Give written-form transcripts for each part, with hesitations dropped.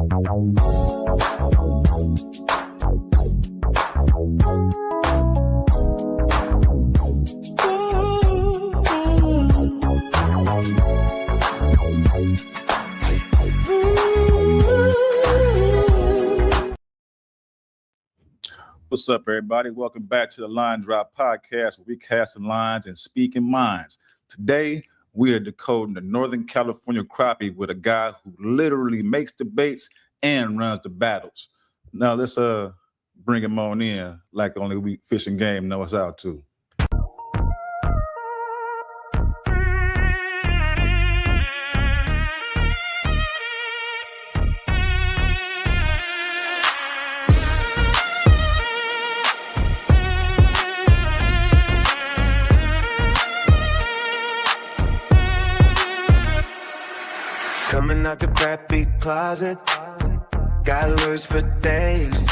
What's up, everybody? Welcome back to the Line Drop Podcast, where we casting lines and speaking minds. Today, we are decoding the Northern California crappie with a guy who literally makes debates and runs the battles. Now, let's bring him on in like only we fishing game know us how to. Coming out the crappie closet, got lures for days.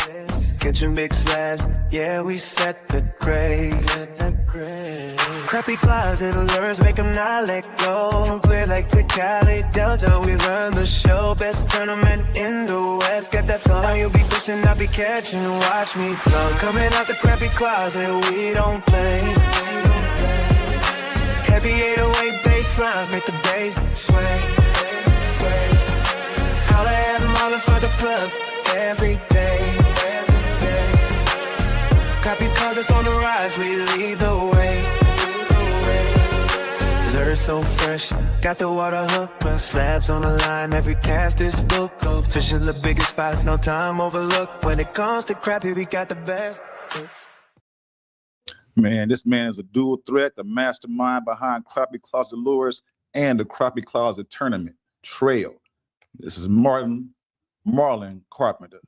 Catching big slabs, yeah, we set the craze. Crappie closet lures make them not let go. From Clear Lake to Cali Delta, we run the show. Best tournament in the West. Get that flow, you'll be fishing, I'll be catching. Watch me blow. Coming out the crappie closet, we don't play. Heavy 808 bass lines make the bass sway. Holla at Marlin for the plug every day. Crappie closets on the rise, we lead the way. Lures so fresh, got the water hook. Slabs on the line, every cast is booked. Fishing the biggest spots, no time overlooked. When it comes to crappie, we got the best. Man, this man is a dual threat, the mastermind behind Crappie Closet Lures and the Crappie Closet Tournament Trail. This is Marlin Carpenter.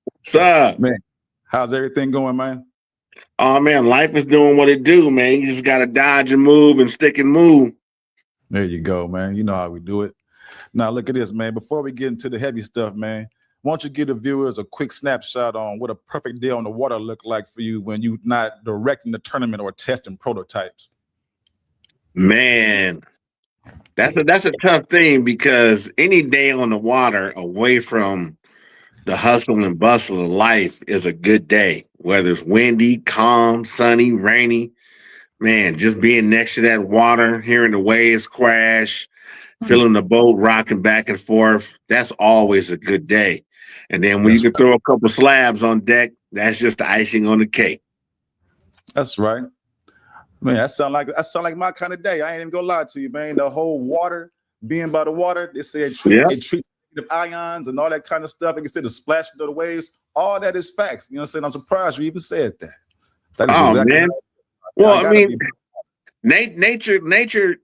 What's up? Man, how's everything going, man? Oh, man, life is doing what it do, man. You just got to dodge and move and stick and move. There you go, man. You know how we do it. Now, look at this, man. Before we get into the heavy stuff, man, why don't you give the viewers a quick snapshot on what a perfect day on the water look like for you when you're not directing the tournament or testing prototypes? Man, that's a tough thing because any day on the water away from the hustle and bustle of life is a good day, whether it's windy, calm, sunny, rainy. Man, just being next to that water, hearing the waves crash, feeling the boat rocking back and forth, that's always a good day. And then when you can throw a couple slabs on deck, that's just the icing on the cake. That's right. Man, that sound like my kind of day. I ain't even gonna lie to you, man. The whole water, being by the water, they say it treats negative ions and all that kind of stuff. Instead of splashing through the waves, all that is facts. You know what I'm saying? I'm surprised you even said that. That is exactly man. Well, I mean,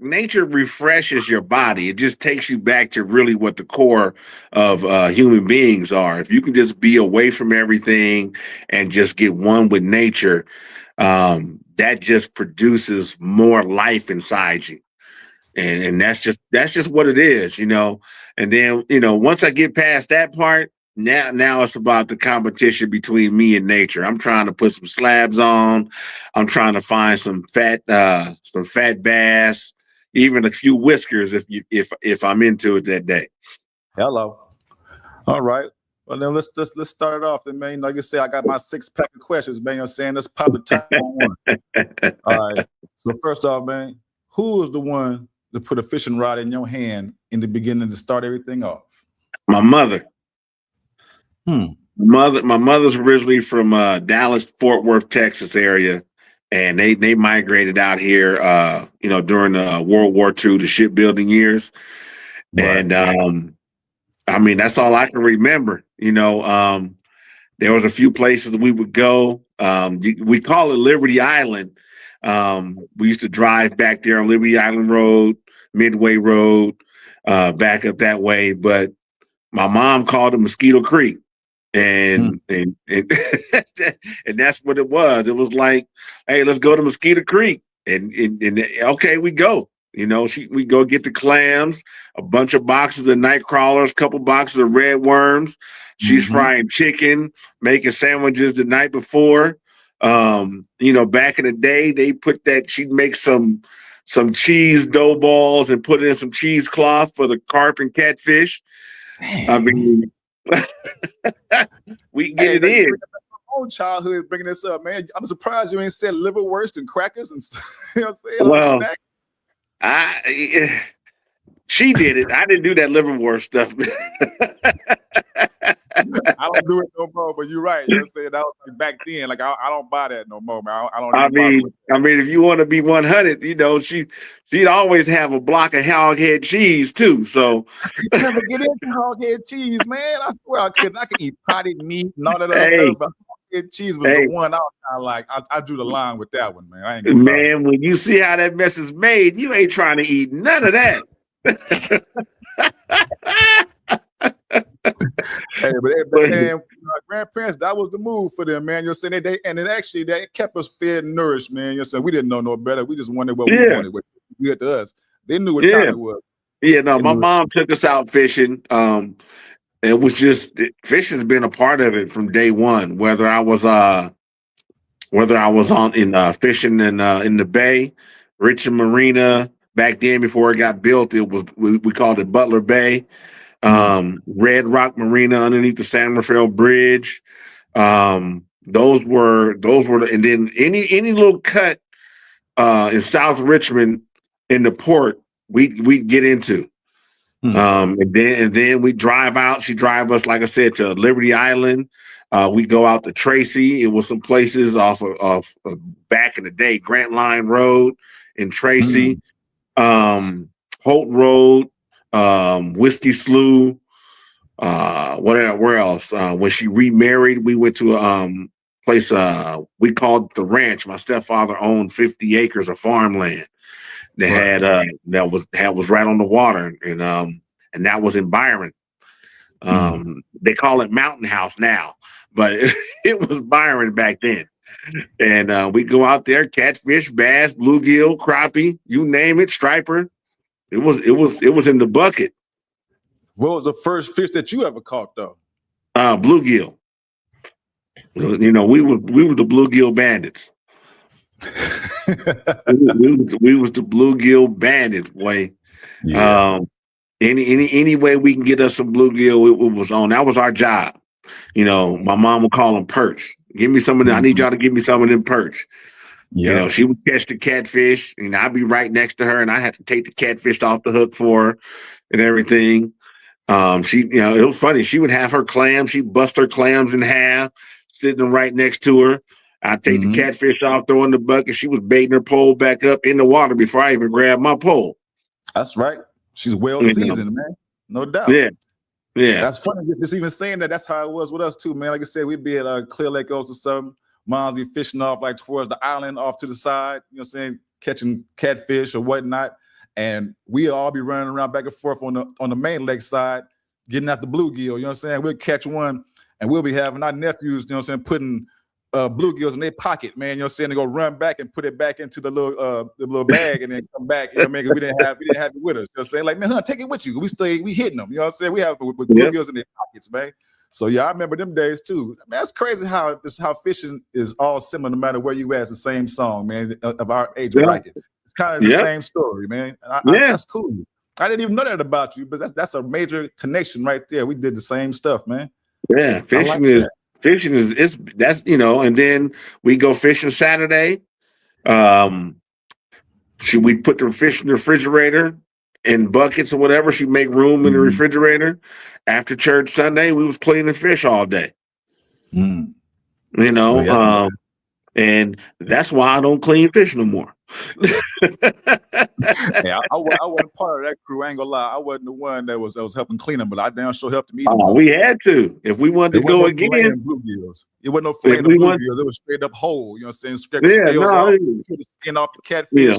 nature refreshes your body. It just takes you back to really what the core of human beings are. If you can just be away from everything and just get one with nature, that just produces more life inside you. And that's just what it is, you know. And then, you know, once I get past that part, now it's about the competition between me and nature. I'm trying to put some slabs on. I'm trying to find some fat bass, even a few whiskers if I'm into it that day. Hello. All right. Well, then let's start it off. Then, man, like I said, I got my 6-pack of questions, man. You know what I'm saying? Let's pop the top on one. All right. So first off, man, who was the one to put a fishing rod in your hand in the beginning to start everything off? My mother. My mother's originally from Dallas, Fort Worth, Texas area, and they migrated out here, during World War II, the shipbuilding years, right. And I mean that's all I can remember. You know, there was a few places we would go. We call it Liberty Island. We used to drive back there on Liberty Island Road, Midway Road, back up that way, but my mom called it Mosquito Creek. And that's what it was. It was like, hey, let's go to Mosquito Creek. And okay, we go. You know, we go get the clams, a bunch of boxes of night crawlers, a couple boxes of red worms. She's frying chicken, making sandwiches the night before. You know, back in the day, they put that, she'd make some some cheese dough balls and put in some cheesecloth for the carp and catfish. I mean, we can get it in. Own childhood bringing this up, man. I'm surprised you ain't said liverwurst and crackers and stuff. You know what I'm saying? Well, she did it. I didn't do that liverwurst stuff. I don't do it no more, but you're right. You know what I'm saying? That was like back then. Like I don't buy that no more, man. I don't I mean, if you want to be 100, you know, she'd always have a block of hog head cheese too. So never get into hog head cheese, man. I swear I couldn't. I could eat potted meat and all that other stuff, but hog head cheese was the one I was kind of like. I drew the line with that one, man. I ain't gonna lie. When you see how that mess is made, you ain't trying to eat none of that. Hey, but grandparents, that was the move for them, man. You're saying they kept us fed and nourished, man. You're saying we didn't know no better. We just wanted what we wanted. What good to us. They knew what time it was. Yeah, no, my mom took us out fishing. It was just fishing's been a part of it from day one. Whether I was on fishing in the bay, Richard Marina back then before it got built, it was we called it Butler Bay. Red Rock Marina underneath the San Rafael Bridge. Those were, and then any little cut in South Richmond in the port, we'd get into. And then we drive out. She drive us, like I said, to Liberty Island. We go out to Tracy. It was some places off of back in the day, Grant Line Road in Tracy, Holt Road. Whiskey Slough, where else? When she remarried, we went to a place we called the ranch. My stepfather owned 50 acres of farmland that had that was right on the water, and that was in Byron. They call it Mountain House now, but it was Byron back then. And we go out there, catfish, bass, bluegill, crappie, you name it, striper. It was in the bucket. What was the first fish that you ever caught though? Bluegill. You know, we were the bluegill bandits. we was the bluegill bandits, boy. Yeah. Any way we can get us some bluegill, it was on. That was our job. You know, my mom would call them perch. Give me some of them. I need y'all to give me some of them perch. Yeah. You know, she would catch the catfish, and I'd be right next to her, and I had to take the catfish off the hook for her and everything. It was funny. She would have her clams. She'd bust her clams in half, sitting right next to her. I'd take the catfish off, throw in the bucket. She was baiting her pole back up in the water before I even grabbed my pole. That's right. She's well seasoned, man. No doubt. Yeah. Yeah. That's funny. Just even saying that, that's how it was with us too, man. Like I said, we'd be at Clear Lake or something. Moms be fishing off like towards the island off to the side, you know what I'm saying, catching catfish or whatnot. And we all be running around back and forth on the main lake side, getting out the bluegill, you know what I'm saying? We'll catch one and we'll be having our nephews, you know what I'm saying, putting bluegills in their pocket, man, you know what I'm saying? They go run back and put it back into the little bag and then come back, you know what I mean? Because we didn't have it with us. You know what I'm saying? Like, man, take it with you. We hitting them, you know what I'm saying? We have with bluegills in their pockets, man. So yeah, I remember them days too. Man, that's crazy how fishing is all similar no matter where you at. It's the same song, man, of our age bracket. It's kind of the same story, man. That's cool. I didn't even know that about you, but that's a major connection right there. We did the same stuff, man. Yeah, fishing is that's, you know, and then we go fishing Saturday. We put the fish in the refrigerator in buckets or whatever. She'd make room in the refrigerator. After church Sunday, we was cleaning fish all day. You know, and that's why I don't clean fish no more. Yeah, I wasn't part of that crew. I ain't gonna lie. I wasn't the one that was helping clean them, but I damn sure helped them eat them. We had to. If we wanted to go again. Bluegills. It wasn't no filleting of bluegills. It was straight up whole. You know what I'm saying? Scrape the scales off, put the skin off the catfish.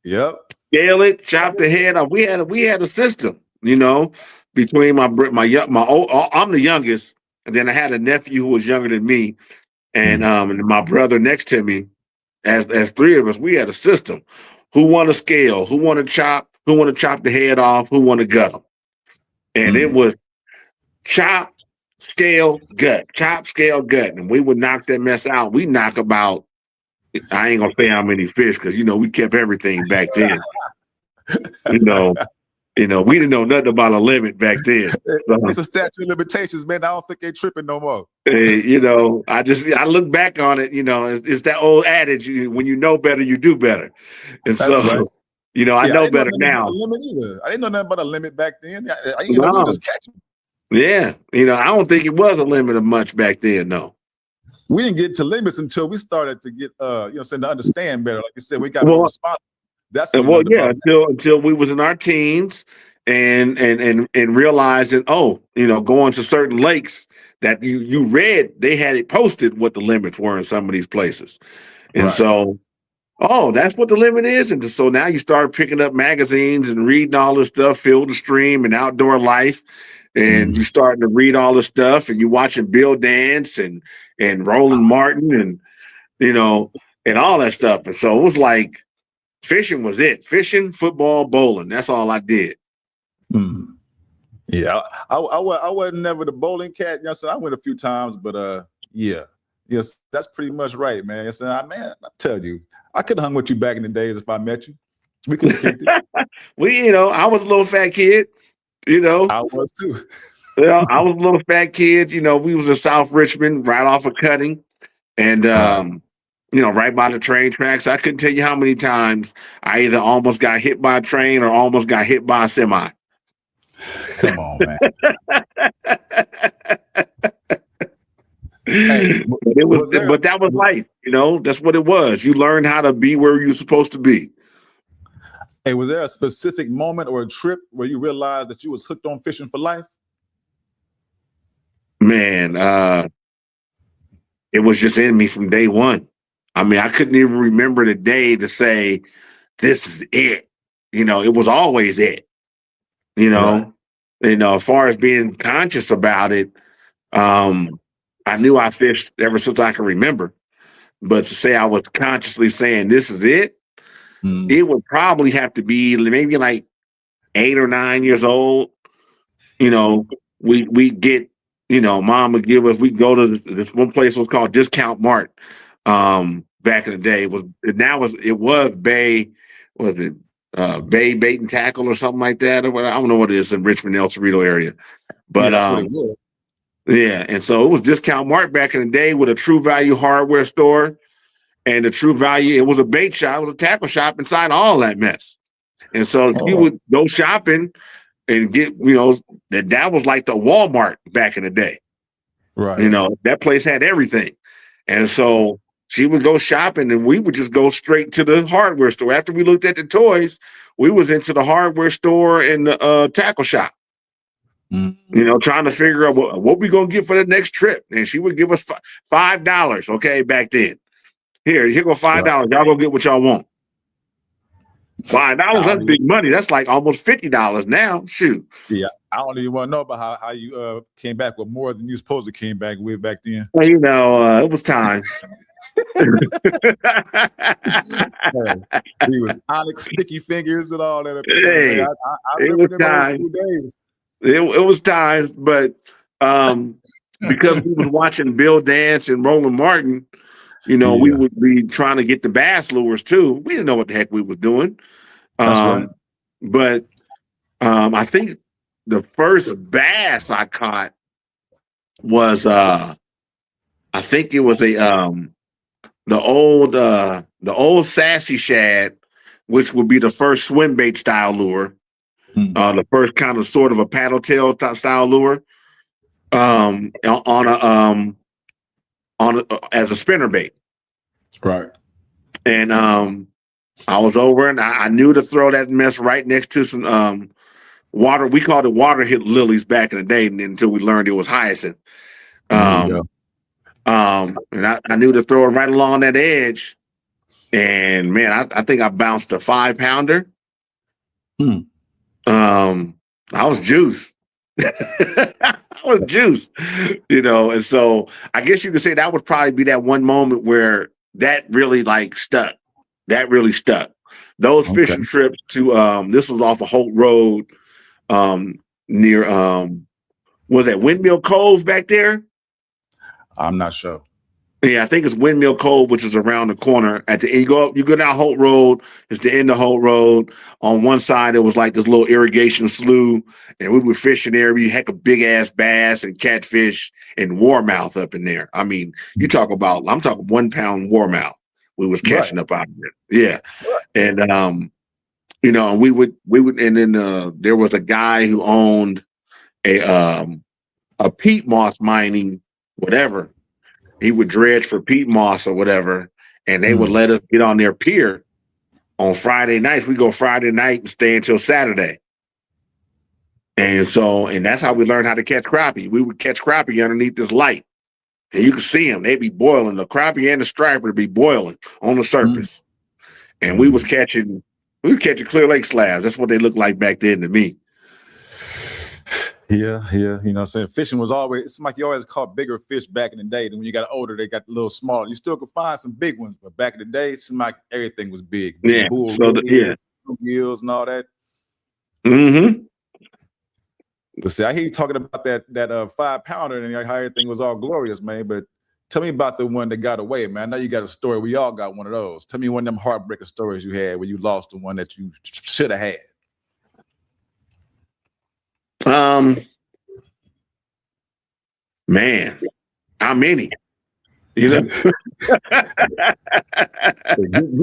Yeah. Yep. Scale it, chop the head off. We had a system, you know, between I'm the youngest, and then I had a nephew who was younger than me, and my brother next to me. As three of us, we had a system. Who want to scale? Who want to chop? Who want to chop the head off? Who want to gut them? And it was chop, scale, gut. Chop, scale, gut. And we would knock that mess out. We knock about I ain't gonna say how many fish because we kept everything back then. You know, we didn't know nothing about a limit back then. So, It's a statute of limitations, man. I don't think they tripping no more. I look back on it. It's that old adage: when you know better, you do better. And That's so, right. I Yeah, I know didn't know better nothing about a now. limit either. I didn't know nothing about a limit back then. We were No, just catching. yeah, I don't think it was a limit of much back then. No. We didn't get to limits until we started to get, to understand better. Like you said, we got more Well, responsible. That's when we well, learned yeah, about until we was in our teens and realizing, going to certain lakes that you read they had it posted what the limits were in some of these places, and right. so that's what the limit is, and so now you start picking up magazines and reading all this stuff, Field and Stream and Outdoor Life, and you starting to read all this stuff, and you watching Bill Dance and Roland Martin and and all that stuff, and so it was like. Fishing was it. Fishing, football, bowling. That's all I did. Mm. Yeah, I wasn't never the bowling cat. So I went a few times, but yeah, yes, that's pretty much right, man. So man, I tell you, I could have hung with you back in the days if I met you. We could have kicked it. I was a little fat kid. I was too. I was a little fat kid. We was in South Richmond, right off of Cutting, and right by the train tracks. I couldn't tell you how many times I either almost got hit by a train or almost got hit by a semi. Come on, man. Hey, but that was life. That's what it was. You learned how to be where you're supposed to be. Hey, was there a specific moment or a trip where you realized that you was hooked on fishing for life? Man, it was just in me from day one. I mean, I couldn't even remember the day to say, this is it. It was always it. Right. As far as being conscious about it, I knew I fished ever since I can remember. But to say I was consciously saying this is it, it would probably have to be maybe like 8 or 9 years old. We get, mom would give us, we'd go to this one place was called Discount Mart. Back in the day, it was Bay, was it Bay Bait and Tackle or something like that, or I don't know what it is in Richmond, El Cerrito area, but that's what it was. Yeah, and so it was Discount Mart back in the day with a True Value hardware store, and the True Value, it was a bait shop, it was a tackle shop inside all that mess, and so you would go shopping and get, that was like the Walmart back in the day, right? That place had everything, and so. She would go shopping and we would just go straight to the hardware store. After we looked at the toys, we was into the hardware store and the tackle shop, trying to figure out what we going to get for the next trip. And she would give us $5, okay, back then. Here go $5. Y'all go get what y'all want. $5, that's big money. That's like almost $50 now. Shoot. Yeah, I don't even want to know about how you came back with more than you supposed to came back with back then. Well, it was times. He was Onyx sticky fingers and all that. Hey, I remember those 2 days. It was times, but because we was watching Bill Dance and Roland Martin, we would be trying to get the bass lures too. We didn't know what the heck we was doing. That's right. But I think the first bass I caught was I think it was the old Sassy Shad, which would be the first swim bait style lure, the first kind of sort of a paddle tail style lure, on as a spinner bait, right? And I was over and I knew to throw that mess right next to some water. We called it water hit lilies back in the day, and until we learned it was hyacinth. And I knew to throw it right along that edge. And man, I think I bounced a 5-pounder. I was juiced. I was juiced, and so I guess you could say that would probably be that one moment where that really like stuck. That really stuck. Those fishing trips to this was off of Holt Road, near was that Windmill Cove back there? I'm not sure. Yeah, I think it's Windmill Cove, which is around the corner. At the end, you go down Holt Road. It's the end of Holt Road. On one side, it was like this little irrigation slough, and we were fishing there. We had a big ass bass and catfish and warmouth up in there. I mean, I'm talking 1 pound warmouth. We was catching up out of there. Yeah, and we would, and then there was a guy who owned a peat moss mining whatever. He would dredge for peat moss or whatever, and they would let us get on their pier on Friday nights. We go Friday night and stay until Saturday. And that's how we learned how to catch crappie. We would catch crappie underneath this light. And you could see them. They'd be boiling. The crappie and the striper would be boiling on the surface. And we was catching Clear Lake slabs. That's what they looked like back then to me. Yeah. You know what I'm saying? Fishing was always, it's like you always caught bigger fish back in the day. Then when you got older, they got a little smaller. You still could find some big ones, but back in the day, it seemed like everything was big. Yeah. Gills and all that. Mm-hmm. But see, I hear you talking about that 5 pounder and how everything was all glorious, man. But tell me about the one that got away, man. I know you got a story. We all got one of those. Tell me one of them heartbreaking stories you had where you lost the one that you should have had. Man, how many? You know, give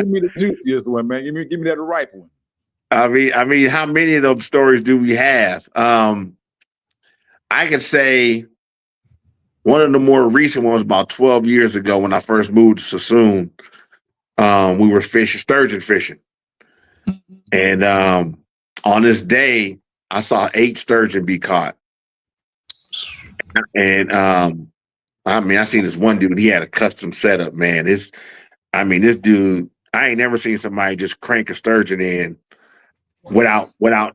me the juiciest one, man. Give me that ripe one. I mean, how many of those stories do we have? I could say one of the more recent ones about 12 years ago when I first moved to Sassoon. We were sturgeon fishing, and on this day, I saw 8 sturgeon be caught. And I seen this one dude, he had a custom setup, man. This dude, I ain't never seen somebody just crank a sturgeon in without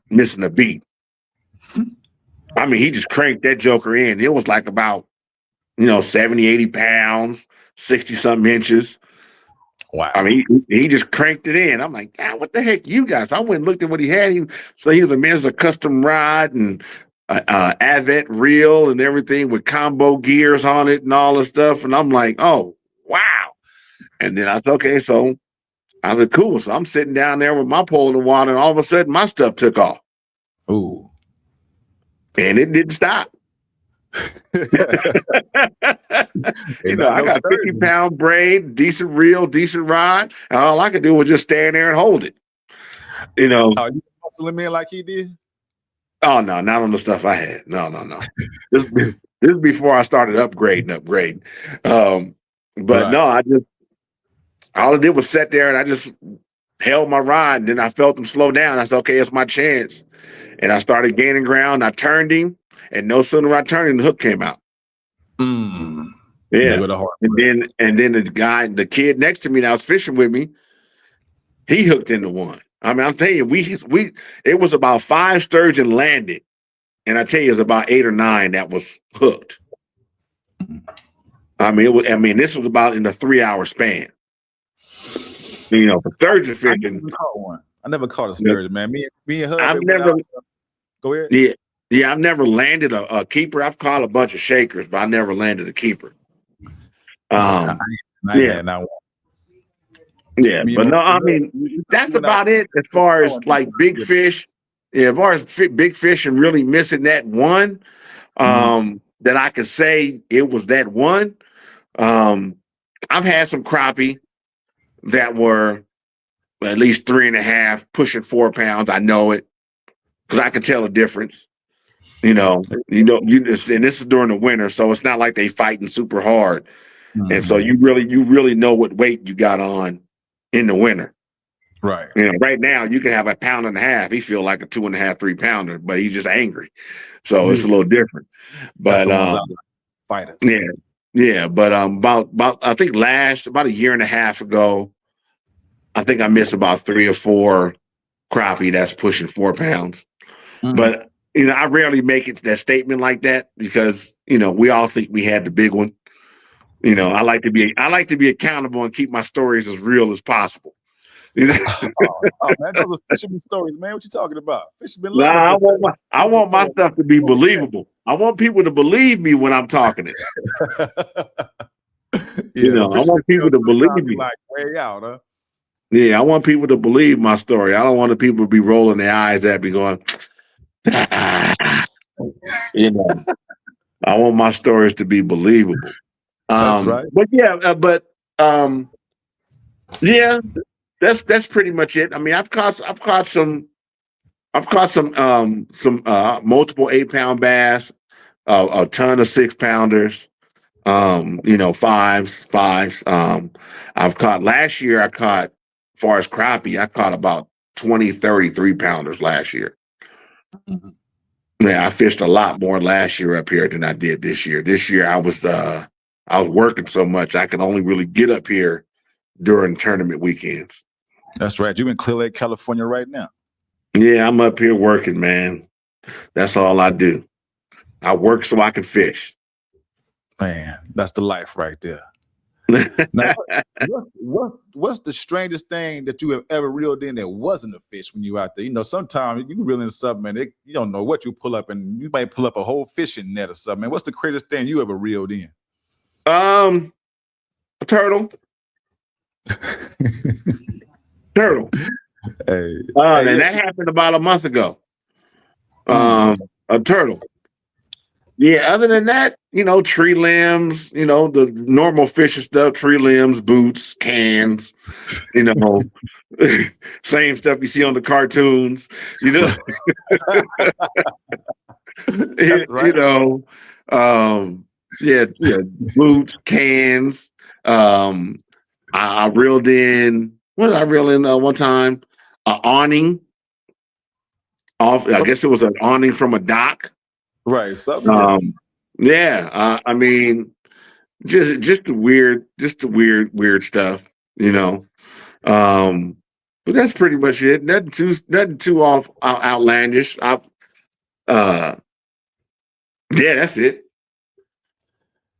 missing a beat. I mean, he just cranked that joker in. It was like about, 70, 80 pounds, 60 something inches. Wow. I mean, he just cranked it in. I'm like, God, what the heck, you guys? I went and looked at what he had. He was a custom rod and advent reel and everything with combo gears on it and all this stuff. And I'm like, oh, wow. And then I said, okay, so I was like, cool. So I'm sitting down there with my pole in the water, and all of a sudden my stuff took off. Ooh. And it didn't stop. I got a 50-pound braid, decent reel, decent rod, and all I could do was just stand there and hold it. You muscle him in like he did? Oh no, not on the stuff I had. No. This is before I started upgrading. But right. No, all I did was sit there and I just held my rod, and then I felt him slow down. I said, okay, it's my chance. And I started gaining ground. I turned him, and no sooner I turned him, the hook came out. Yeah. And then the kid next to me that was fishing with me, he hooked into one. I mean, I'm telling you, it was about 5 sturgeon landed, and I tell you, it's about 8 or 9 that was hooked. I mean, this was about in a 3-hour span. For sturgeon fishing. I never caught a sturgeon, man. Me and her. I've never. Go ahead. Yeah. I've never landed a keeper. I've caught a bunch of shakers, but I never landed a keeper. Yeah, but no, I mean, that's about it as far as like big fish. Yeah, as far as big fish and really missing that one, that I could say it was that one. I've had some crappie that were at least 3.5, pushing 4 pounds. I know it because I can tell the difference. And this is during the winter, so it's not like they fighting super hard, and so you really know what weight you got on in the winter. Right. Right now you can have 1.5 pounds. He feel like a 2.5, 3 pounder, but he's just angry. So it's a little different. But fighters. Yeah. But about I think about a year and a half ago, I think I missed about 3 or 4 crappie that's pushing 4 pounds. But I rarely make it to that statement like that because we all think we had the big one. I like to be accountable and keep my stories as real as possible. Man, those are fisherman stories, man. What you talking about? Fisherman. Nah, I want my stuff to be believable. I want people to believe me when I'm talking it. You The know, I fishermen want people to believe sometimes be me. like way out, huh? Yeah, I want people to believe my story. I don't want the people to be rolling their eyes at me going, you know, I want my stories to be believable. That's right. But yeah, um, yeah, that's pretty much it. I mean, I've caught some multiple 8-pound bass, a ton of 6-pounders, you know, fives. I've caught last year, as far as crappie, I caught about 20, 33-pounders last year. Mhm. Yeah, I fished a lot more last year up here than I did this year. This year I was working so much I could only really get up here during tournament weekends. That's right. You in Clear Lake, California right now. Yeah, I'm up here working, man. That's all I do. I work so I can fish. Man, that's the life right there. Now, what's the strangest thing that you have ever reeled in that wasn't a fish when you out there? You know, sometimes you reel in something and you don't know what you pull up, and you might pull up a whole fishing net or something. Man, what's the craziest thing you ever reeled in? A turtle. Turtle. Hey, And yeah. that happened about a month ago. Mm. A turtle. Yeah, other than that, you know, tree limbs, you know, the normal fishing stuff, tree limbs, boots, cans, you know, same stuff you see on the cartoons, you know. That's right. You know, yeah, boots, cans. I reeled in. What did I reel in one time? An awning off. I guess it was an awning from a dock. Right. Something. Yeah. Yeah. I mean, just the weird stuff. You know. But that's pretty much it. Nothing too outlandish. Yeah, that's it.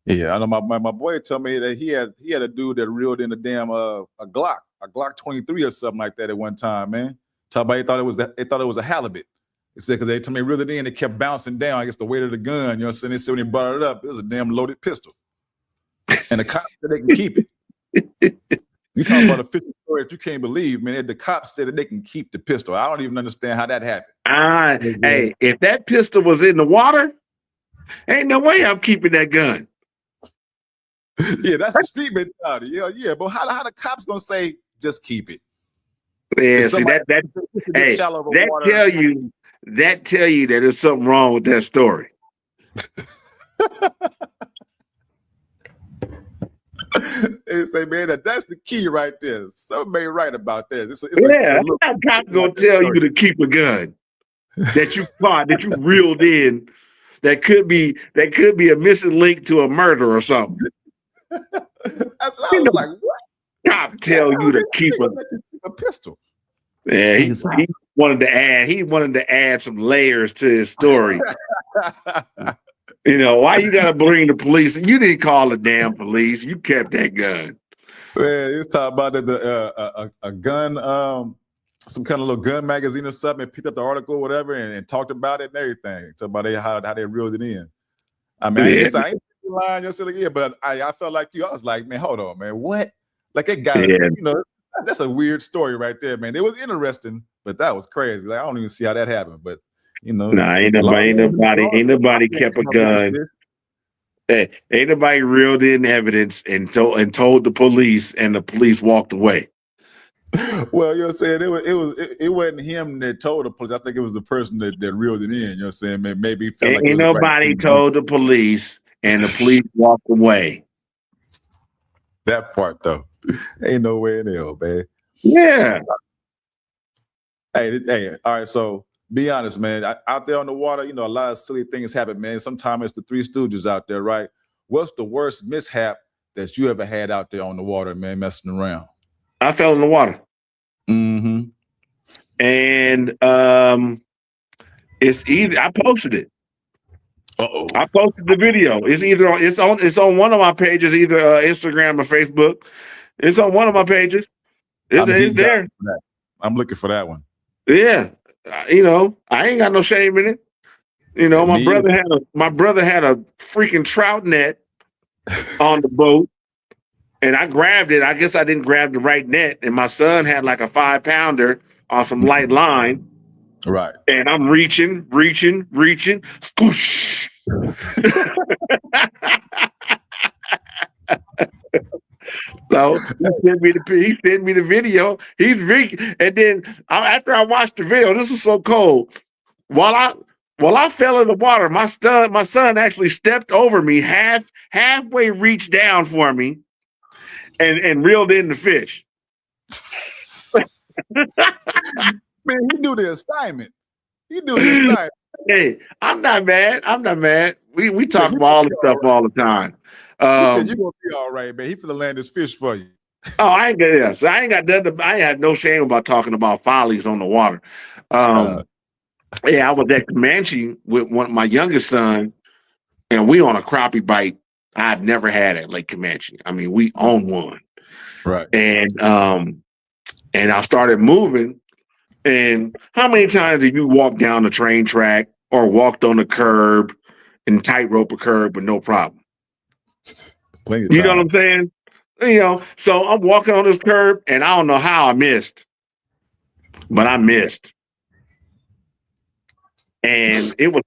Yeah, I know my boy told me that he had a dude that reeled in a damn a Glock 23 or something like that at one time, man. Talk about they thought it was a halibut. He said because they told me reeled it in, it kept bouncing down. I guess the weight of the gun, you know what I'm saying? They said when he brought it up, it was a damn loaded pistol. And the cops said they can keep it. You talking about a fishing story that you can't believe, man. The cops said that they can keep the pistol. I don't even understand how that happened. Hey, if that pistol was in the water, ain't no way I'm keeping that gun. Yeah, that's the street mentality. Yeah. But how the cops gonna say just keep it? Yeah, see that tell you that there's something wrong with that story. They say, man, that's the key right there. Somebody right about that. It's how cops gonna tell you to keep a gun that you caught, that you reeled in, that could be a missing link to a murder or something. That's what I was like. What? Cop tell you to keep a pistol? Yeah, he wanted to add some layers to his story. You know, why you gotta bring the police? You didn't call the damn police. You kept that gun. Man, it's talking about a gun, some kind of little gun magazine or something, and picked up the article or whatever and talked about it and everything. Talk about how they reeled it in. I mean, I ain't lying yourself again, but I felt like you. I was like, man, hold on, man, what? Like it got you know, that's a weird story right there, man. It was interesting, but that was crazy. Like I don't even see how that happened, but you know, ain't nobody kept a gun. Hey, ain't nobody reeled in evidence and told the police, and the police walked away. Well, you know what I'm saying? It wasn't him that told the police. I think it was the person that reeled it in. You know what I'm saying? Maybe he felt like ain't nobody told the police, and the police walked away. That part though, ain't no way in hell, man. Yeah. Hey, all right. So be honest, man. Out there on the water, you know, a lot of silly things happen, man. Sometimes it's the Three Stooges out there, right? What's the worst mishap that you ever had out there on the water, man, messing around? I fell in the water. Mm-hmm. And it's either I posted it. Uh-oh. I posted the video. It's on one of my pages, either Instagram or Facebook. It's on one of my pages. It's there. I'm looking for that one. Yeah, you know, I ain't got no shame in it. You know, my brother had a freaking trout net on the boat. And I grabbed it. I guess I didn't grab the right net. And my son had like a 5-pounder on some light line. Right. And I'm reaching, squish. So he sent me the video. He's reaching, and then after I watched the video, this was so cold. While I fell in the water, my son actually stepped over me, halfway reached down for me, and reeled in the fish. Man, he knew the assignment. Hey, I'm not mad. We talk about all the stuff all the time. He said you're gonna be all right, man. He finna land this fish for you. Oh, I ain't got nothing. I had no shame about talking about follies on the water. Yeah, I was at Comanche with my youngest son, and we on a crappie bite I've never had at Lake Comanche. I mean, we own one, right? And I started moving. And how many times have you walked down the train track or walked on the curb and tightrope a curb with no problem? Plenty of you know what I'm saying? You know, so I'm walking on this curb and I don't know how I missed, but I missed. And it was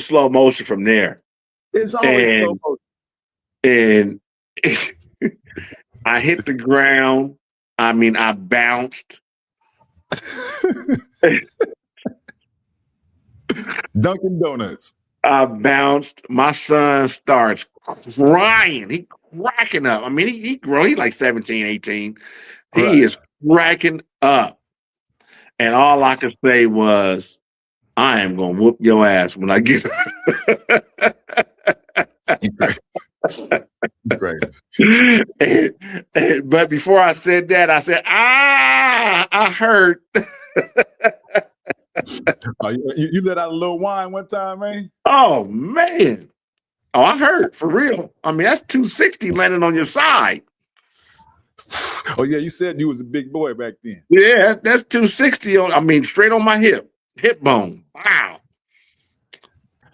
slow motion from there. It's always slow And motion. I hit the ground. I mean, I bounced. Dunkin' Donuts. I bounced. My son starts crying. He cracking up. I mean, he like 17, 18. He is cracking up. And all I could say was, I am going to whoop your ass when I get Great. But before I said that, I said, I hurt. You let out a little wine one time, man? Oh, man. Oh, I hurt, for real. I mean, that's 260 landing on your side. Oh, yeah, you said you was a big boy back then. Yeah, that's 260 straight on my hip bone. Wow.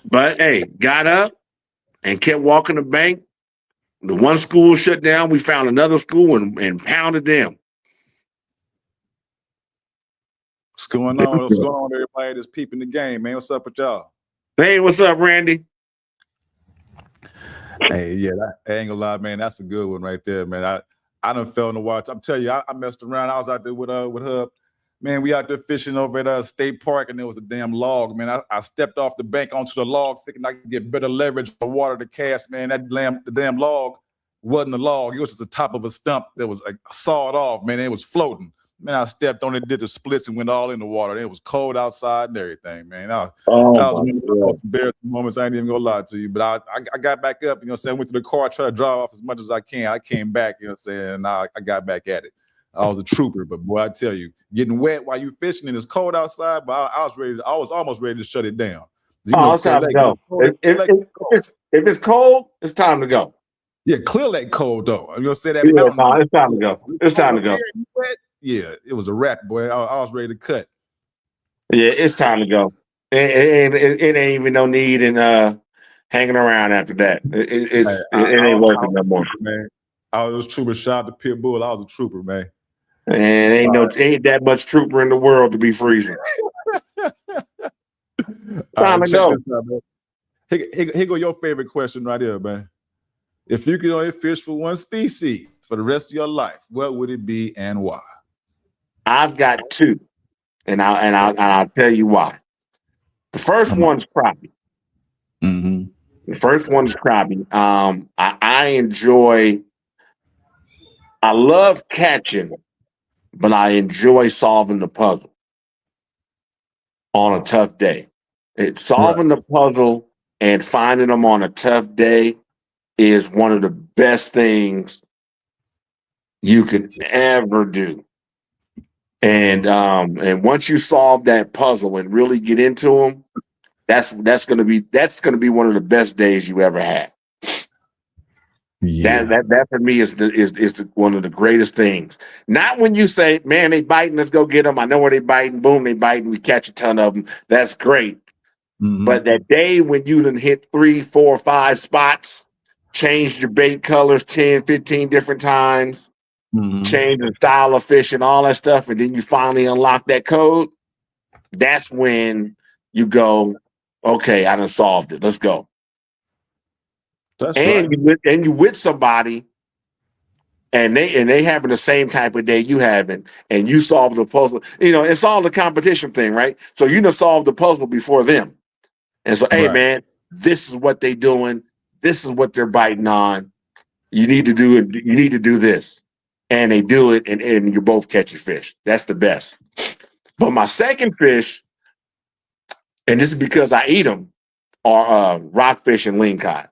But hey, got up and kept walking the bank. The one school shut down. We found another school and pounded them. What's going on? What's going on, everybody that's peeping the game, man? What's up with y'all? Hey, what's up, Randy? Hey, yeah, I ain't gonna lie, man. That's a good one right there, man. I done fell in the water. I'm telling you, I messed around. I was out there with Hub. Man, we out there fishing over at State Park, and there was a damn log, man. I stepped off the bank onto the log, thinking I could get better leverage on the water to cast, man. The damn log wasn't a log. It was just the top of a stump that was like sawed off, man. It was floating. Man, I stepped on it, did the splits, and went all in the water. And it was cold outside and everything, man. That was one of the most embarrassing moments. I ain't even gonna lie to you. But I got back up, you know what I'm saying? Went to the car, tried to drive off as much as I can. I came back, you know what I'm saying? And I got back at it. I was a trooper, but boy, I tell you, getting wet while you fishing and it's cold outside, but I was almost ready to shut it down. It's time to go. If it's cold, it's time to go. Yeah, Clear Lake cold though. I'm gonna say that. Yeah, it's time to go. It's time to go. Yeah, it was a wrap, boy. I was ready to cut. Yeah, it's time to go. It ain't even no need in hanging around after that. It ain't working no more. Man, I was a trooper. Shout out to Pitbull. I was a trooper, man. And ain't that much trooper in the world to be freezing. Time to go. Here go your favorite question right here, man. If you could only fish for one species for the rest of your life, what would it be and why? I've got two, and I'll tell you why. The first one's crappie. Mm-hmm. The first one's crappie. I love catching, but I enjoy solving the puzzle on a tough day. Solving the puzzle and finding them on a tough day is one of the best things you could ever do. And once you solve that puzzle and really get into them, that's gonna be one of the best days you ever had. Yeah, that for me is one of the greatest things. Not when you say, "Man, they biting, let's go get them." I know where they biting. Boom, they biting. We catch a ton of them. That's great. Mm-hmm. But that day when you done hit 3, 4, 5 spots, changed your bait colors 10, 15 different times, Mhm. change the style of fish and all that stuff, and then you finally unlock that code, that's when you go, okay, I done solved it. Let's go. That's right. And you with somebody and they having the same type of day you having, and you solve the puzzle. It's all the competition thing, right? So you done solved the puzzle before them. And so, hey Right. man, this is what they doing, this is what they're biting on. You need to do it, you need to do this. And they do it, and you both catch your fish. That's the best. But my second fish, and this is because I eat them, are rockfish and lingcod.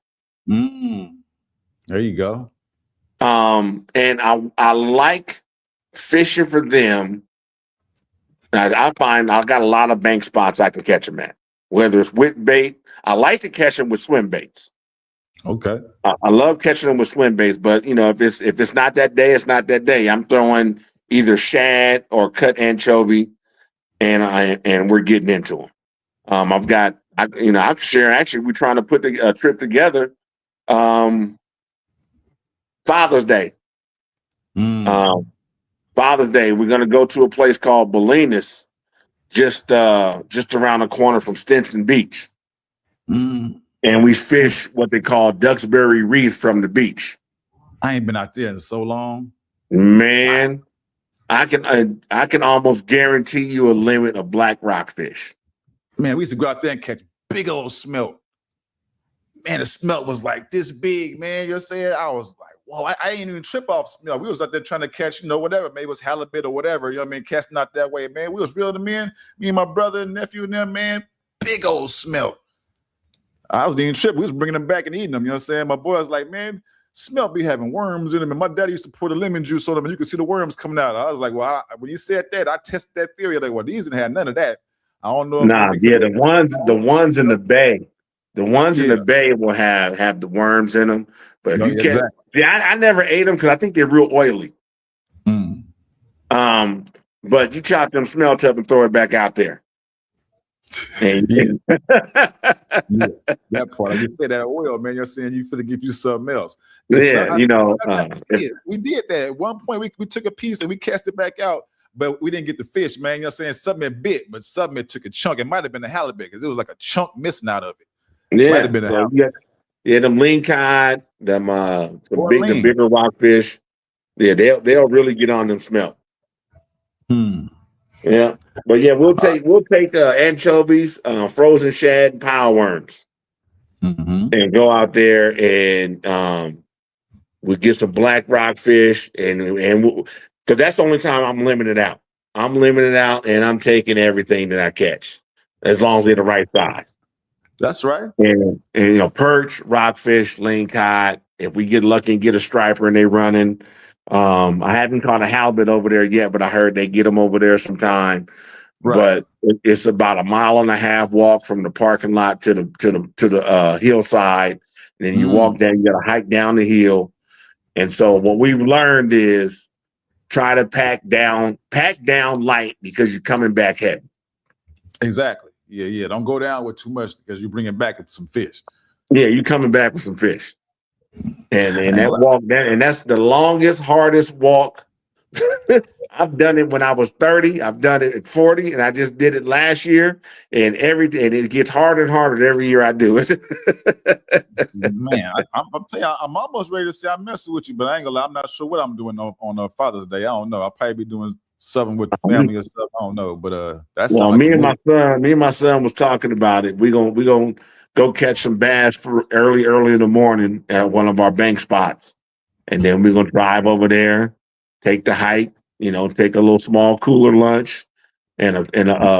There you go. And I like fishing for them. I find I've got a lot of bank spots I can catch them at. Whether it's with bait, I like to catch them with swim baits. Okay. I love catching them with swim baits, but if it's not that day, it's not that day. I'm throwing either shad or cut anchovy, and we're getting into them. I'm sharing. Actually, we're trying to put the trip together. Father's Day. Father's Day, we're gonna go to a place called Bolinas, just around the corner from Stinson Beach, and we fish what they call Duxbury Reef from the beach. I ain't been out there in so long. Man, I can almost guarantee you a limit of black rockfish. Man, we used to go out there and catch big old smelt. Man, the smelt was like this big, man. You're saying I was like, whoa, I ain't even trip off smelt. We was out there trying to catch, whatever. Maybe it was halibut or whatever. Casting out that way, man. We was reeling them in. Me and my brother and nephew and them, man. Big old smelt. I was even tripping. We was bringing them back and eating them. You know what I'm saying? My boy was like, man, smelt be having worms in them. And my daddy used to pour the lemon juice on them and you could see the worms coming out. I was like, well, when you said that, I tested that theory. Like, well, these didn't have none of that. I don't know. The ones in the bay. The ones in the bay will have the worms in them. But if you can't, I never ate them because I think they're real oily. But you chop them smelt up and throw it back out there. And that part. I just say that oil, man. You're saying you finna get you something else. We did that. At one point, we took a piece and we cast it back out. But we didn't get the fish, man. You know what I'm saying? Something bit, but something took a chunk. It might have been a halibut because it was like a chunk missing out of it. Yeah, might have been a halibut. Them lingcod, them the bigger rockfish. Yeah, they'll really get on them smelt. Yeah, but yeah, we'll take anchovies, frozen shad, and power worms, and go out there and we get some black rockfish and because that's the only time I'm limited out. I'm limited out and I'm taking everything that I catch as long as they're the right size. That's right. And perch, rockfish, lingcod. If we get lucky and get a striper and they running. I haven't caught a halibut over there yet, but I heard they get them over there sometime. Right. But it's about a 1.5 mile walk from the parking lot to the hillside. And then you walk down, you got to hike down the hill. And so what we've learned is try to pack down light because you're coming back heavy. Exactly. Yeah. Don't go down with too much because you're bringing back some fish. Yeah, you're coming back with some fish. And that walk down, and that's the longest, hardest walk. I've done it when I was 30. I've done it at 40, and I just did it last year. And it gets harder and harder every year I do it. Man, I'm telling you, I'm almost ready to say I'm messing with you, but I ain't gonna lie. I'm not sure what I'm doing on Father's Day. I don't know. I'll probably be doing something with the family or stuff. I don't know, but that's me and my son was talking about it. We gonna go catch some bass for early in the morning at one of our bank spots, and then we're gonna drive over there, take the hike. Take a little small cooler lunch and a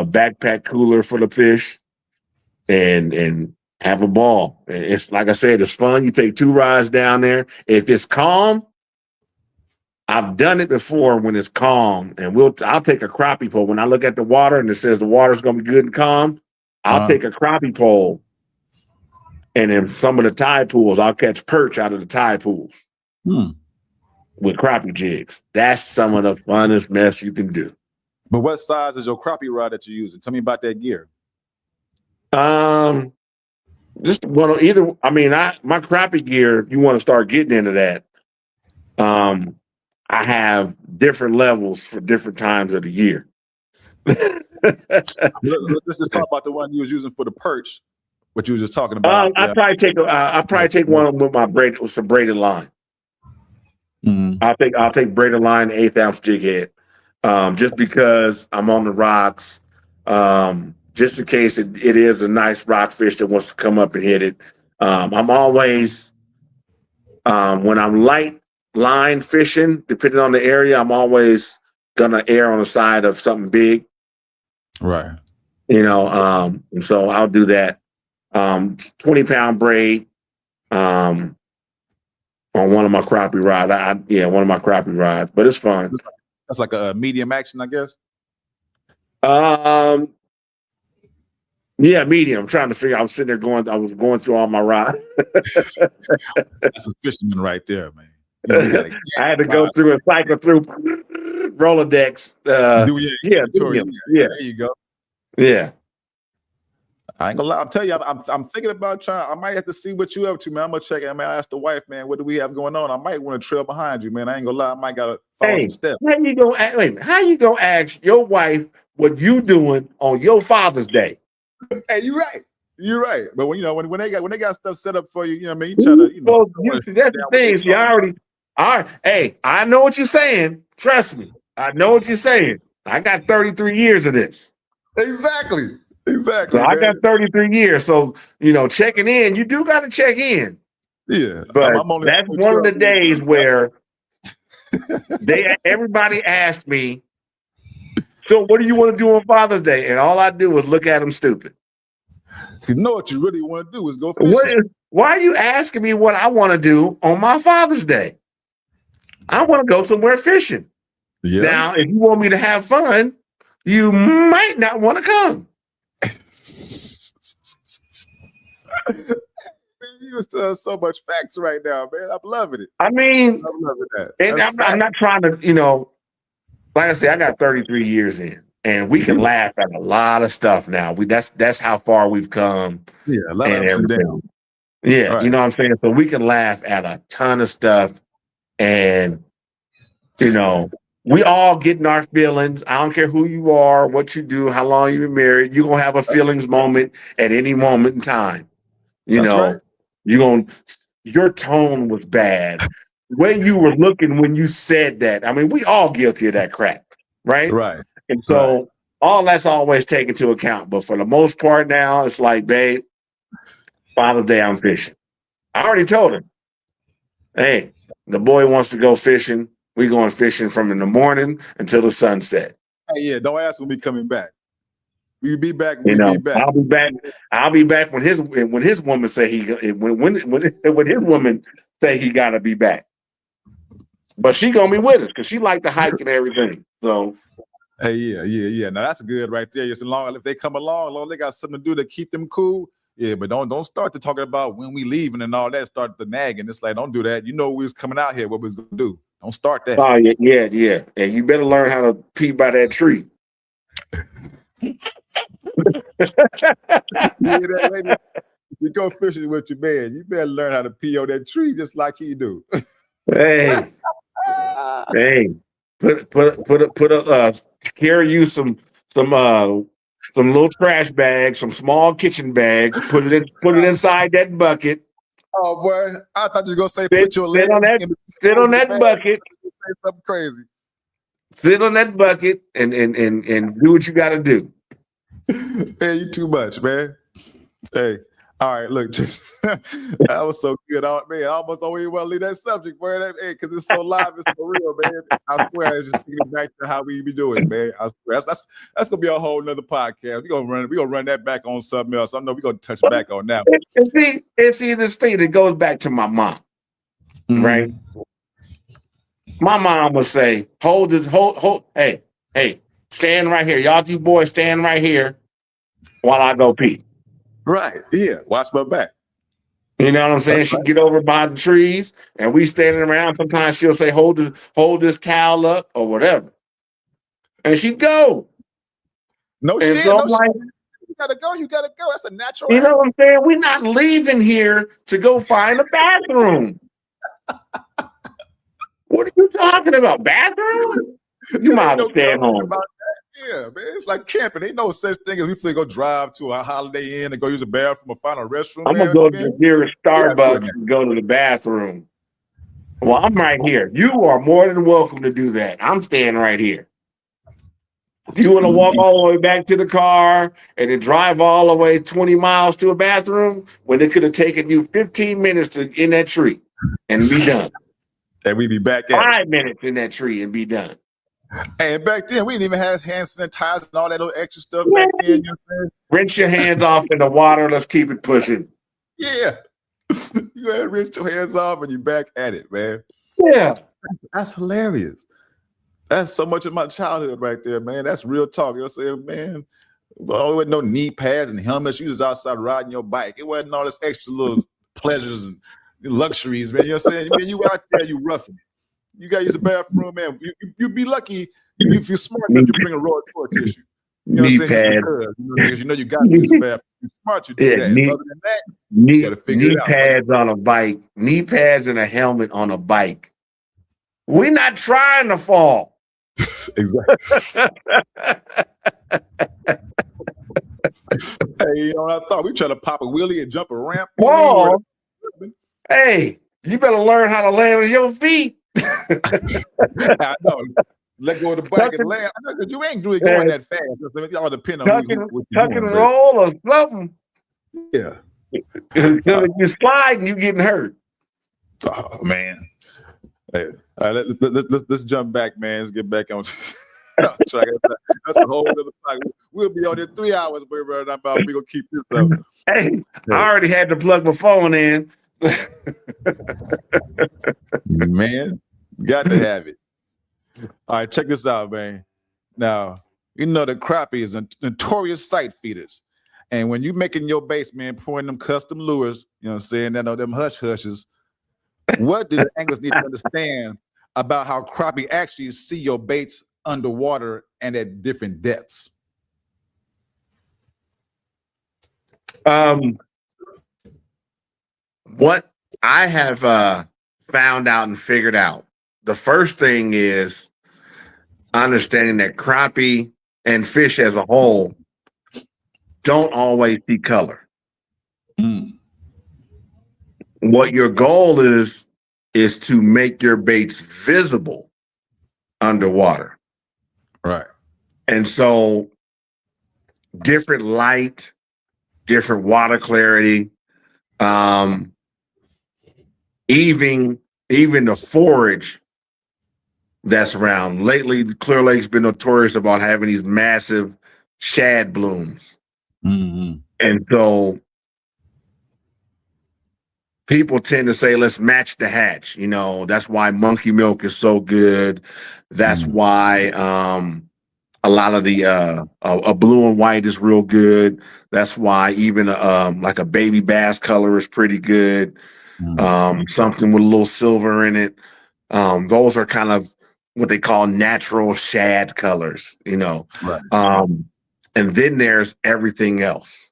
backpack cooler for the fish, and have a ball. And it's like I said, it's fun. You take 2 rides down there. If it's calm. I've done it before when it's calm, and I'll take a crappie pole. When I look at the water and it says the water's gonna be good and calm, I'll take a crappie pole, and in some of the tide pools, I'll catch perch out of the tide pools with crappie jigs. That's some of the funnest mess you can do. But what size is your crappie rod that you're using? Tell me about that gear. Just one either. I mean, my crappie gear. You want to start getting into that? I have different levels for different times of the year. Let's just talk about the one you was using for the perch. What you were just talking about. I probably take one with my with some braided line. Mm-hmm. I'll take braided line, 1/8 ounce jig head, just because I'm on the rocks. Just in case it is a nice rockfish that wants to come up and hit it. I'm always when I'm light line fishing, depending on the area, I'm always gonna err on the side of something big. Right. You know, and so I'll do that. 20-pound braid on one of my crappie rods. One of my crappie rods, but it's fun. That's like a medium action, I guess. Yeah, medium. I'm trying to figure. I was going through all my rods. That's a fisherman right there, man. I had to go through and cycle through Rolodex. Yeah, there you go. Yeah. I ain't gonna lie. I'll tell you, I'm thinking about trying. I might have to see what you up to, man. I'm gonna check it. Man, I asked the wife, man, what do we have going on? I might want to trail behind you, man. I ain't gonna lie. I might gotta follow some steps. How you gonna ask your wife what you doing on your Father's Day? Hey, you're right. You're right. But when they got stuff set up for you, you know what I mean? You try to, that's the thing. See, I know what you're saying. Trust me. I know what you're saying. I got 33 years of this. Exactly. So man. I got 33 years. So, checking in, you do got to check in. Yeah. But that's one of the days where everybody asked me, so what do you want to do on Father's Day? And all I do is look at them stupid. See, what you really want to do is go fishing. Why are you asking me what I want to do on my Father's Day? I want to go somewhere fishing. Yeah. Now, if you want me to have fun, you might not want to come. You was telling so much facts right now, man. I'm loving it. I mean, I'm loving that. And I'm not trying to, like I said, I got 33 years in, and we can laugh at a lot of stuff now. That's how far we've come. Yeah, a lot of ups and downs. Yeah, right. You know what I'm saying? So we can laugh at a ton of stuff, and we all get in our feelings. I don't care who you are, what you do, how long you've been married. You're gonna have a feelings moment at any moment in time. Right. Your tone was bad. When you were looking when you said that. I mean, we all guilty of that crap, right? Right. And so all that's always taken into account. But for the most part now, it's like, babe, Father's Day, I'm fishing. I already told him, hey, the boy wants to go fishing. We going fishing from in the morning until the sunset. Hey, yeah, don't ask when we coming back. We'll be back. We'll be back. I'll be back when his woman say when his woman say he gotta be back. But she gonna be with us because she like to hike and everything. So hey, yeah. Now that's good right there. Just long if they come along, they got something to do to keep them cool. Yeah, but don't start to talking about when we leaving and all that. Start the nagging. It's like, don't do that. We was coming out here. What we was gonna do? Don't start that. Oh yeah. And you better learn how to pee by that tree. You go fishing with your man. You better learn how to pee on that tree just like he do. Hey, carry you some little trash bags, some small kitchen bags. Put it inside that bucket. Oh boy, I thought you was gonna say put your leg sit on that bucket. Say something crazy. Sit on that bucket and do what you got to do. Hey, you too much, man. Hey, all right, look, just that was so good. I almost don't even want to leave that subject, boy. Because it's so live, it's so real, man. I swear, it's just getting back to how we be doing, man. I swear, that's gonna be a whole nother podcast. We gonna run that back on something else. I know we gonna touch back on that. And see this thing that goes back to my mom, right? My mom would say, hold, hey, stand right here. Y'all two boys stand right here while I go pee. Right. Yeah. Watch my back. You know what I'm saying? She'd get over by the trees and we standing around. Sometimes she'll say, hold this towel up or whatever. And she'd go. No shit. So I'm like, gotta go. You gotta go. That's a natural. You know what I'm saying? We're not leaving here to go find a bathroom. What are you talking about? Bathroom? You might as well stay at home. Yeah, man. It's like camping. Ain't no such thing as we feel go drive to a Holiday Inn and go use a bathroom or find a restroom. I'm gonna go to the nearest Starbucks and go to the bathroom. Well, I'm right here. You are more than welcome to do that. I'm staying right here. Do you want to walk all the way back to the car and then drive all the way 20 miles to a bathroom when it could have taken you 15 minutes to in that tree and be done? And we be back at 5 minutes in that tree and be done. And back then, we didn't even have hand sanitizer and all that little extra stuff back then. You know what I'm saying? Rinse your hands off in the water. Let's keep it pushing. Yeah. You gotta rinse your hands off and you're back at it, man. Yeah. That's hilarious. That's so much of my childhood right there, man. That's real talk. You know what I'm saying, man? Well, there wasn't no knee pads and helmets. You was outside riding your bike. It wasn't all this extra little pleasures and luxuries, man. You know what I'm saying? Man, you out there, you roughing it. You got to use a bathroom, man. You'd be lucky if you're smart enough to bring a raw toilet tissue. You know what I'm saying? Because you know you got to use a bathroom. You're smart, you do that. Other than that, you got to figure it out. Knee pads on a bike, knee pads and a helmet on a bike. We're not trying to fall. Exactly. Hey, you know what I thought? We trying to pop a wheelie and jump a ramp. Whoa. Hey, you better learn how to land on your feet. I know. Let go of the bike and land. I know, because you ain't really going that fast. It all depends on tuck and roll or something. Yeah. If you slide and you getting hurt. Oh, man. Hey, all right, let's jump back, man. Let's get back on. That's a whole other thing. We'll be on there 3 hours, but we're gonna keep this up. Hey, I already had to plug my phone in. Man, got to have it. All right, check this out, man. Now, you know the crappie is a notorious sight feeders. And when you making your base, man, pouring them custom lures, you know what I'm saying, that know them hush-hushes, what do the anglers need to understand about how crappie actually see your baits underwater and at different depths? What I have found out and figured out, the first thing is understanding that crappie and fish as a whole don't always see color. What your goal is to make your baits visible underwater. Right. And so different light, different water clarity, even the forage that's around. Lately, Clear Lake's been notorious about having these massive shad blooms. Mm-hmm. And so people tend to say, let's match the hatch. You know, that's why monkey milk is so good. That's why a lot of the a blue and white is real good. That's why even like a baby bass color is pretty good. Something with a little silver in it. Those are kind of what they call natural shad colors, you know. Right. And then there's everything else.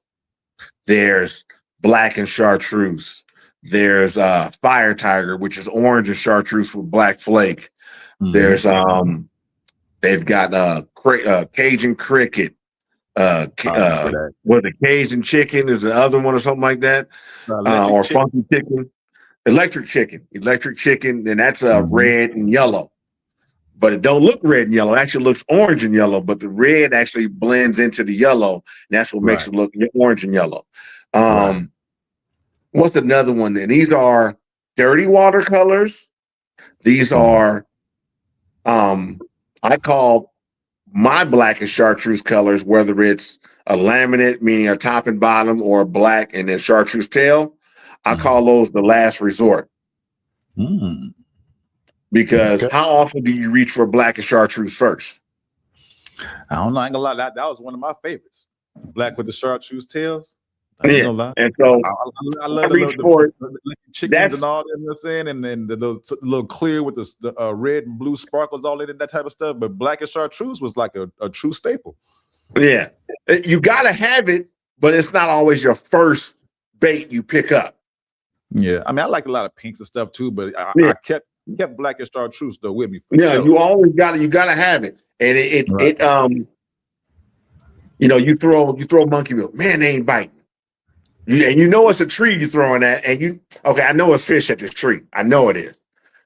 There's black and chartreuse. There's fire tiger, which is orange and chartreuse with black flake. There's they've got Cajun cricket. What the Cajun chicken is the other one or something like that, or chicken. Funky chicken, electric chicken, and that's red and yellow. But it don't look red and yellow. It actually looks orange and yellow, but the red actually blends into the yellow. And that's what makes it look orange and yellow. What's another one then? These are dirty watercolors. These are, I call my black and chartreuse colors, whether it's a laminate, meaning a top and bottom, or black and then chartreuse tail, I call those the last resort. Because how often do you reach for black and chartreuse first? I don't know. I ain't gonna lie. That was one of my favorites. Black with the chartreuse tails. Yeah. And so I love the chickens and all that, you know what I'm saying? And then the little clear with the red and blue sparkles all in it, that type of stuff. But black and chartreuse was like a true staple. Yeah. You got to have it but it's not always your first bait you pick up. Yeah, I mean, I like a lot of pinks and stuff too, but I kept black and chartreuse though with me. For sure. You always you gotta have it, and you throw monkey milk, man, they ain't biting. And you know it's a tree you're throwing at, and I know it's fish at this tree. I know it is.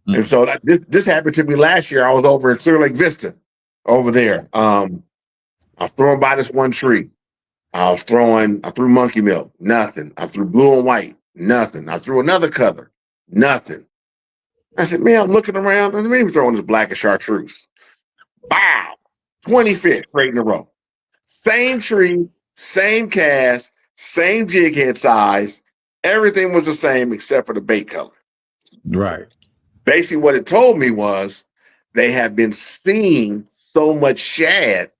Mm-hmm. And so this happened to me last year. I was over in Clear Lake Vista over there. I was throwing by this one tree. I threw monkey milk, nothing. I threw blue and white, nothing. I threw another color, nothing. I said, man, I'm looking around. I'm even throwing this black and chartreuse. Wow, 20 fish straight in a row. Same tree, same cast, same jig head size. Everything was the same except for the bait color. Right. Basically, what it told me was they have been seeing so much shad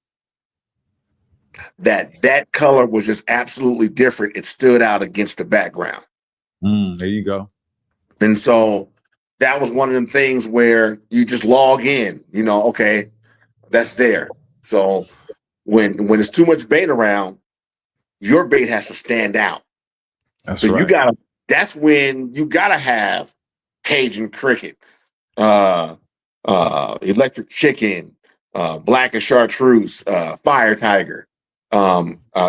that color was just absolutely different. It stood out against the background. There you go. And so that was one of them things where you just log in, okay, that's there. So when it's too much bait around, your bait has to stand out. That's right. That's when you gotta have Cajun cricket, electric chicken, black and chartreuse, fire tiger,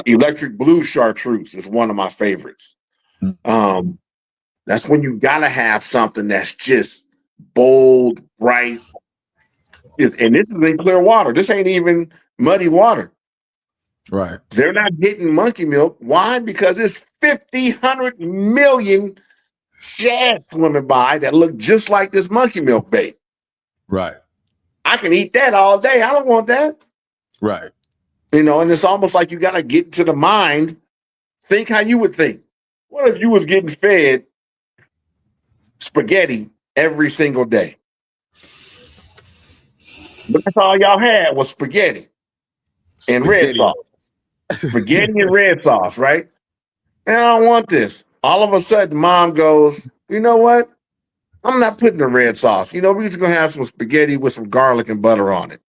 electric blue chartreuse is one of my favorites. That's when you gotta have something that's just bold, bright. And this is in clear water. This ain't even muddy water. Right. They're not getting monkey milk. Why? Because it's 100 million shad swimming by that look just like this monkey milk bait. Right. I can eat that all day. I don't want that. Right. And it's almost like you got to get to the mind. Think how you would think. What if you was getting fed spaghetti every single day? But that's all y'all had was spaghetti and red sauce. Spaghetti and red sauce, right? And I don't want this. All of a sudden, mom goes, you know what? I'm not putting the red sauce. We're just going to have some spaghetti with some garlic and butter on it.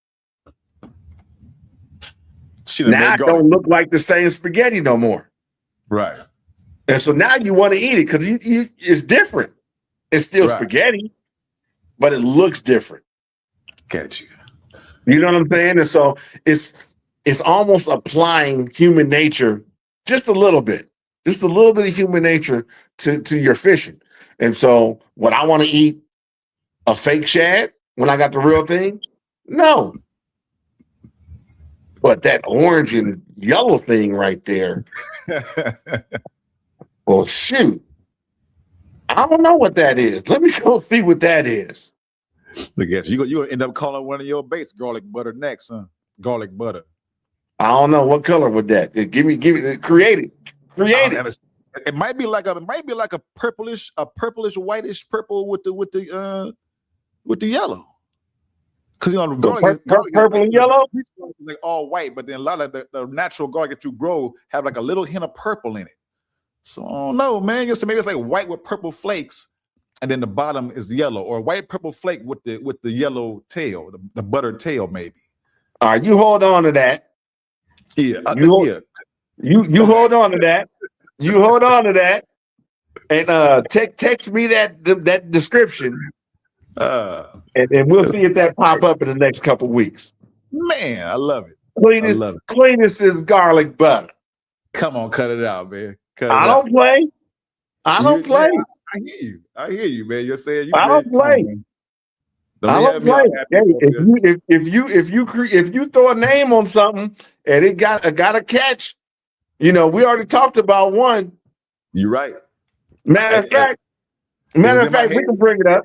Now it don't look like the same spaghetti no more. Right. And so now you want to eat it because it's different. It's still spaghetti, but it looks different. Got you. You know what I'm saying? And so it's almost applying human nature just a little bit of human nature to your fishing. And so would I want to eat a fake shad when I got the real thing? No. But that orange and yellow thing right there, well, shoot. I don't know what that is. Let me go see what that is. Look at you. You're going to end up calling one of your baits garlic butter next, huh? Garlic butter. I don't know what color would that. Give me create it. It might be like a purplish whitish purple with the yellow. Because garlic purple and yellow, like all white, but then a lot of the natural garlic that you grow have like a little hint of purple in it. So I don't know, man. So maybe it's like white with purple flakes, and then the bottom is yellow, or white purple flake with the yellow tail, the buttered tail, maybe. All right, you hold on to that. Yeah, you hold on to that. You hold on to that, and text me that description, and we'll see if that pop up in the next couple weeks. Man, I love it. Cleanest is garlic butter. Come on, cut it out, man. I don't play. I hear you, man. You're saying I don't play. I don't play. Hey, if you throw a name on something and it got a catch, we already talked about one. You're right. Matter of fact, we can bring it up.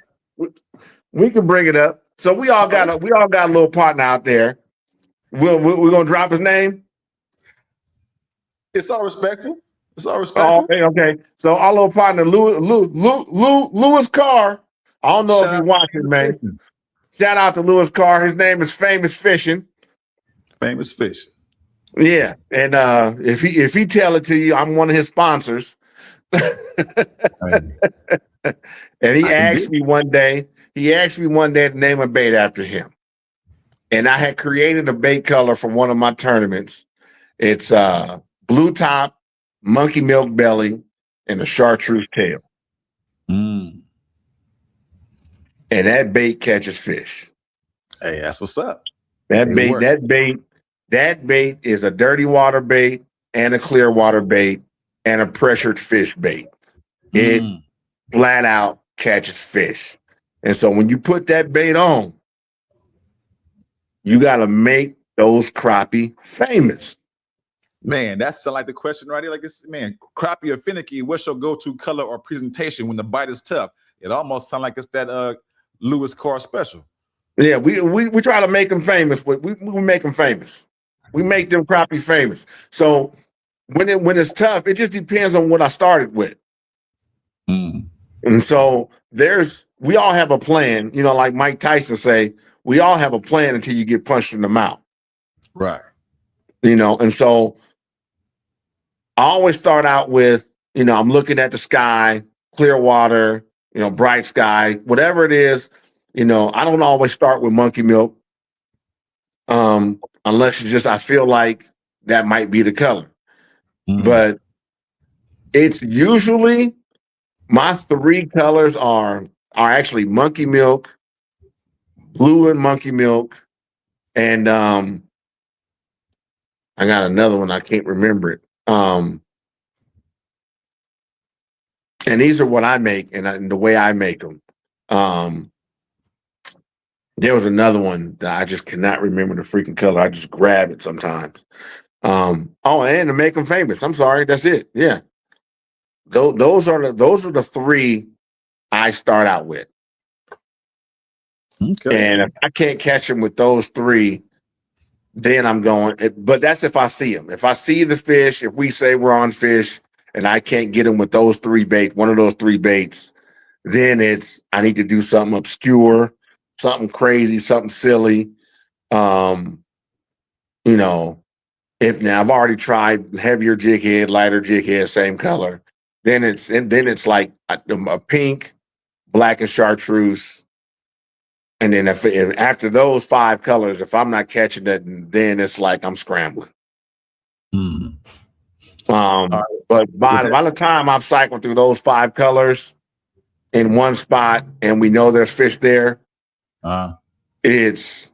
We can bring it up. So we all got a little partner out there. We're gonna drop his name. It's all respectful. Okay. So our little partner, Lewis Carr. I don't know if you're watching, man. Shout out to Lewis Carr. His name is Famous Fishing. Famous Fishing. Yeah, and if he tell it to you, I'm one of his sponsors. And he asked me one day to name a bait after him. And I had created a bait color for one of my tournaments. It's blue top monkey milk belly, and a chartreuse tail. Mm. And that bait catches fish. Hey, that's what's up. That It bait, worked. that bait is a dirty water bait and a clear water bait and a pressured fish bait. It Mm. flat out catches fish. And so when you put that bait on, you got to make those crappie famous. Man, that's like the question right here. Like this, man, crappie or finicky, what's your go-to color or presentation when the bite is tough? It almost sounds like it's that Lewis Carr special. Yeah, we try to make them famous, but we make them famous. We make them crappie famous. So when it's tough, it just depends on what I started with. Mm. And so we all have a plan, like Mike Tyson say, we all have a plan until you get punched in the mouth. Right. And so I always start out with, I'm looking at the sky, clear water, bright sky, whatever it is. I don't always start with monkey milk, unless I feel like that might be the color. Mm. But it's usually my three colors are actually monkey milk, blue and monkey milk, and I got another one, I can't remember it. And these are what I make and the way I make them. There was another one that I just cannot remember the freaking color. I just grab it sometimes. And to make them famous. I'm sorry, that's it. Yeah. Those are the three I start out with. Okay. And if I can't catch them with those three, then I'm going. But that's if I see them. If I see the fish, if we say we're on fish and I can't get them with those three baits, one of those three baits, then I need to do something obscure, something crazy, something silly. If now I've already tried heavier jig head, lighter jig head, same color, then it's like a pink, black, and chartreuse. And then if after those five colors, if I'm not catching that, then it's like I'm scrambling. Mm. But by the time I've cycled through those five colors in one spot, and we know there's fish there, it's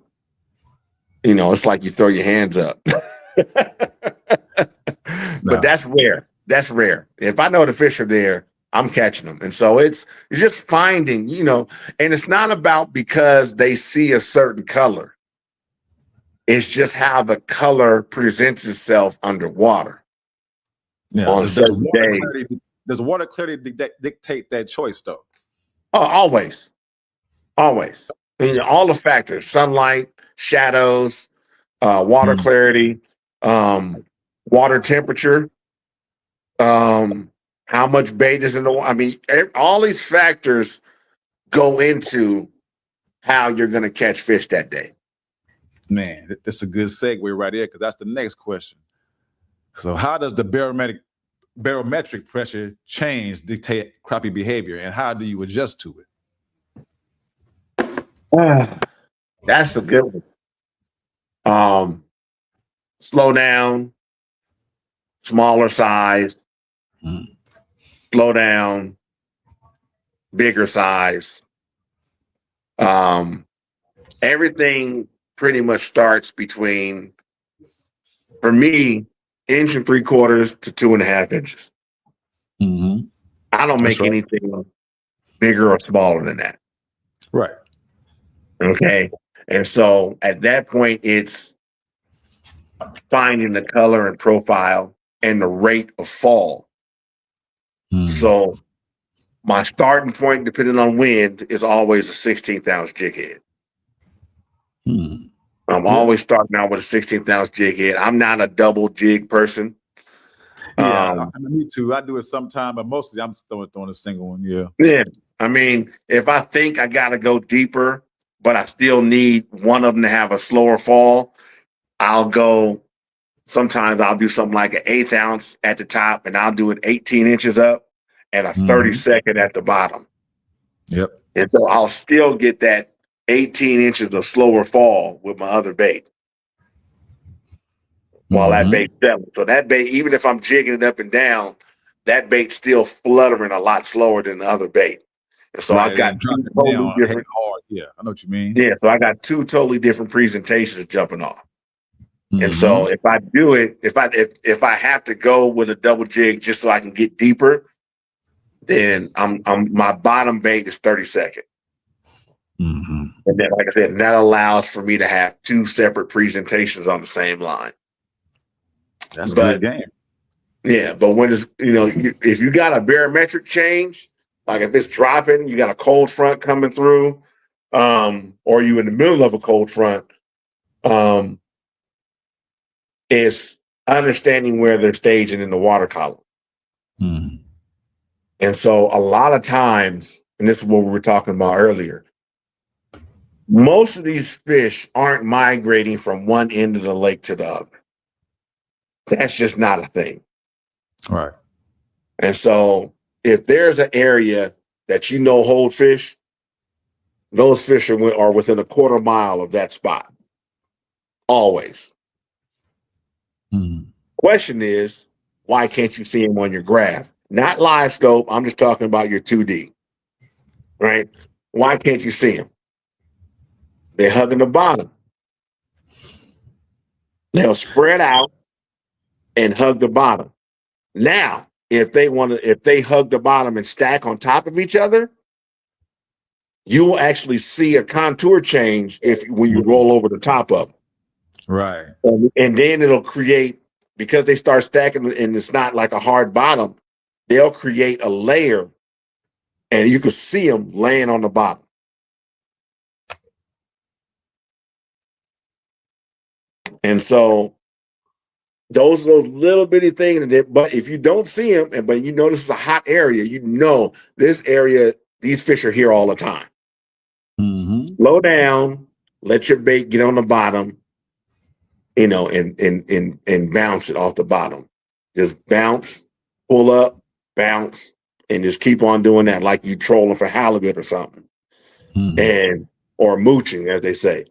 like you throw your hands up. But that's rare. That's rare. If I know the fish are there, I'm catching them. And so it's just finding, and it's not about because they see a certain color. It's just how the color presents itself underwater. Yeah. On certain days. Does water clarity dictate that choice, though? Oh, always. Always. All the factors, sunlight, shadows, water clarity, water temperature, how much bait is in the water. I mean, all these factors go into how you're going to catch fish that day. Man, that's a good segue right there, because that's the next question. So how does the barometric pressure dictate crappie behavior, and how do you adjust to it? That's a good one. Slow down, smaller size, slow down, bigger size. Everything pretty much starts between, for me, 1 3/4 to 2.5 inches. Mm-hmm. I don't make anything bigger or smaller than that. Right. Okay. And so at that point, it's finding the color and profile and the rate of fall. So my starting point, depending on wind, is always a 16th ounce jig head. I'm always starting out with a 16th ounce jig head. I'm not a double jig person. Yeah, me too. I do it sometime, but mostly I'm throwing a single one. Yeah. Yeah. I mean, if I think I got to go deeper, but I still need one of them to have a slower fall, sometimes I'll do something like an 1/8 ounce at the top, and I'll do it 18 inches up and a 32nd at the bottom. Yep. And so I'll still get that 18 inches of slower fall with my other bait. while that bait's selling. So that bait, even if I'm jigging it up and down, that bait's still fluttering a lot slower than the other bait. And so I've got two totally different. Hard. Yeah, I know what you mean. Yeah, so I got two totally different presentations jumping off. And so if I do it, if I have to go with a double jig just so I can get deeper, then I'm my bottom bait is 32nd. And then, like I said, that allows for me to have two separate presentations on the same line. That's a good game. Yeah, but when it's, if you got a barometric change, like if it's dropping, you got a cold front coming through, or you in the middle of a cold front, it's understanding where they're staging in the water column. And so a lot of times, and this is what we were talking about earlier, most of these fish aren't migrating from one end of the lake to the other. That's just not a thing. Right. And so if there's an area that hold fish, those fish are within a quarter mile of that spot. Always. Question is, why can't you see them on your graph? Not live scope. I'm just talking about your 2D. Right? Why can't you see them? They're hugging the bottom. They'll spread out and hug the bottom. Now, if they hug the bottom and stack on top of each other, you will actually see a contour change when you roll over the top of them. Right. And then it'll create, because they start stacking and it's not like a hard bottom, they'll create a layer and you can see them laying on the bottom. And so those are those little bitty things. But if you don't see them, but you know this is a hot area, this area, these fish are here all the time. Slow down, let your bait get on the bottom, and bounce it off the bottom. Just bounce, pull up, bounce, and just keep on doing that like you trolling for halibut or something. Or mooching, as they say.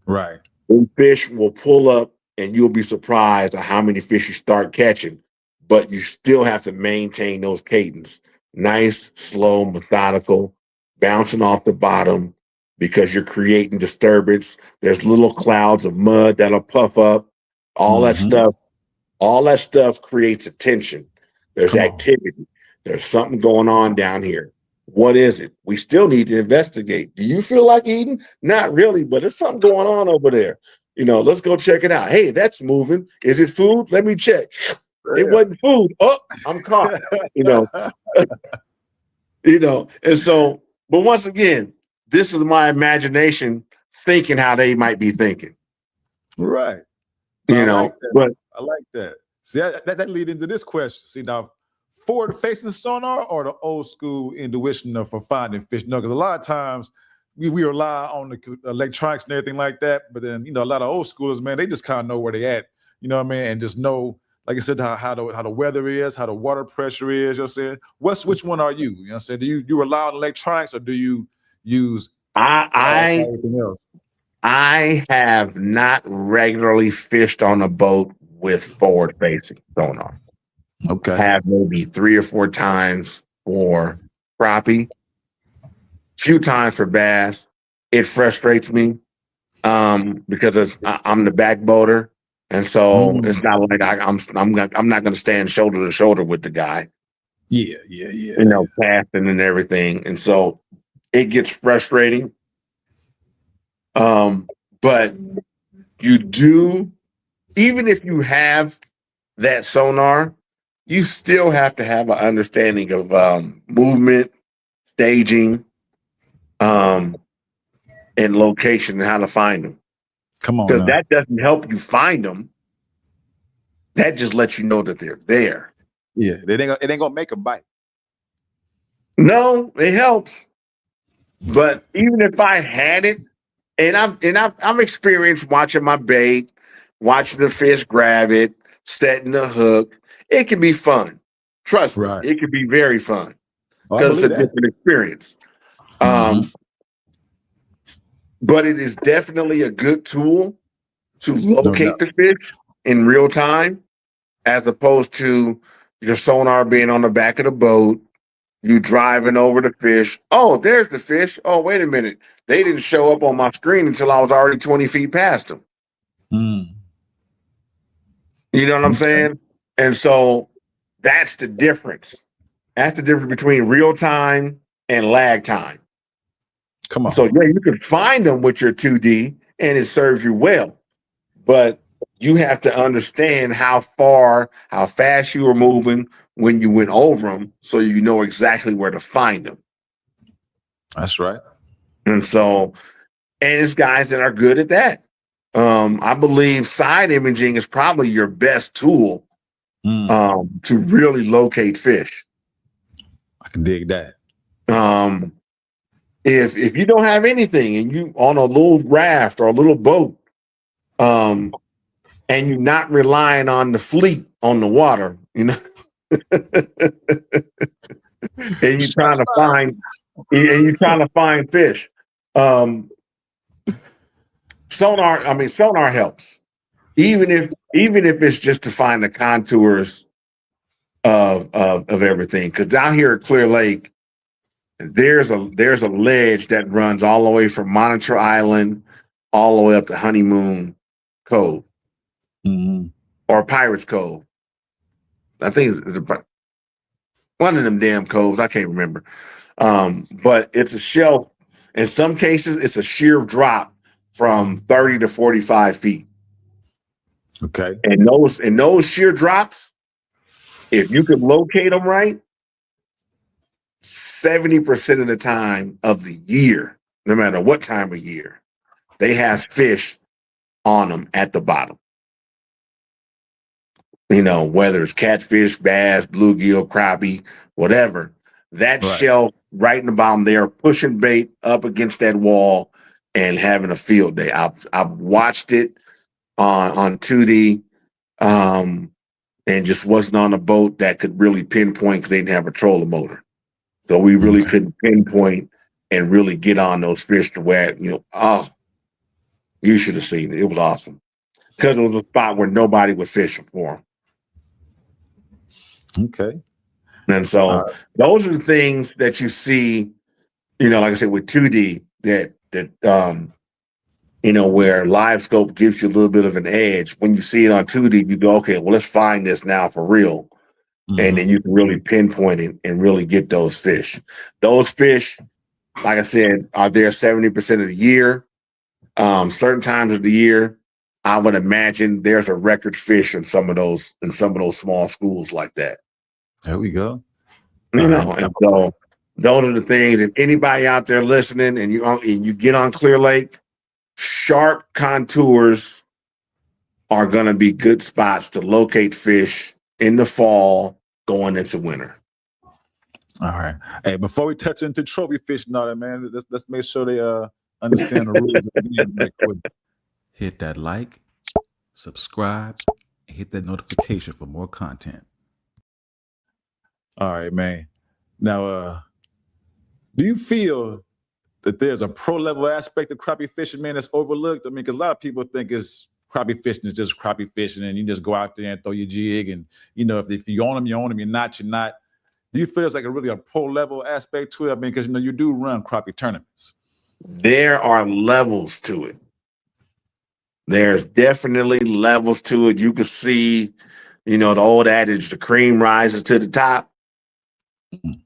Right. These fish will pull up and you'll be surprised at how many fish you start catching, but you still have to maintain those cadence. Nice, slow, methodical, bouncing off the bottom because you're creating disturbance. There's little clouds of mud that'll puff up. All that stuff creates attention. There's activity. There's something going on down here. What is it? We still need to investigate. Do you feel like eating? Not really, but there's something going on over there. Let's go check it out. Hey, that's moving. Is it food? Let me check. It wasn't food. Oh, I'm caught. And so, but once again, this is my imagination thinking how they might be thinking. Right. But I like that. See, that lead into this question. See, now, forward-facing sonar or the old school intuition for finding fish? Because a lot of times we rely on the electronics and everything like that, but then a lot of old schoolers, man, they just kind of know where they at. You know what I mean? And just know, like I said, how the weather is, how the water pressure is. You know what I'm saying? Which one are you? You know what I'm saying? Do you rely on electronics or do you use everything else? I have not regularly fished on a boat with forward-facing sonar. Okay. I have maybe 3 or 4 times for crappie, few times for bass. It frustrates me because I'm the back boater, and so it's not like I'm not going to stand shoulder to shoulder with the guy. Yeah. Casting and everything, and so it gets frustrating. But you do, even if you have that sonar, you still have to have an understanding of movement, staging, and location and how to find them. Come on. Because that doesn't help you find them. That just lets you know that they're there. Yeah, it ain't gonna make a bite. No, it helps. But even if I had it, and I'm experienced watching my bait, watching the fish grab it, setting the hook. It can be fun. Trust me, it can be very fun because it's a different experience. But it is definitely a good tool to locate the fish in real time, as opposed to your sonar being on the back of the boat, you driving over the fish. Oh, there's the fish. Oh, wait a minute. They didn't show up on my screen until I was already 20 feet past them. Mm. You know what I'm Okay. saying? And so that's the difference. That's the difference between real time and lag time. Come on. So yeah, you can find them with your 2D and it serves you well. But you have to understand how fast you were moving when you went over them so you know exactly where to find them. That's right. And so, and it's guys that are good at that. I believe side imaging is probably your best tool to really locate fish. I can dig that. If you don't have anything and you on a little raft or a little boat, and you're not relying on the fleet on the water, you know, and you're trying to find fish. Sonar helps. Even if it's just to find the contours of everything. Because down here at Clear Lake, there's a ledge that runs all the way from Monitor Island all the way up to Honeymoon Cove or Pirates Cove. I think it's one of them damn coves. I can't remember. But it's a shelf. In some cases, it's a sheer drop from 30 to 45 feet. Okay. And those sheer drops, if you could locate them right, 70% of the time of the year, no matter what time of year, they have fish on them at the bottom. You know, whether it's catfish, bass, bluegill, crappie, whatever, that shelf right in the bottom there, pushing bait up against that wall and having a field day. I've watched it on 2D, and just wasn't on a boat that could really pinpoint because they didn't have a trolling motor. So we really couldn't pinpoint and really get on those fish to where, you should have seen it. It was awesome because it was a spot where nobody was fishing for them. Okay. And so those are the things that you see, like I said, with 2D that where live scope gives you a little bit of an edge. When you see it on 2D, you go, okay, well, let's find this now for real. And then you can really pinpoint it and really get those fish. Those fish, like I said, are there 70% of the year. Certain times of the year, I would imagine there's a record fish in some of those small schools like that. There we go. And so those are the things. If anybody out there listening and you get on Clear Lake, sharp contours are going to be good spots to locate fish in the fall going into winter. All right. Hey, before we touch into trophy fish and all that, man, let's make sure they understand the rules. Hit that like, subscribe, and hit that notification for more content. All right, man. Now, do you feel that there's a pro level aspect of crappie fishing, man, that's overlooked? I mean, because a lot of people think it's crappie fishing is just crappie fishing, and you just go out there and throw your jig, and if you own them, you own them. You're not, you're not. Do you feel it's like a pro level aspect to it? I mean, because you do run crappie tournaments. There are levels to it. There's definitely levels to it. You can see, the old adage, the cream rises to the top.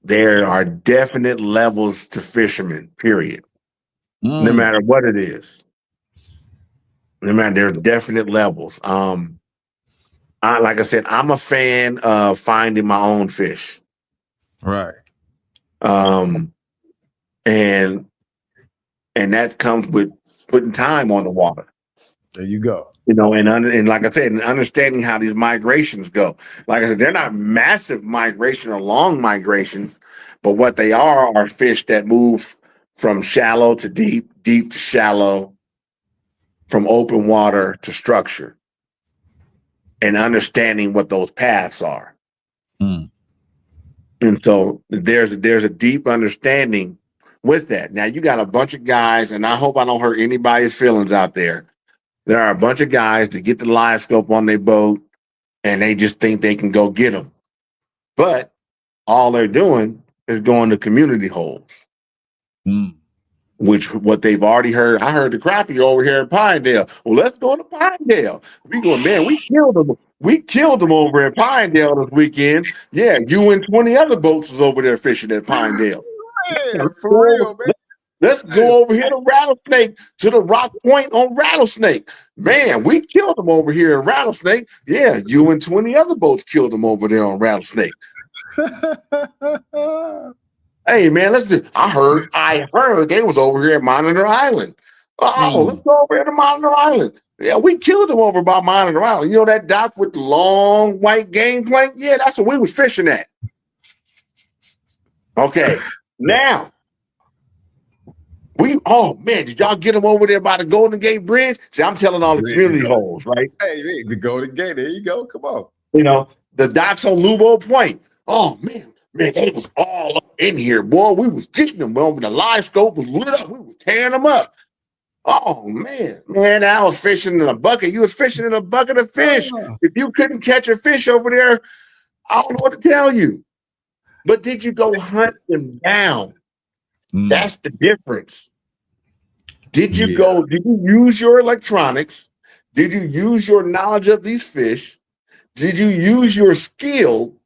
There are definite levels to fishermen, period. No matter what it is. There's definite levels. Like I said, I'm a fan of finding my own fish. Right. And that comes with putting time on the water. There you go. And like I said, and understanding how these migrations go. Like I said, they're not massive migration or long migrations, but what they are fish that move from shallow to deep, deep to shallow, from open water to structure, and understanding what those paths are. And so there's a deep understanding with that. Now you got a bunch of guys, and I hope I don't hurt anybody's feelings out there. There are a bunch of guys that get the live scope on their boat and they just think they can go get them. But all they're doing is going to community holes, which what they've already heard. I heard the crappie over here in Pinedale. Well, let's go to Pinedale. We going, man, we killed them. We killed them over in Pinedale this weekend. Yeah, you and 20 other boats was over there fishing at Pinedale. Yeah, for real, man. Let's go over here to Rattlesnake, to the Rock Point on Rattlesnake. Man, we killed them over here in Rattlesnake. Yeah, you and 20 other boats killed them over there on Rattlesnake. Hey, man, let's do. I heard they was over here at Monitor Island. Oh, let's go over here to Monitor Island. Yeah, we killed them over by Monitor Island. You know that dock with the long white game plank? Yeah, that's what we was fishing at. Okay, now. Did y'all get them over there by the Golden Gate Bridge? See, I'm telling all the community holes, right? Hey, the Golden Gate, there you go. Come on. You know, the docks on Lubo Point. Oh, man, they was all up in here, boy. We was getting them over. The live scope was lit up. We was tearing them up. Oh, man, I was fishing in a bucket. You was fishing in a bucket of fish. If you couldn't catch a fish over there, I don't know what to tell you. But did you go hunt them down? That's the difference. Did you use your electronics? Did you use your knowledge of these fish? Did you use your skill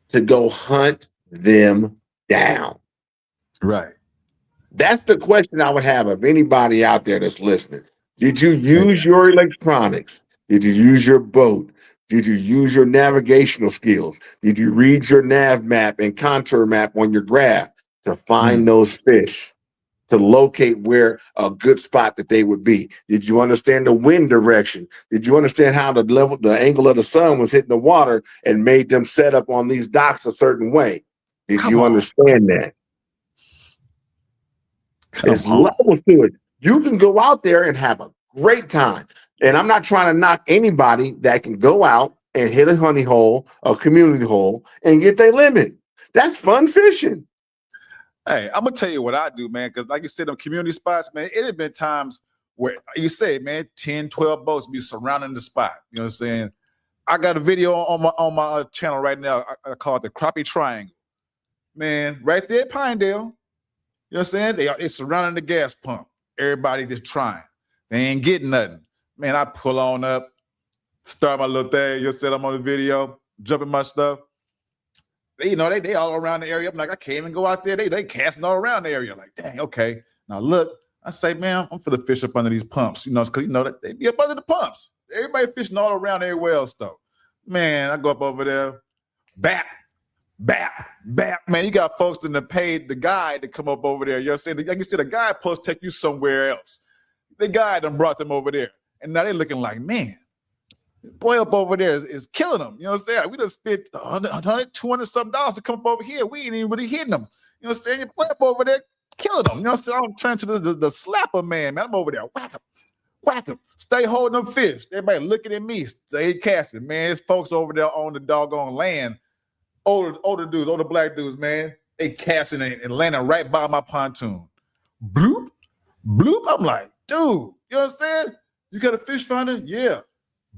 to go hunt them down? Right. That's the question I would have of anybody out there that's listening. Did you use your electronics? Did you use your boat? Did you use your navigational skills? Did you read your nav map and contour map on your graph to find those fish, to locate where a good spot that they would be? Did you understand the wind direction? Did you understand how the angle of the sun was hitting the water and made them set up on these docks a certain way? Did you understand that? There's levels to it. You can go out there and have a great time. And I'm not trying to knock anybody that can go out and hit a honey hole, a community hole, and get their limit. That's fun fishing. Hey, I'm gonna tell you what I do, man, because like you said, on community spots, man, it had been times where you say, man, 10, 12 boats be surrounding the spot. You know what I'm saying? I got a video on my channel right now. I call it the Crappie Triangle. Man, right there at Pinedale. You know what I'm saying? They surrounding the gas pump. Everybody just trying. They ain't getting nothing. Man, I pull on up, start my little thing. You said I'm on the video, jumping my stuff. They all around the area. I'm like, I can't even go out there. They casting all around the area. Like, dang, okay. Now look, I say, man, I'm for the fish up under these pumps. You know, because you know that they be up under the pumps. Everybody fishing all around everywhere else though. Man, I go up over there, bap. Man, you got folks that have paid the guide to come up over there. You know what I'm saying? Like you said, the guide supposed to take you somewhere else. The guide done brought them over there. And now they're looking like, man, boy up over there is killing them. You know what I'm saying? We just spent $100, $200 something to come up over here. We ain't even really hitting them. You know what I'm saying? Your boy up over there killing them. You know what I'm saying? I'm turning to the slapper man. I'm over there. Whack him. Stay holding them fish. Everybody looking at me. Stay casting. Man, there's folks over there on the doggone land. Older dudes, older black dudes, man. They casting and landing right by my pontoon. Bloop. I'm like, dude, you know what I'm saying? You got a fish finder? Yeah.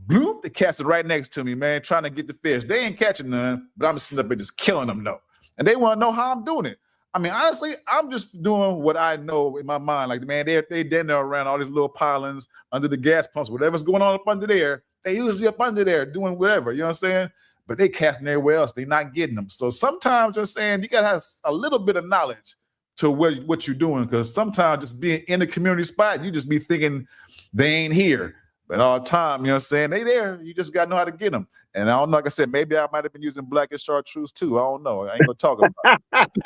Bloop, they cast it right next to me, man, trying to get the fish. They ain't catching none, but I'm sitting up there just killing them, though. And they want to know how I'm doing it. I mean, honestly, I'm just doing what I know in my mind. Like, man, they down there around all these little pylons, under the gas pumps, whatever's going on up under there, they usually up under there doing whatever, you know what I'm saying? But they casting everywhere else. They not getting them. So sometimes you're saying you got to have a little bit of knowledge to what you're doing, because sometimes just being in a community spot, you just be thinking they ain't here. But all the time, you know what I'm saying? They there. You just got to know how to get them. And I don't know, like I said, maybe I might have been using black and chartreuse too. I don't know. I ain't going to talk about it.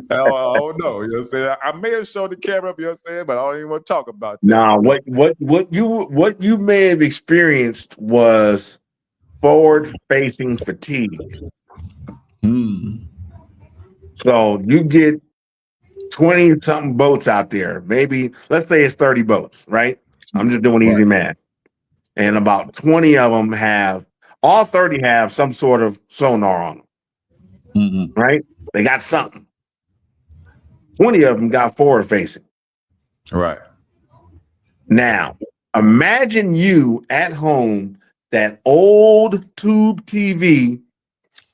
I don't know. You know what I'm saying? I may have showed the camera up, you know what I'm saying? But I don't even want to talk about that. Nah, what you may have experienced was forward-facing fatigue. So you get 20-something boats out there. Maybe, let's say it's 30 boats, right? I'm just doing easy math. And about 20 of them all 30 have some sort of sonar on them, right? They got something. 20 of them got forward-facing. Right. Now, imagine you at home, that old tube TV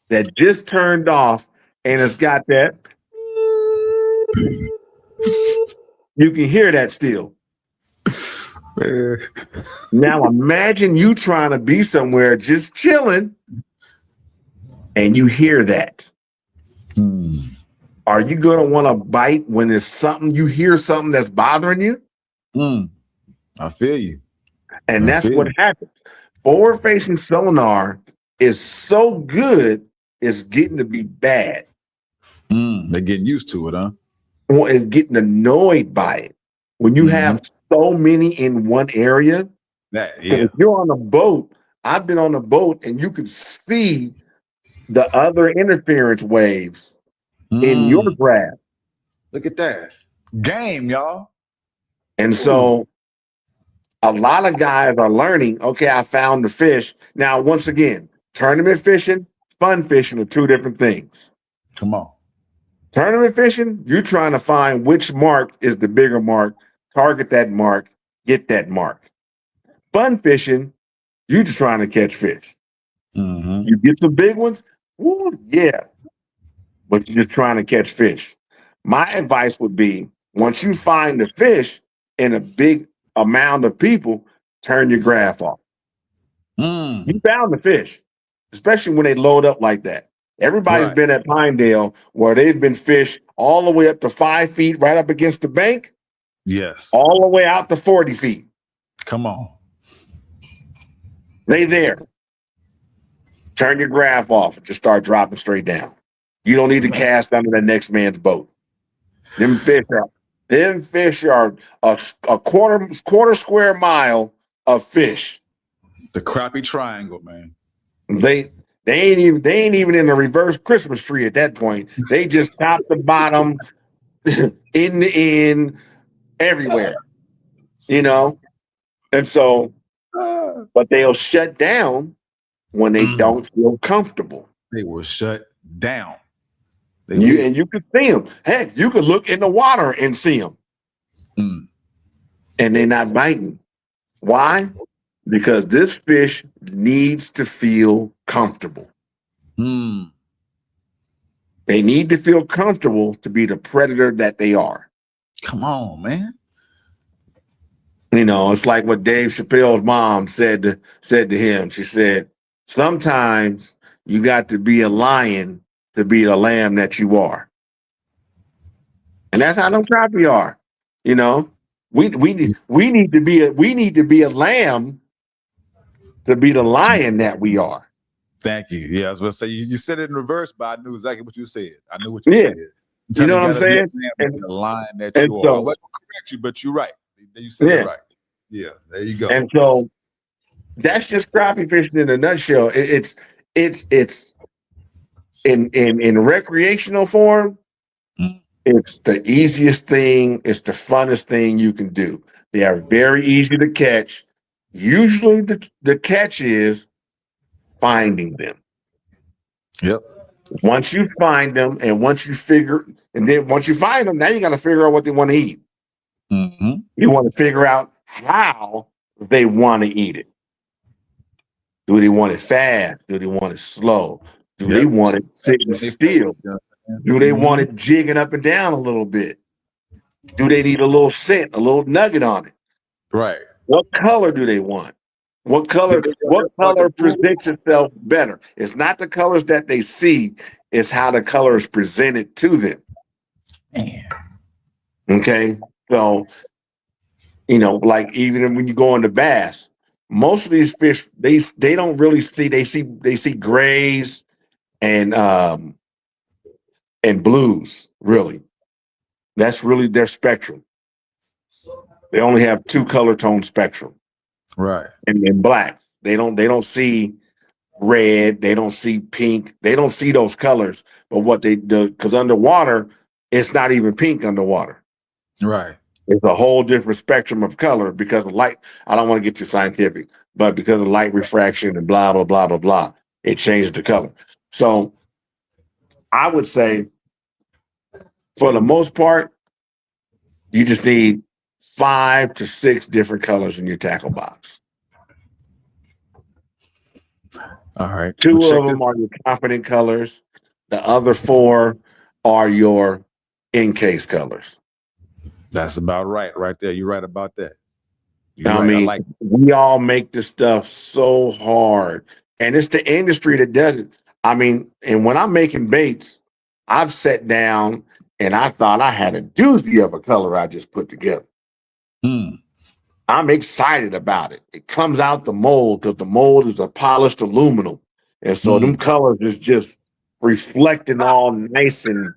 that just turned off and it's got that. You can hear that still. Now imagine you trying to be somewhere just chilling and you hear that. Are you going to want to bite when there's something, you hear something that's bothering you? I feel you. And that's what happens. Forward-facing sonar is so good, it's getting to be bad. They're getting used to it, huh? Or it's getting annoyed by it. When you have so many in one area, if you're on a boat, I've been on a boat and you could see the other interference waves in your graph. Look at that. Game, y'all. And so a lot of guys are learning, okay, I found the fish. Now, once again, tournament fishing, fun fishing are two different things. Come on. Tournament fishing, you're trying to find which mark is the bigger mark, target that mark, get that mark. Fun fishing, you're just trying to catch fish. You get the big ones, woo, yeah, but you're just trying to catch fish. My advice would be, once you find the fish in a big amount of people, turn your graph off. You found the fish, especially when they load up like that. Everybody's been at Pinedale where they've been fished all the way up to 5 feet right up against the bank. Yes. All the way out to 40 feet. Come on. They there. Turn your graph off and just start dropping straight down. You don't need to cast under the next man's boat. Them fish are a quarter square mile of fish. The Crappie triangle, man. They ain't even in the reverse Christmas tree at that point. They just top to bottom, in the end, everywhere. You know? And so, but they'll shut down when they don't feel comfortable. They will shut down. And you can see them. Heck, you can look in the water and see them. And they're not biting. Why? Because this fish needs to feel comfortable. They need to feel comfortable to be the predator that they are. Come on, man. You know, it's like what Dave Chappelle's mom said to him. She said, sometimes you got to be a lion to be the lamb that you are. And that's how them crappie are. You know, we need to be a lamb to be the lion that we are. Thank you. Yeah, I was going to say, you said it in reverse, but I knew exactly what you said. I knew what you said. You know what I'm saying? And the line that you are. I wasn't going to correct you, but you're right. You said it right. Yeah, there you go. And so that's just crappie fishing in a nutshell. It's in recreational form. It's the easiest thing. It's the funnest thing you can do. They are very easy to catch. Usually the catch is finding them. Yep. Once you find them and once you find them, now you got to figure out what they want to eat. You want to figure out how they want to eat it. Do they want it fast? Do they want it slow? Do they want it sitting still? Do they want it jigging up and down a little bit? Do they need a little scent, a little nugget on it? Right. What color do they want? What color presents itself better? It's not the colors that they see, it's how the color is presented to them. Man. Okay. So, you know, like even when you go into bass, most of these fish, they don't really see, they see grays and blues, really. That's really their spectrum. They only have 2 color tone spectrum. Right. And black. They don't see red, they don't see pink, they don't see those colors. But what they do, because underwater, it's not even pink underwater. Right. It's a whole different spectrum of color because of light. I don't want to get too scientific, but because of light refraction and blah, blah, blah, blah, blah, it changes the color. So I would say, for the most part, you just need 5 to 6 different colors in your tackle box. All right. 2 of them are your confident colors. The other 4 are your in-case colors. That's about right there. You're right about that. I mean, we all make this stuff so hard, and it's the industry that does it. I mean, and when I'm making baits, I've sat down and I thought I had a doozy of a color I just put together. I'm excited about it. It comes out the mold because the mold is a polished aluminum. And so them colors is just reflecting all nice and,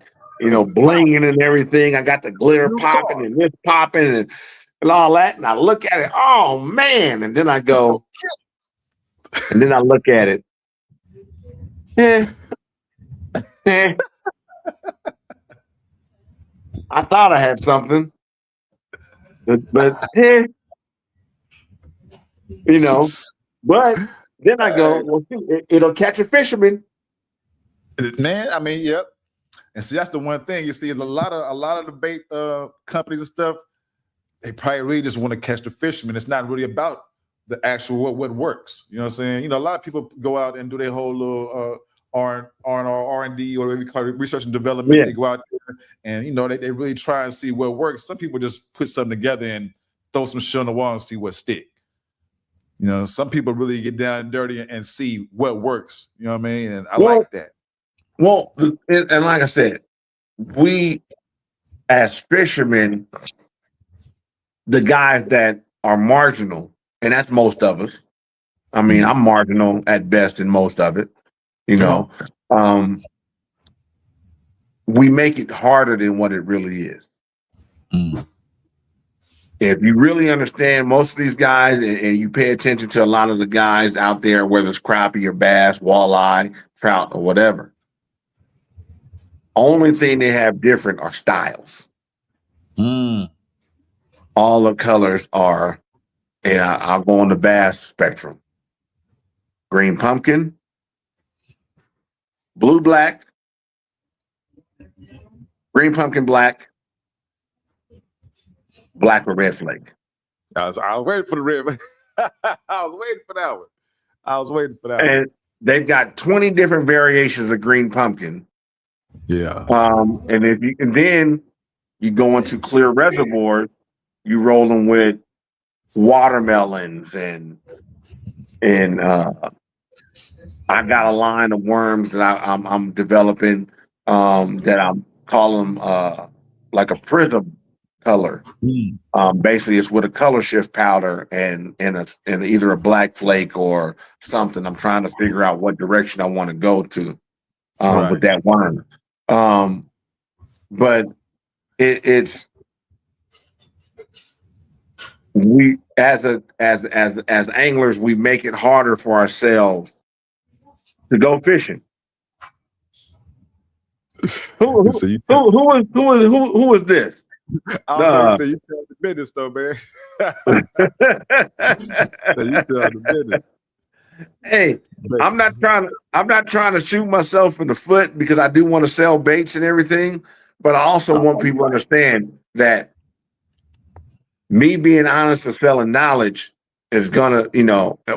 blinging and everything. I got the glitter popping and this popping and all that. And I look at it, oh man. And then I go, and then I look at it. I thought I had something, but but then I go, well, it'll catch a fisherman. Man, I mean, yep. And see, that's the one thing you see. A lot of the bait companies and stuff, they probably really just want to catch the fisherman. It's not really about the actual what works. You know what I'm saying? A lot of people go out and do their whole little R&D, or whatever we call it, research and development. Yeah. They go out there and they really try and see what works. Some people just put something together and throw some shit on the wall and see what stick. Some people really get down and dirty and see what works. You know what I mean? And I like that. Well, and like I said, we as fishermen, the guys that are marginal, and that's most of us. I mean, I'm marginal at best in most of it. We make it harder than what it really is. If you really understand most of these guys and you pay attention to a lot of the guys out there, whether it's crappie or bass, walleye, trout, or whatever, only thing they have different are styles. All the colors are, and I'll go on the bass spectrum. Green pumpkin, blue black, green pumpkin black, black or red flake. I was waiting for the red. I was waiting for that one. And they've got 20 different variations of green pumpkin. Yeah. And if you can, then you go into clear reservoirs, you roll them with watermelons and I got a line of worms that I'm developing that I'm calling like a prism color. Basically, it's with a color shift powder and either a black flake or something. I'm trying to figure out what direction I want to go to with that worm. But it's we as anglers, we make it harder for ourselves to go fishing. Who is this? I was going to say, you tell the business though, man. You tell the business. Hey, I'm not trying to shoot myself in the foot because I do want to sell baits and everything, but I also want people to understand that me being honest and selling knowledge is gonna,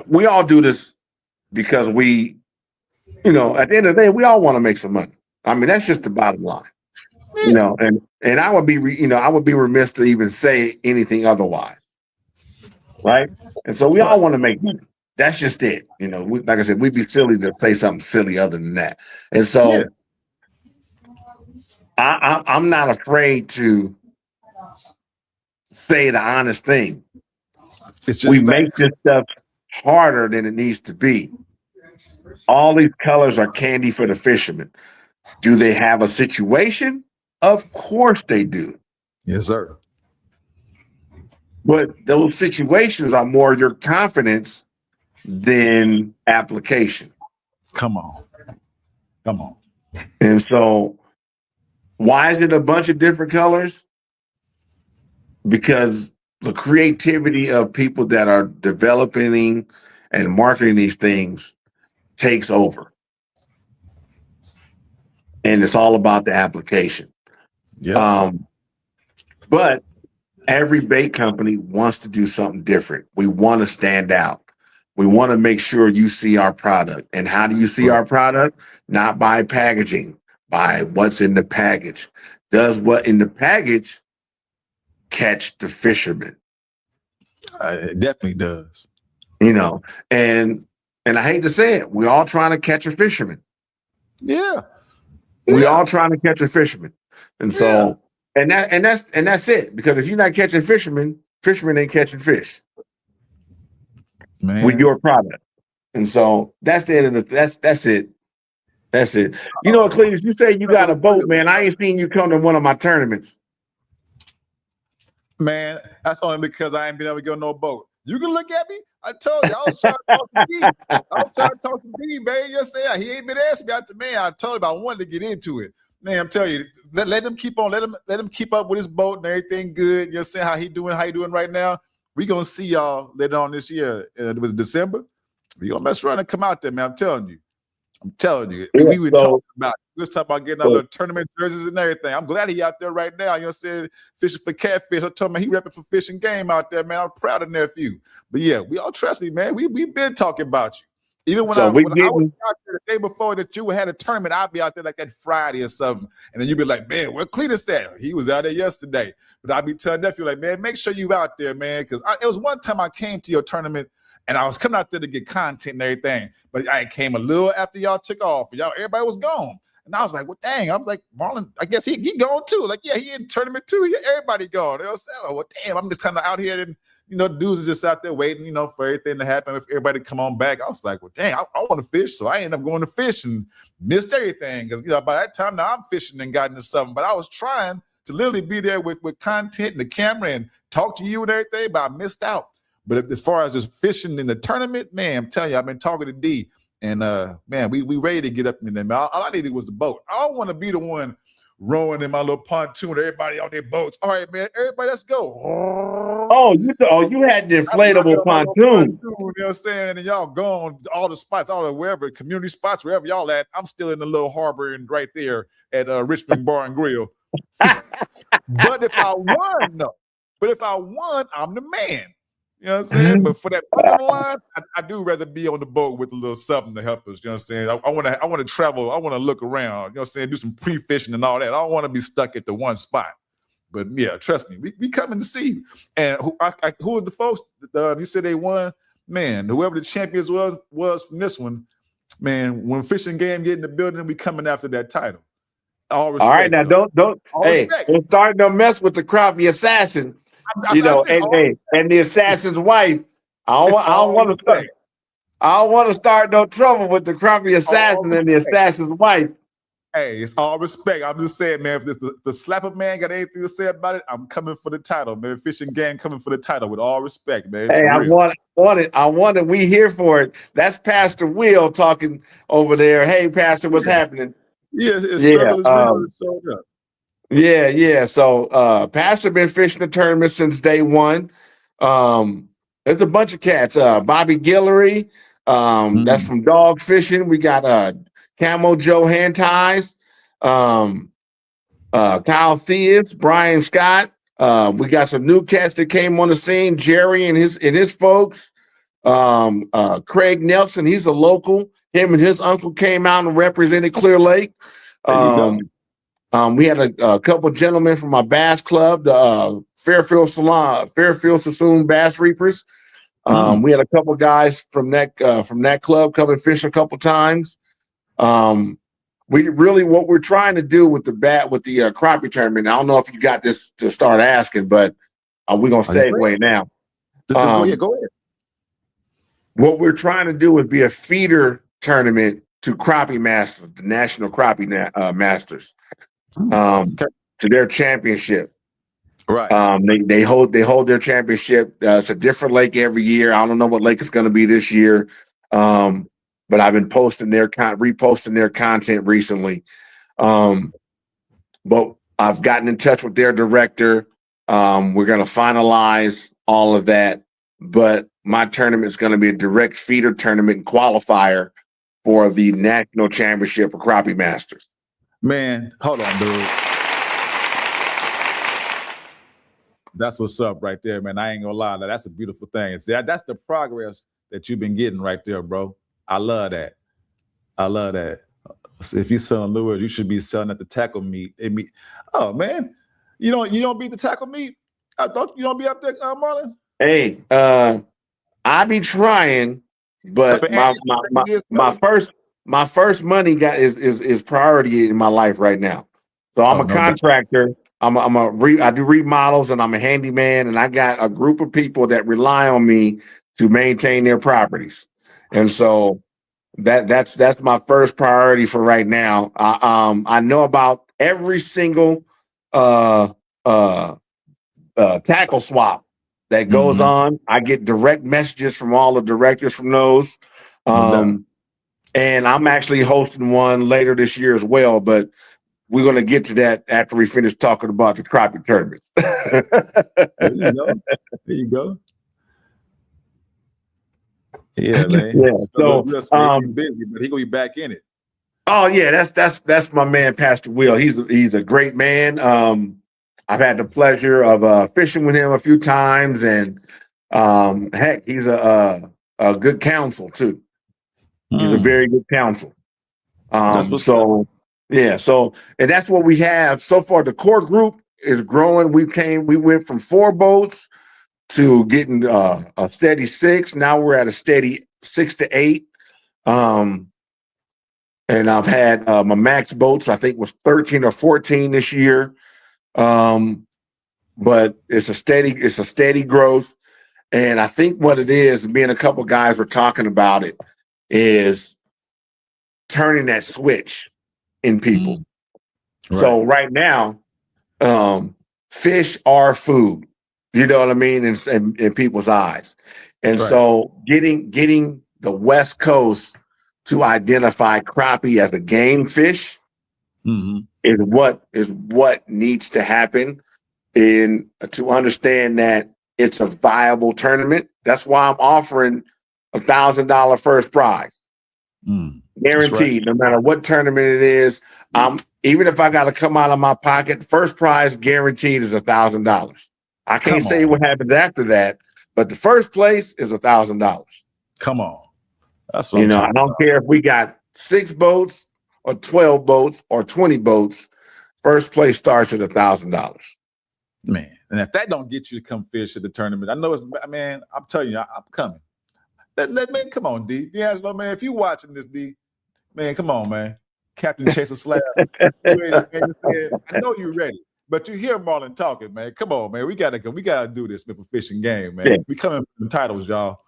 we all do this because we, at the end of the day, we all want to make some money. I mean, that's just the bottom line. And I would be, I would be remiss to even say anything otherwise, right? And so we all want to make money. That's just it. Like I said, we'd be silly to say something silly other than that. And so I'm not afraid to say the honest thing. We make this stuff harder than it needs to be. All these colors are candy for the fishermen. Do they have a situation? Of course they do. Yes, sir. But those situations are more your confidence than application. Come on. And so why is it a bunch of different colors? Because the creativity of people that are developing and marketing these things takes over. And it's all about the application. Yeah. But Every bait company wants to do something different. We want to stand out. We want to make sure you see our product. And how do you see our product? Not by packaging, by what's in the package. Does what in the package catch the fisherman? It definitely does. You know, and I hate to say it, we're all trying to catch a fisherman. Yeah. We all trying to catch a fisherman. And so that's it. Because if you're not catching fishermen ain't catching fish. Man. With your product. And so that's it. That's it. That's it. You know, Cletus, you say you got a boat, man. I ain't seen you come to one of my tournaments. Man, that's only because I ain't been able to get on no boat. You can look at me. I told you, I was trying to talk to D. I was trying to talk to D, man. Yesterday, he ain't been asking me out the man. I told him I wanted to get into it. Man, I'm telling you, let him keep on, let him keep up with his boat and everything good. You know, saying how he doing right now. We gonna see y'all later on this year. It was December. We gonna mess around and come out there, man. I'm telling you. Yeah, we were talking about getting our little tournament jerseys and everything. I'm glad he out there right now. You know what I'm saying? Fishing for catfish. I told him he repping for Fish and Game out there, man. I'm proud of nephew. But yeah, we all trust me, man. We been talking about you. Even when I was out there the day before that you had a tournament, I'd be out there like that Friday or something. And then you'd be like, man, where Cletus at? He was out there yesterday. But I'd be telling nephew, like, man, make sure you out there, man. Because it was one time I came to your tournament and I was coming out there to get content and everything. But I came a little after y'all took off. Everybody was gone. And I was like, well, dang. I'm like, Marlin, I guess he gone too. Like, yeah, he in tournament too. Everybody gone. They was saying, well, damn, I'm just kind of out here and, dudes is just out there waiting, for everything to happen. If everybody come on back, I was like, well, dang, I want to fish. So I ended up going to fish and missed everything. Because, by that time now I'm fishing and got into something. But I was trying to literally be there with content and the camera and talk to you and everything, but I missed out. But as far as just fishing in the tournament, man, I'm telling you, I've been talking to D. And, man, we ready to get up in there, man. All I needed was a boat. I don't want to be the one rowing in my little pontoon, everybody on their boats. All right, man, everybody, let's go. Oh, you had the inflatable pontoon. You know what I'm saying? And then y'all gone all the spots, all the wherever, community spots, wherever y'all at. I'm still in the little harbor and right there at Richmond Bar and Grill. But if I won, I'm the man. You know what I'm saying? But for that line, I do rather be on the boat with a little something to help us. You know what I'm saying? I want to travel. I want to look around. You know what I'm saying? Do some pre-fishing and all that. I don't want to be stuck at the one spot. But yeah, trust me, we coming to see you. And who are the folks? You said they won. Man, whoever the champions was from this one, man. When Fish and Game get in the building, we coming after that title. All respect. All right, now don't start no mess with the Crappie assassin. And the assassin's wife. I don't want to start no trouble with the Crappie assassin and the assassin's wife. Hey, it's all respect. I'm just saying, man, if the slapper man got anything to say about it, I'm coming for the title, man. Fish and Game coming for the title with all respect, man. Hey, I want it. We here for it. That's Pastor Will talking over there. Hey, Pastor, what's happening? Yeah, struggle is real. Yeah. So Pastor been fishing the tournament since day one. There's a bunch of cats. Bobby Guillory, that's from Dog Fishing. We got Camo Joe Hand Ties, Kyle Theus, Brian Scott. We got some new cats that came on the scene. Jerry and his folks. Craig Nelson, he's a local. Him and his uncle came out and represented Clear Lake. We had a couple gentlemen from our bass club, the Fairfield Sassoon Bass Reapers. We had a couple guys from that club come and fish a couple times. We really what we're trying to do with the crappie tournament. I don't know if you got this to start asking, but we're gonna segue now. Go ahead. What we're trying to do is be a feeder tournament to Crappie Masters, the National Crappie Masters, to their championship. Right. They hold their championship. It's a different lake every year. I don't know what lake it's going to be this year, but I've been reposting their content recently. But I've gotten in touch with their director. We're going to finalize all of that. But my tournament is going to be a direct feeder tournament and qualifier for the national championship for Crappie Masters. Man, hold on, dude. That's what's up right there, man. I ain't gonna lie. That's a beautiful thing. That's the progress that you've been getting right there, bro. I love that. I love that. So if you're selling lures, you should be selling at the tackle meet. Oh man, you don't beat the tackle meet. I thought you don't be up there, Marlin. Hey, I be trying, but my first money is priority in my life right now. So I'm a contractor. I do remodels, and I'm a handyman, and I got a group of people that rely on me to maintain their properties, and so that's my first priority for right now. I know about every single tackle swap that goes on. I get direct messages from all the directors from those. And I'm actually hosting one later this year as well, but we're going to get to that after we finish talking about the crappie tournaments. There you go. There you go. Yeah, man. Yeah. So he's busy, but he gonna be back in it. Oh yeah, that's my man, Pastor Will. He's a great man. I've had the pleasure of fishing with him a few times, and heck, he's a good counsel too. He's a very good counsel. So and that's what we have so far. The core group is growing. We went from 4 boats to getting a steady 6. Now we're at a steady 6 to 8. And I've had my max boats, I think was 13 or 14 this year. But it's a steady growth. And I think what it is, me and a couple guys were talking about it, is turning that switch in people. Right. So right now, fish are food. You know what I mean? In people's eyes. And so getting the West Coast to identify crappie as a game fish is what needs to happen, in to understand that it's a viable tournament. That's why I'm offering $1,000 first prize. Guaranteed, no matter what tournament it is. Even if I got to come out of my pocket, first prize guaranteed is $1,000. I can't say what happens after that, but the first place is $1,000. Come on. That's what I don't care if we got 6 boats or 12 boats or 20 boats. First place starts at $1,000. Man, and if that don't get you to come fish at the tournament, I know man, I'm telling you, I'm coming. Man, come on, D. D'Angelo, man, if you watching this, D, man, come on, man. Captain Chaser Slab. I know you're ready. But you hear Marlin talking, man. Come on, man. We gotta do this with a fishing game, man. Yeah. We coming from the titles, y'all.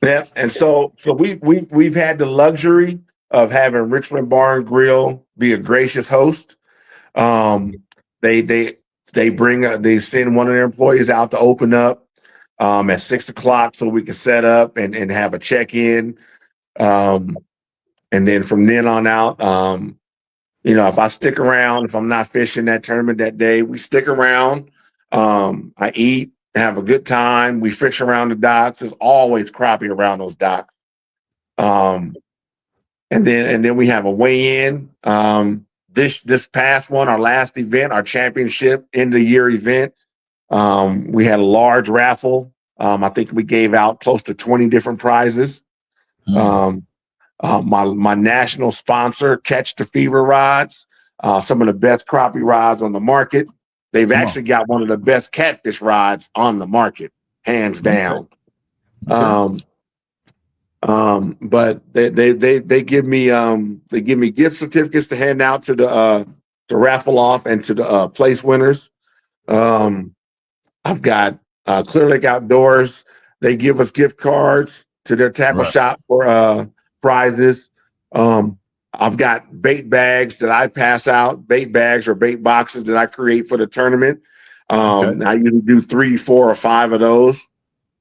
Yeah, and so we've had the luxury of having Richmond Bar and Grill be a gracious host. They send one of their employees out to open up at 6:00 so we can set up and have a check-in. And then from then on out, if I stick around, if I'm not fishing that tournament that day, we stick around. I eat, have a good time. We fish around the docks. There's always crappie around those docks. And then we have a weigh-in. This past one, our last event, our championship end of year event, we had a large raffle. I think we gave out close to 20 different prizes. My national sponsor, Catch the Fever rods, some of the best crappie rods on the market. They've actually got one of the best catfish rods on the market, hands down. Okay. But they give me gift certificates to hand out to raffle off and to the place winners. I've got Clear Lake Outdoors. They give us gift cards to their tackle shop for prizes. I've got bait bags that I pass out, bait bags or bait boxes that I create for the tournament. I usually do 3, 4, or 5 of those.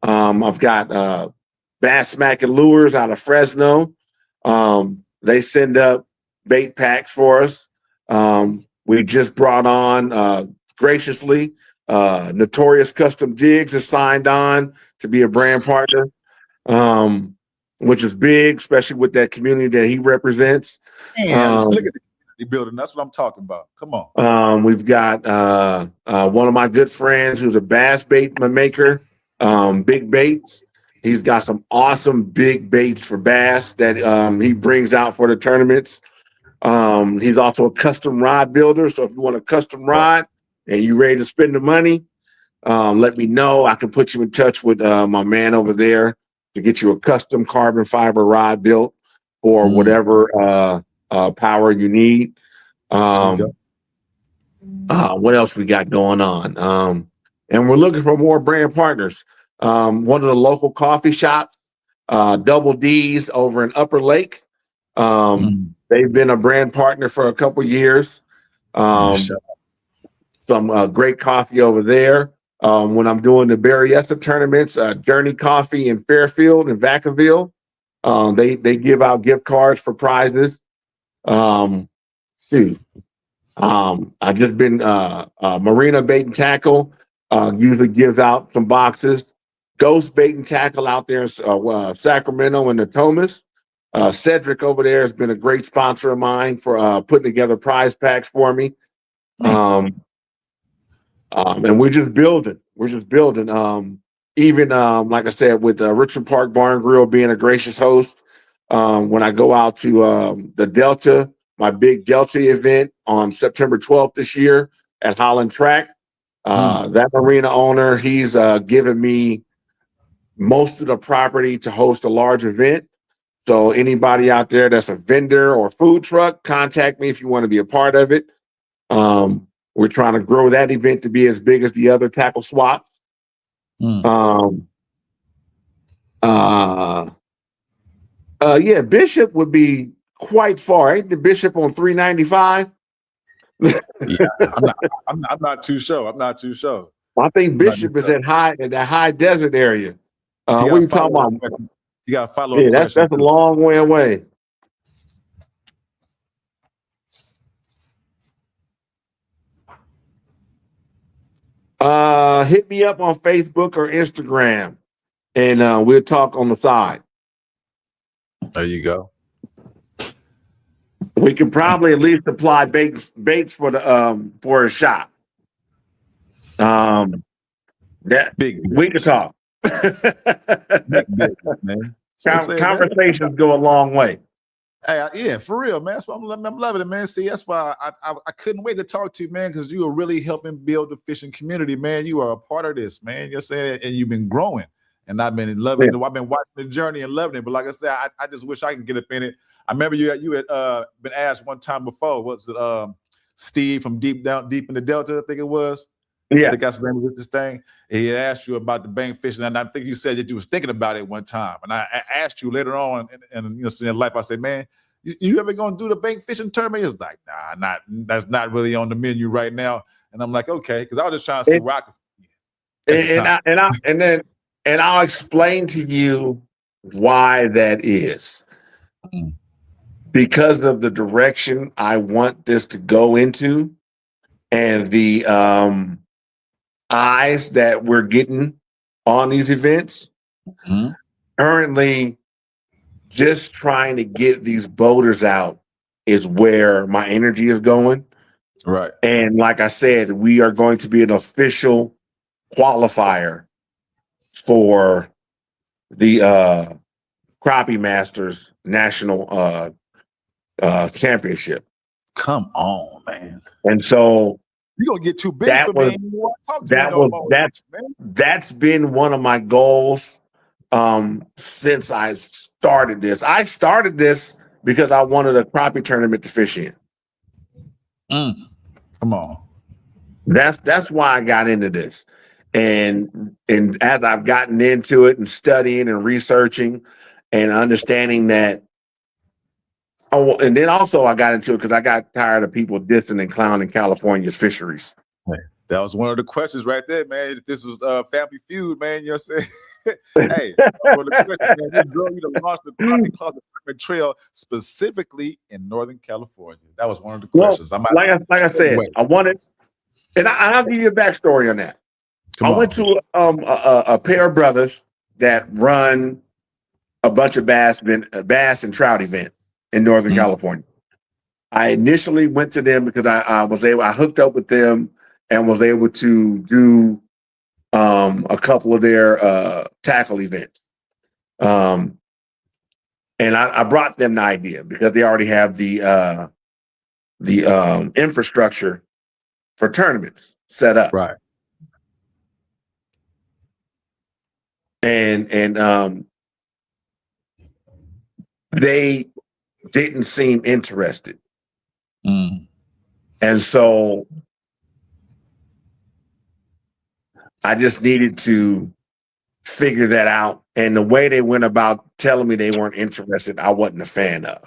I've got Bass Smacking Lures out of Fresno. They send up bait packs for us. We just brought on graciously Notorious Custom Jigs is signed on to be a brand partner. Which is big, especially with that community that he represents. Look at building. That's what I'm talking about. Come on. We've got one of my good friends who's a bass bait maker, Big Baits. He's got some awesome big baits for bass that he brings out for the tournaments. He's also a custom rod builder. So if you want a custom rod and you're ready to spend the money, let me know. I can put you in touch with my man over there to get you a custom carbon fiber rod built for whatever power you need. What else we got going on? And we're looking for more brand partners. One of the local coffee shops, Double D's over in Upper Lake. They've been a brand partner for a couple years. Some great coffee over there. When I'm doing the Berryessa tournaments, Journey Coffee in Fairfield and Vacaville, they give out gift cards for prizes. I just been Marina Bait and Tackle usually gives out some boxes. Ghost Bait and Tackle out there in Sacramento and Natomas. Cedric over there has been a great sponsor of mine for putting together prize packs for me. And we're just building. Even like I said, with Richmond Park Bar and Grill being a gracious host, when I go out to the Delta, my big Delta event on September 12th this year at Holland Track, that arena owner, he's given me most of the property to host a large event. So anybody out there that's a vendor or food truck, contact me if you want to be a part of it. We're trying to grow that event to be as big as the other tackle swaps. Bishop would be quite far. Ain't the Bishop on 395? I'm not too sure. I think Bishop is at that high desert area. What are you talking about? You got to follow up. That's a long way away. Hit me up on Facebook or Instagram, and we'll talk on the side. There you go. We can probably at least apply baits for the for a shop. That Big we can talk. Big, man. Conversations go a long way. Hey, yeah, for real, man. That's why I'm loving it, man. See, that's why I couldn't wait to talk to you, man, because you are really helping build the fishing community, man. You are a part of this, man. You're saying, and you've been growing, and I've been loving it. I've been watching the journey and loving it. But like I said, I just wish I could get up in it. I remember you had been asked one time before. Was it Steve from deep in the Delta? I think it was. Yeah, I think that's the name of this thing. He asked you about the bank fishing, and I think you said that you was thinking about it one time. And I asked you later on, in life, I said, "Man, you ever gonna do the bank fishing tournament?" He was like, "Nah, that's not really on the menu right now." And I'm like, "Okay," because I was just trying to see where I could. And I'll explain to you why that is. Because of the direction I want this to go into, and the eyes that we're getting on these events. Currently, just trying to get these boaters out is where my energy is going. Right. And like I said, we are going to be an official qualifier for the Crappie Masters National Championship. Come on, man. And so you're gonna get too big for me. That's been one of my goals since I started this. I started this because I wanted a crappie tournament to fish in. Come on. That's why I got into this. And as I've gotten into it and studying and researching and understanding that. Oh, and then also I got into it because I got tired of people dissing and clowning California's fisheries. That was one of the questions right there, man. If this was Family Feud, man, you know what I'm saying? Hey, one of the questions, man, this drove you to launch the Crappie Closet Trail specifically in Northern California. That was one of the questions. Well, like I said, I wanted, and I'll give you a backstory on that. I went to a pair of brothers that run a bunch of bass and trout events in Northern California. I initially went to them because I hooked up with them and was able to do a couple of their tackle events. And I brought them the idea because they already have the infrastructure for tournaments set up. Right. And they didn't seem interested. And so I just needed to figure that out. And the way they went about telling me they weren't interested, I wasn't a fan of.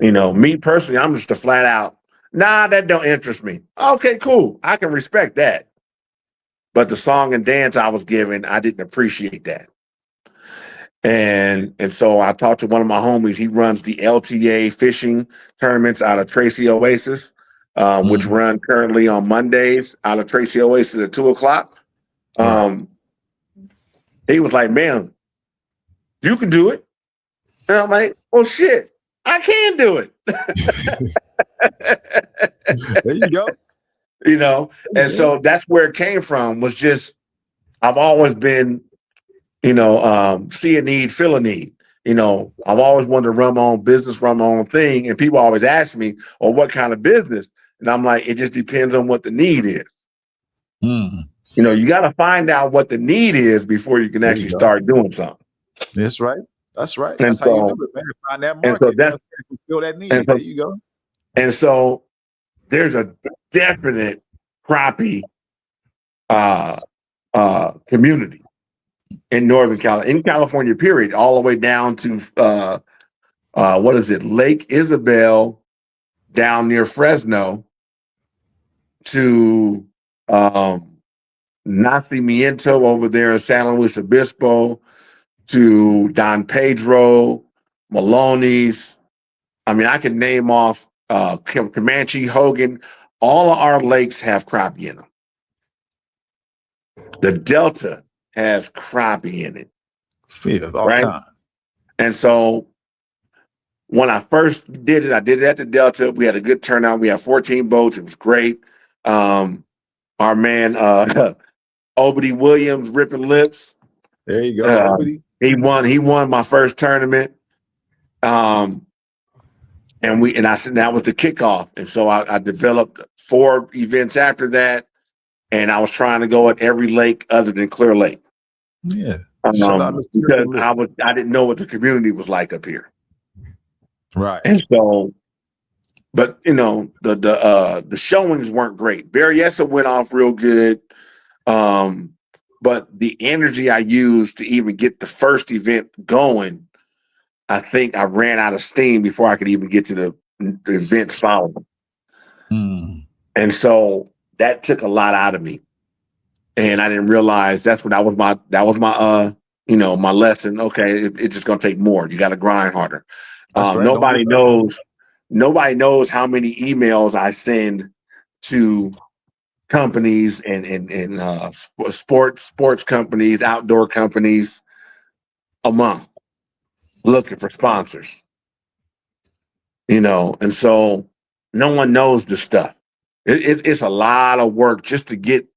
You know, me personally, I'm just a flat out, nah, that don't interest me. Okay, cool. I can respect that. But the song and dance I was given, I didn't appreciate that. And so I talked to one of my homies. He runs the LTA fishing tournaments out of Tracy Oasis, which run currently on Mondays out of Tracy Oasis at 2:00. He was like, man, you can do it. And I'm like, oh shit, I can do it. There you go. You know, and so that's where it came from, was just, I've always been, you know, see a need, feel a need. You know, I've always wanted to run my own business, run my own thing. And people always ask me, oh, what kind of business? And I'm like, it just depends on what the need is. You know, you got to find out what the need is before you can actually start doing something. That's right. That's right. And that's so, how you do it, man. Find that market. And so that's, fulfill that need. And so, there you go. And so there's a definite crappie community in Northern California, in California, period, all the way down to what is it, Lake Isabel, down near Fresno, to Nacimiento over there in San Luis Obispo, to Don Pedro, Maloney's. I mean, I can name off Comanche, Hogan. All of our lakes have crappie in them. The Delta has crappie in it. All right? kinds. And so when I first did it, I did it at the Delta. We had a good turnout. We had 14 boats. It was great. Our man, Obedy Williams, ripping lips. There you go. He won my first tournament. And I said that was the kickoff. And so I developed 4 events after that. And I was trying to go at every lake other than Clear Lake. Yeah. Because I didn't know what the community was like up here. Right. And so, but you know, the showings weren't great. Berryessa went off real good. But the energy I used to even get the first event going, I think I ran out of steam before I could even get to the events following. And so that took a lot out of me. And I didn't realize that was my you know, my lesson. Okay, it's just gonna take more. You gotta grind harder. Right. Nobody knows how many emails I send to companies and sports companies, outdoor companies a month looking for sponsors. You know, and so no one knows the stuff. It's a lot of work just to get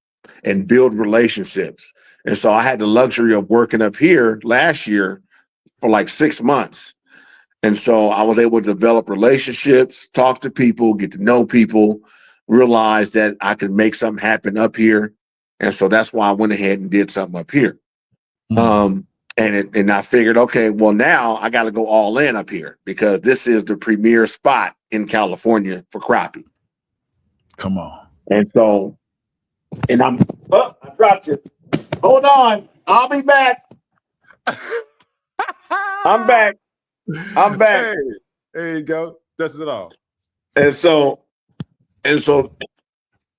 and build relationships. And so I had the luxury of working up here last year for like 6 months. And so I was able to develop relationships, talk to people, get to know people, realize that I could make something happen up here. And so that's why I went ahead and did something up here. And I figured, okay, well, now I got to go all in up here because this is the premier spot in California for crappie. Come on. And so, and I dropped it. Hold on. I'll be back. I'm back. Hey, there you go. That's it all. And so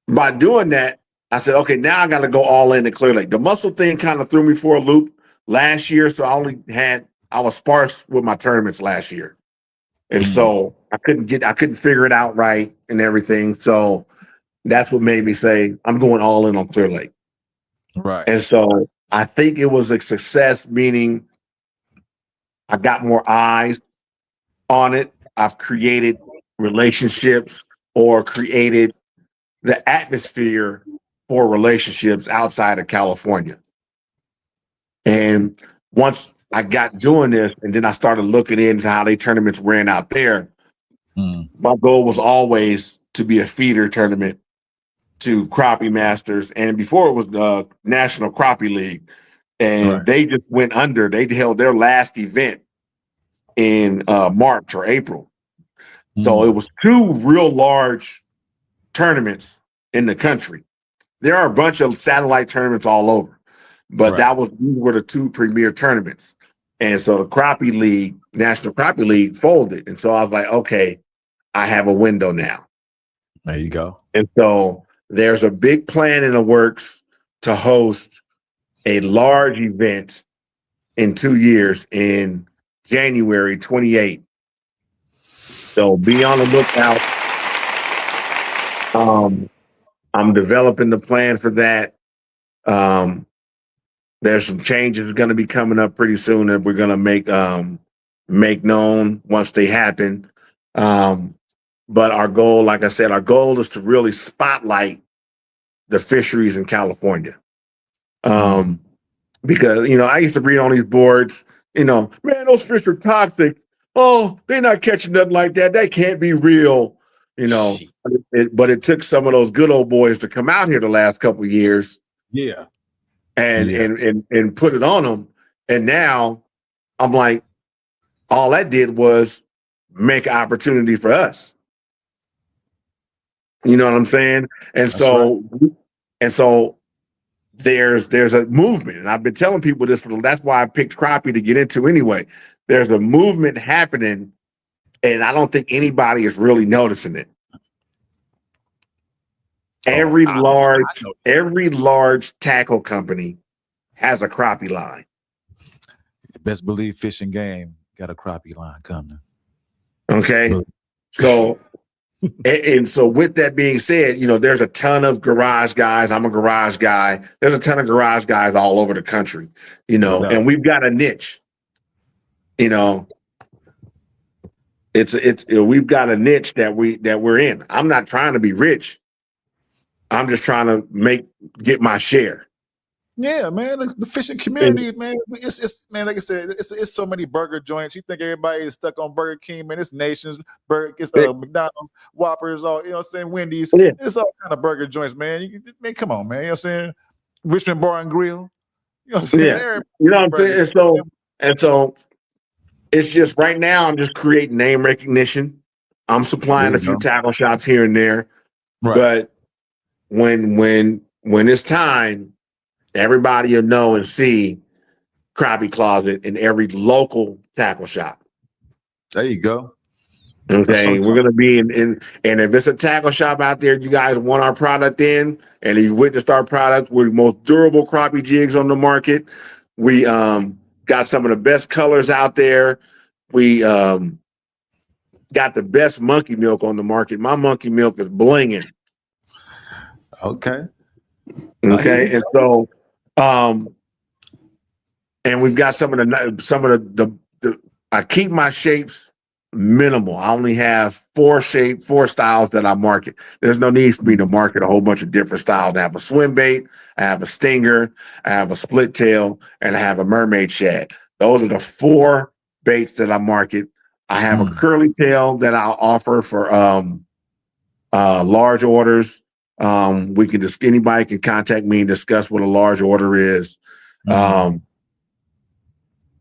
by doing that, I said, okay, now I got to go all in at Clear Lake. The muscle thing kind of threw me for a loop last year. So I was sparse with my tournaments last year. And so I couldn't figure it out right and everything. So that's what made me say, I'm going all in on Clear Lake. Right. And so I think it was a success, meaning I got more eyes on it. I've created relationships or created the atmosphere for relationships outside of California. And once I got doing this, and then I started looking into how they tournaments ran out there, my goal was always to be a feeder tournament to Crappie Masters. And before it was the National Crappie League. And they just went under. They held their last event in March or April. So it was two real large tournaments in the country. There are a bunch of satellite tournaments all over, but these were the two premier tournaments. And so the Crappie League, National Crappie League, folded. And so I was like, okay, I have a window now. There you go. And so there's a big plan in the works to host a large event in 2 years in January 28th. So be on the lookout. I'm developing the plan for that. There's some changes going to be coming up pretty soon that we're going to make known once they happen. But our goal, like I said, our goal is to really spotlight the fisheries in California. Because, I used to read on these boards, man, those fish are toxic. Oh, they're not catching nothing like that. That can't be real, But it took some of those good old boys to come out here the last couple of years. Yeah. And put it on them. And now I'm like, all that did was make an opportunity for us. You know what I'm saying? And so there's a movement, and I've been telling people this that's why I picked Crappie to get into anyway. There's a movement happening, and I don't think anybody is really noticing it. Every large tackle company has a crappie line. Best believe Fish and Game got a crappie line coming. Okay. So and so with that being said, there's a ton of garage guys. I'm a garage guy. There's a ton of garage guys all over the country, and we've got a niche. We've got a niche that we're in. I'm not trying to be rich. I'm just trying to get my share. Yeah, man, the fishing community, man. It's man, like I said, it's so many burger joints. You think everybody is stuck on Burger King, man? It's Nations, it's McDonald's, Whoppers, all Wendy's. Yeah. It's all kind of burger joints, man. Come on, man. You know what I'm saying? Richmond Bar and Grill. You know what I'm saying? Yeah. You know what I'm saying? And so it's just right now I'm just creating name recognition. I'm supplying a few tackle shops here and there. Right. But when it's time, everybody will know and see Crappie Closet in every local tackle shop. There you go. Okay, we're going to be in, and if it's a tackle shop out there, you guys want our product in, and if you witnessed our product, we're the most durable crappie jigs on the market. We got some of the best colors out there. We got the best monkey milk on the market. My monkey milk is blinging. Okay. And so, and we've got some of the I keep my shapes minimal. I only have four styles that I market. There's no need for me to market a whole bunch of different styles. I have a swim bait, I have a stinger, I have a split tail, and I have a mermaid shad. Those are the 4 baits that I market. I have a curly tail that I'll offer for large orders. Anybody can contact me and discuss what a large order is. All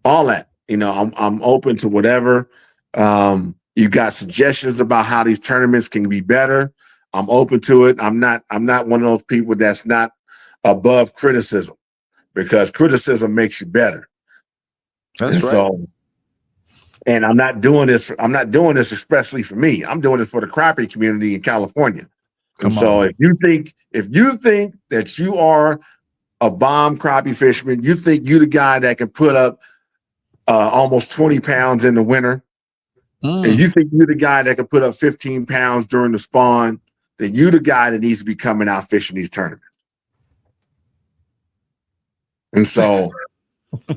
that, I'm open to whatever. You got suggestions about how these tournaments can be better. I'm open to it. I'm not one of those people that's not above criticism, because criticism makes you better. That's right. So, and I'm not doing this especially for me. I'm doing this for the crappie community in California. So if you think that you are a bomb crappie fisherman, you think you're the guy that can put up almost 20 pounds in the winter, and you think you're the guy that can put up 15 pounds during the spawn, then you're the guy that needs to be coming out fishing these tournaments. And so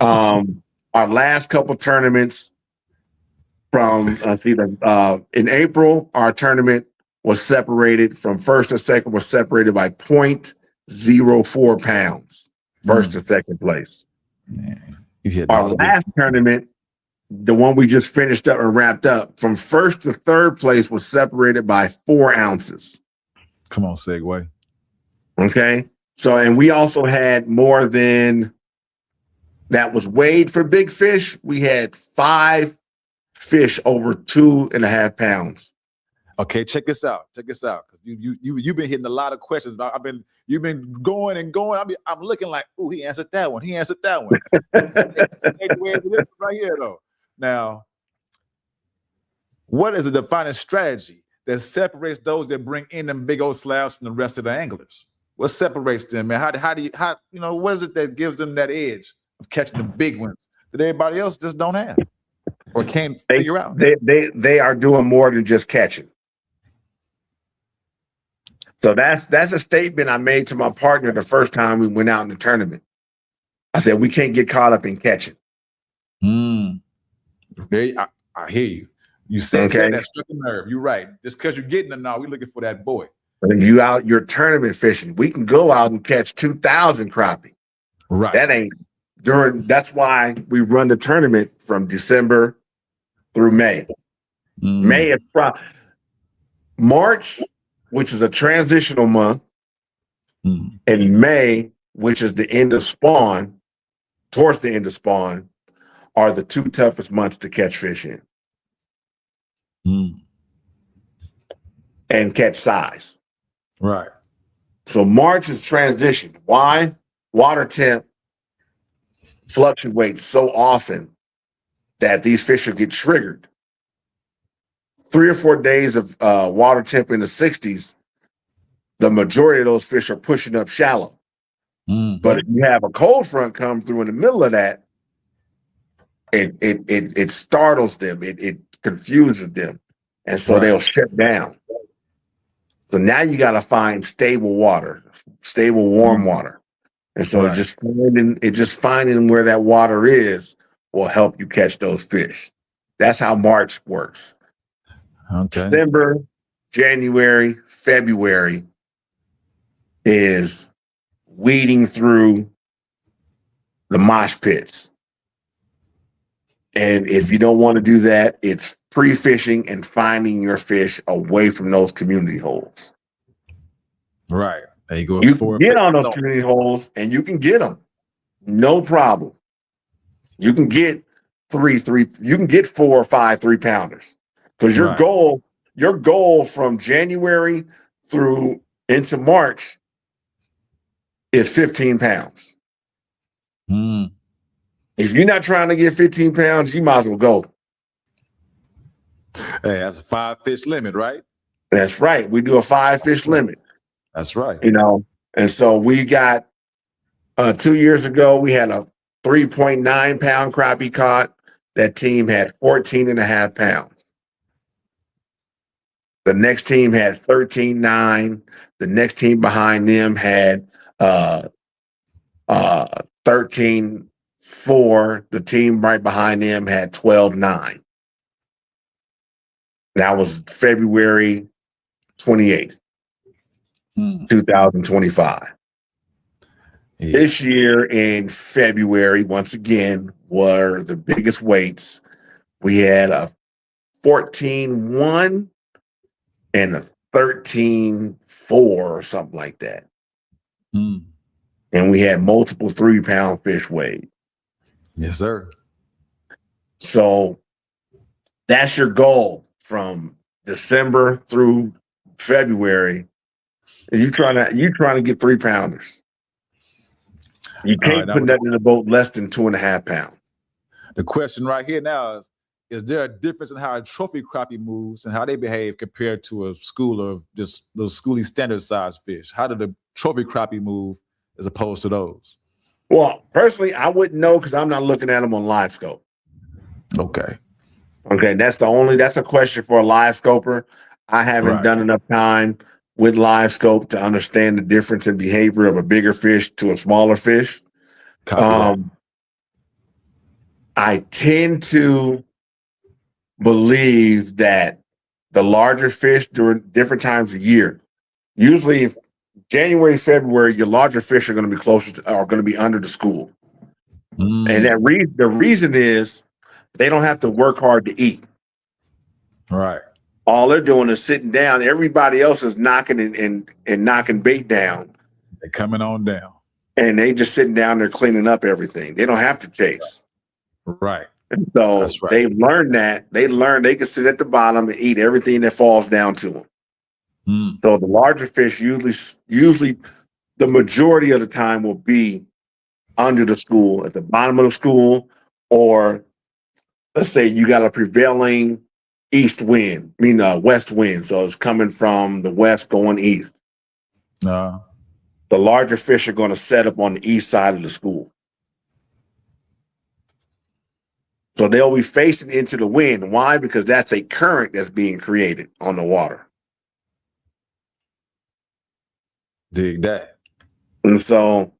our last couple tournaments, From in April, our tournament was separated from first and second was separated by 0.04 pounds, first and second place. Man, you hit Our all the last tournament, the one we just finished up and wrapped up, from first to third place was separated by 4 ounces. Come on, segue. Okay. So, and we also had more than that was weighed for big fish. We had 5 fish over 2.5 pounds. Okay, check this out. Check this out. Because you've been hitting a lot of questions. You've been going and going. I'm looking like, oh, he answered that one. He answered that one. This right here, though. Now, what is the defining strategy that separates those that bring in them big old slabs from the rest of the anglers? What separates them, man? What is it that gives them that edge of catching the big ones that everybody else just don't have or can't figure out? They are doing more than just catching. So that's a statement I made to my partner the first time we went out in the tournament. I said, we can't get caught up in catching. I hear you. You said that struck a nerve. You're right. Just because you're getting it now, we're looking for that boy. But if you out your tournament fishing, we can go out and catch 2,000 crappie. Right. That's why we run the tournament from December through May. May is March, which is a transitional month, and May, which is the end of spawn, towards the end of spawn, are the 2 toughest months to catch fish in. And catch size. Right. So March is transition. Why? Water temp fluctuates so often that these fish will get triggered. 3 or 4 days of water temp in the 60s, the majority of those fish are pushing up shallow. But if you have a cold front come through in the middle of that, it startles them, it confuses them, and so they'll shut down. So now you got to find stable water, stable warm water, and so just finding where that water is will help you catch those fish. That's how March works. Okay. December, January, February is weeding through the mosh pits. And if you don't want to do that, it's pre-fishing and finding your fish away from those community holes. Right. There you go. You can get on those community holes and you can get them. No problem. You can get you can get 4 or 5 3-pounders. Because your goal from January through into March is 15 pounds. If you're not trying to get 15 pounds, you might as well go. Hey, that's a 5-fish limit, right? That's right. We do a 5-fish limit. That's right. And so we got 2 years ago, we had a 3.9 pound crappie caught. That team had 14.5 pounds. The next team had 13.9. The next team behind them had 13.4. The team right behind them had 12.9. That was February 28th, 2025. Yeah. This year in February, once again, were the biggest weights. We had a 14.1 and a 13.4 or something like that. And we had multiple 3-pound fish weighed. Yes, sir. So that's your goal from December through February. You're trying to get 3-pounders. You can't put that in a boat less than 2.5 pounds. The question right here now is there a difference in how a trophy crappie moves and how they behave compared to a school of just those schoolie standard size fish? How do the trophy crappie move as opposed to those? Well, personally, I wouldn't know because I'm not looking at them on live scope. Okay. That's a question for a live scoper. I haven't done enough time with live scope to understand the difference in behavior of a bigger fish to a smaller fish. I tend to believe that the larger fish during different times of year, usually if January, February, your larger fish are going to be are going to be under the school. And the reason is they don't have to work hard to eat. Right. All they're doing is sitting down. Everybody else is knocking and knocking bait down. They're coming on down. And they just sitting down there cleaning up everything. They don't have to chase. Right. And so they've learned that. They learned they can sit at the bottom and eat everything that falls down to them. So the larger fish usually the majority of the time will be under the school, at the bottom of the school, or let's say you got a prevailing west wind. So it's coming from the west going east. The larger fish are going to set up on the east side of the school. So they'll be facing into the wind. Why? Because that's a current that's being created on the water. Dig that. And so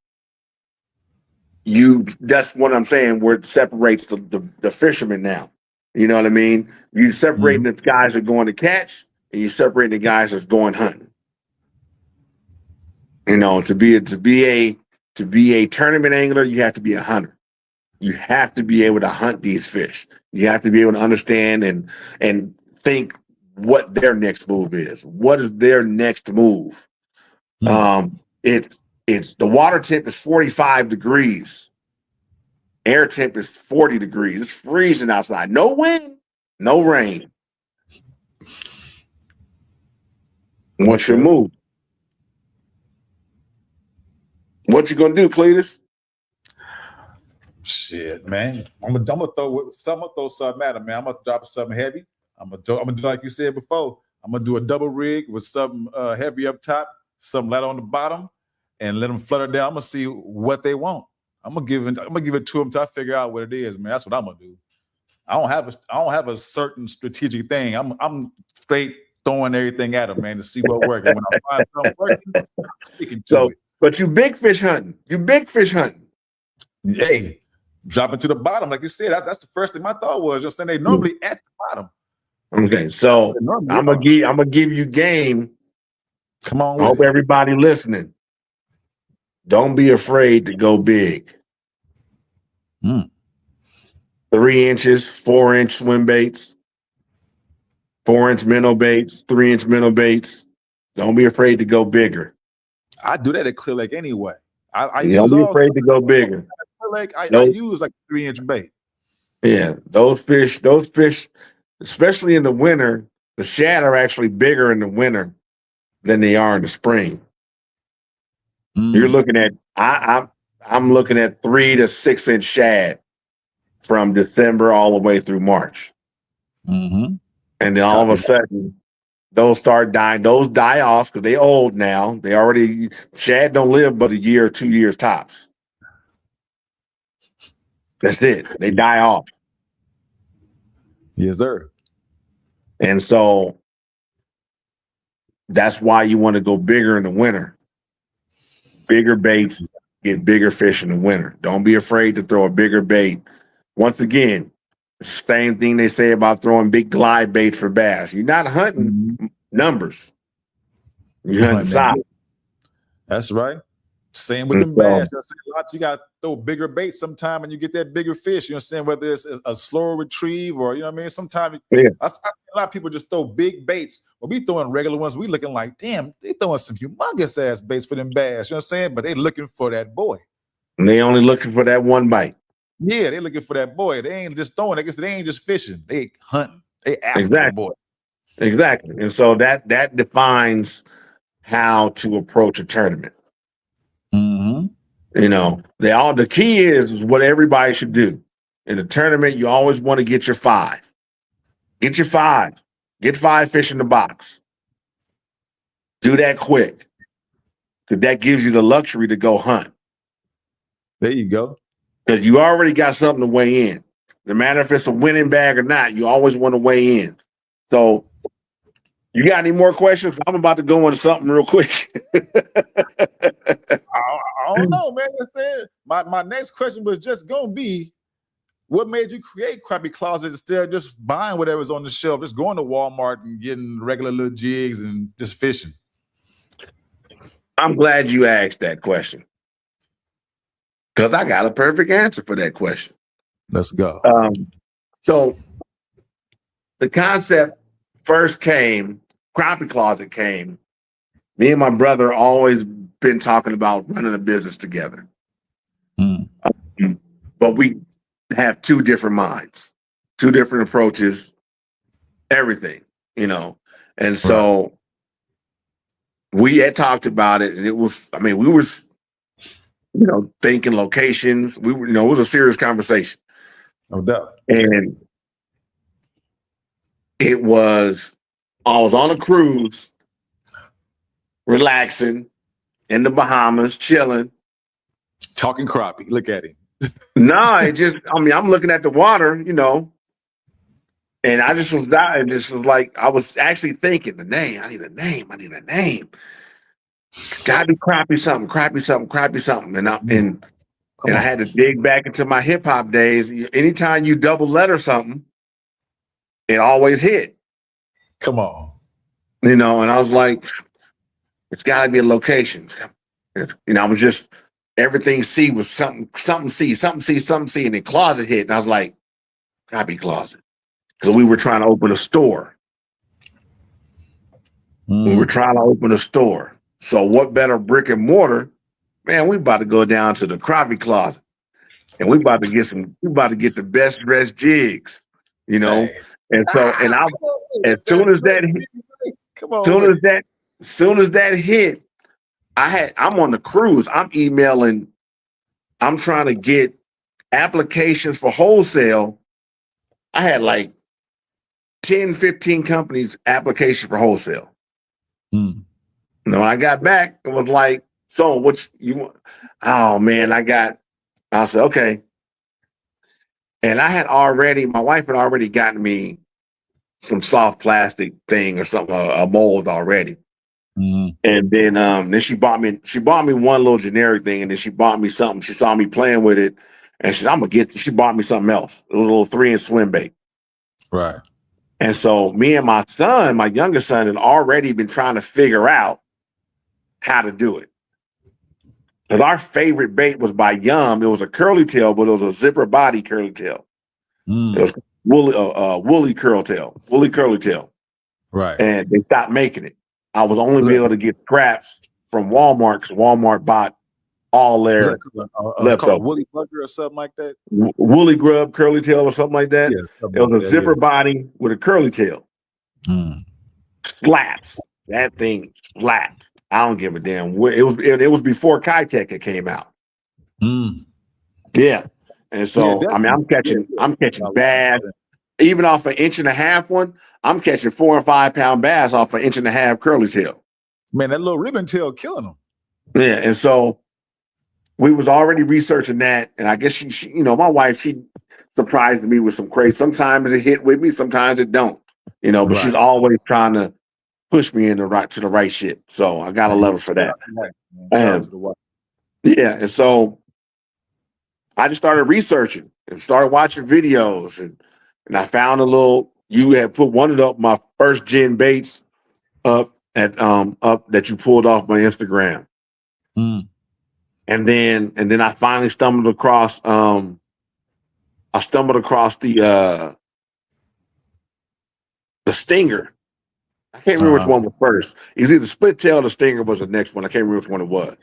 that's what I'm saying, where it separates the fishermen now. You know what I mean? You separating the guys that are going to catch, and you separating the guys that's going hunting. You know, to be a tournament angler, you have to be a hunter. You have to be able to hunt these fish. You have to be able to understand and think what their next move is. What is their next move? It's the water temp is 45 degrees. Air temp is 40 degrees. It's freezing outside. No wind, no rain. What's your move? What you gonna do, Cletus? Shit, man. I'm gonna throw something at him, man. I'm gonna drop something heavy. I'm gonna do like you said before. I'm gonna do a double rig with something heavy up top, something light on the bottom, and let them flutter down. I'm gonna see what they want. I'm gonna give it to them until I figure out what it is, man. That's what I'm gonna do. I don't have a certain strategic thing. I'm straight throwing everything at them, man, to see what works. And when I find something working, I'm sticking to it. But you big fish hunting. Hey, dropping to the bottom, like you said. That's the first thing my thought was. Just saying they normally at the bottom. Okay, so I'm gonna give you game. Come on. I hope everybody listening. Don't be afraid to go big. 3 inches, 4-inch swim baits, 4-inch minnow baits, 3-inch minnow baits. Don't be afraid to go bigger. I do that at Clear Lake anyway. Don't be afraid to go bigger. I use like a 3-inch bait. Yeah, those fish, especially in the winter, the shad are actually bigger in the winter than they are in the spring. You're looking at I'm looking at 3 to 6 inch shad from December all the way through March. And then all of a sudden, those start dying. Those die off because they old now. Shad don't live but a year or 2 years tops. That's it. They die off. Yes, sir. And so that's why you want to go bigger in the winter. Bigger baits, get bigger fish in the winter. Don't be afraid to throw a bigger bait. Once again, same thing they say about throwing big glide baits for bass. You're not hunting numbers. You're hunting size. That's right. Same with them bass. You got to throw bigger bait sometime and you get that bigger fish. You know what I'm saying? Whether it's a slower retrieve or, you know what I mean? Sometimes I see a lot of people just throw big baits. Or we throwing regular ones. We looking like, damn, they throwing some humongous ass baits for them bass. You know what I'm saying? But they looking for that boy. And they only looking for that one bite. Yeah, they looking for that boy. They ain't just throwing. I guess they ain't just fishing. They hunting. They after the boy. Exactly. And so that defines how to approach a tournament. You know, the key is what everybody should do. In a tournament, you always want to get your 5. Get your 5. Get 5 fish in the box. Do that quick. Because that gives you the luxury to go hunt. There you go. Because you already got something to weigh in. No matter if it's a winning bag or not, you always want to weigh in. So, you got any more questions? I'm about to go into something real quick. I don't know, man. My next question was just gonna be, what made you create Crappie Closet instead of just buying whatever's on the shelf, just going to Walmart and getting regular little jigs and just fishing? I'm glad you asked that question because I got a perfect answer for that question. Let's go. So the concept first came, Crappie Closet came. Me and my brother always been talking about running a business together. But we have two different minds, two different approaches, everything, you know. And so we had talked about it, and it was, I mean, we were, you know, thinking locations. We were, you know, it was a serious conversation. No doubt. And it was, I was on a cruise, relaxing in the Bahamas, chilling. Talking crappie. Look at him. No, it just, I mean, I'm looking at the water, you know, and I just was dying. This was like, I was actually thinking the name. I need a name. Gotta be crappie something. And I had to dig back into my hip hop days. Anytime you double letter something, it always hit. Come on. You know, and I was like, it's gotta be a location. You know, I was just, everything C was something C, and then closet hit. And I was like, Crappie Closet. Because we were trying to open a store. We were trying to open a store. So what better brick and mortar? Man, we about to go down to the Crappie Closet. And we about to get the best dressed jigs, you know. Hey. And so, and I, as soon as that hit, I'm on the cruise. I'm emailing. I'm trying to get applications for wholesale. I had like 10, 15 companies application for wholesale. And when I got back, it was like, so what you want? Oh man, I said, okay. And my wife had already gotten me some soft plastic thing or something, a mold already. And then she bought me one little generic thing, and then she bought me something. She saw me playing with it, and she said, she bought me something else. It was a little 3-inch swim bait. Right. And so me and my son, my younger son, had already been trying to figure out how to do it. Because our favorite bait was by Yum. It was a curly tail, but it was a zipper body curly tail. It was woolly curly tail. Right. And they stopped making it. I was only be able to get scraps from Walmart because Walmart bought all their leftovers. Woolly Bugger or something like that? Woolly Grub curly tail or something like that. Yeah, it was a zipper body with a curly tail. Slaps. That thing slapped. I don't give a damn. It was before Kitech had came out. Yeah. And so I mean I'm catching bass. Even off an 1.5 one, I'm catching 4 and 5 pound bass off an 1.5 curly tail. Man, that little ribbon tail killing them. Yeah, and so we was already researching that, and I guess she you know, my wife, she surprised me with some crazy. Sometimes it hit with me, sometimes it don't. You know, but she's always trying to push me to the right shit. So I gotta love her for that. Yeah, and so I just started researching and started watching videos, and I found you had put one of my first gen baits up that you pulled off my Instagram. And then I finally stumbled across the stinger. I can't remember which one was first. It was either split tail or the stinger was the next one. I can't remember which one it was.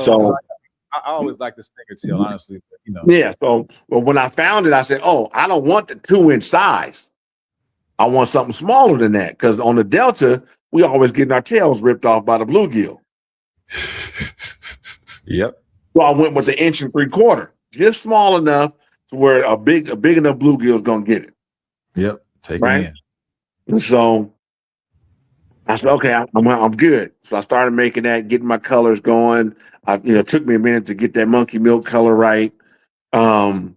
So I always like the stinger tail, honestly. But, you know. Yeah. So when I found it, I said, "Oh, I don't want the 2-inch size. I want something smaller than that." Because on the Delta, we always getting our tails ripped off by the bluegill. Yep. So I went with the 1 3/4, just small enough to where a big enough bluegill is gonna get it. Yep. Take it in. And so I said, okay, I'm good. So I started making that, getting my colors going. It took me a minute to get that monkey milk color right. And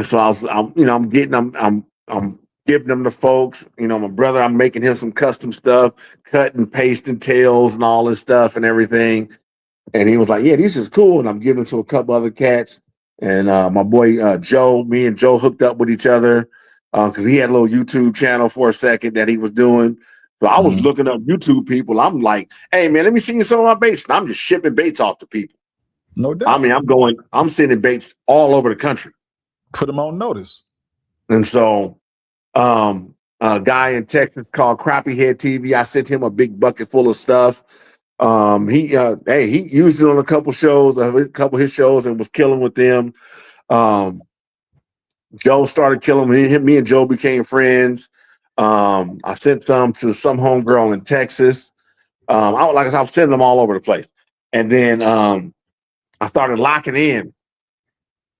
so I'm giving them to folks. You know, my brother, I'm making him some custom stuff, cutting, pasting tails and all this stuff and everything. And he was like, yeah, this is cool. And I'm giving it to a couple other cats. And my boy Joe, me and Joe hooked up with each other because he had a little YouTube channel for a second that he was doing. So I was looking up YouTube people. I'm like, hey man, let me send you some of my baits. And I'm just shipping baits off to people. No doubt. I mean, I'm sending baits all over the country. Put them on notice. And so a guy in Texas called Crappie Head TV, I sent him a big bucket full of stuff. He used it on a couple of his shows and was killing with them. Joe started killing me and Joe became friends. I sent some to some homegirl in Texas. I was sending them all over the place. And then I started locking in.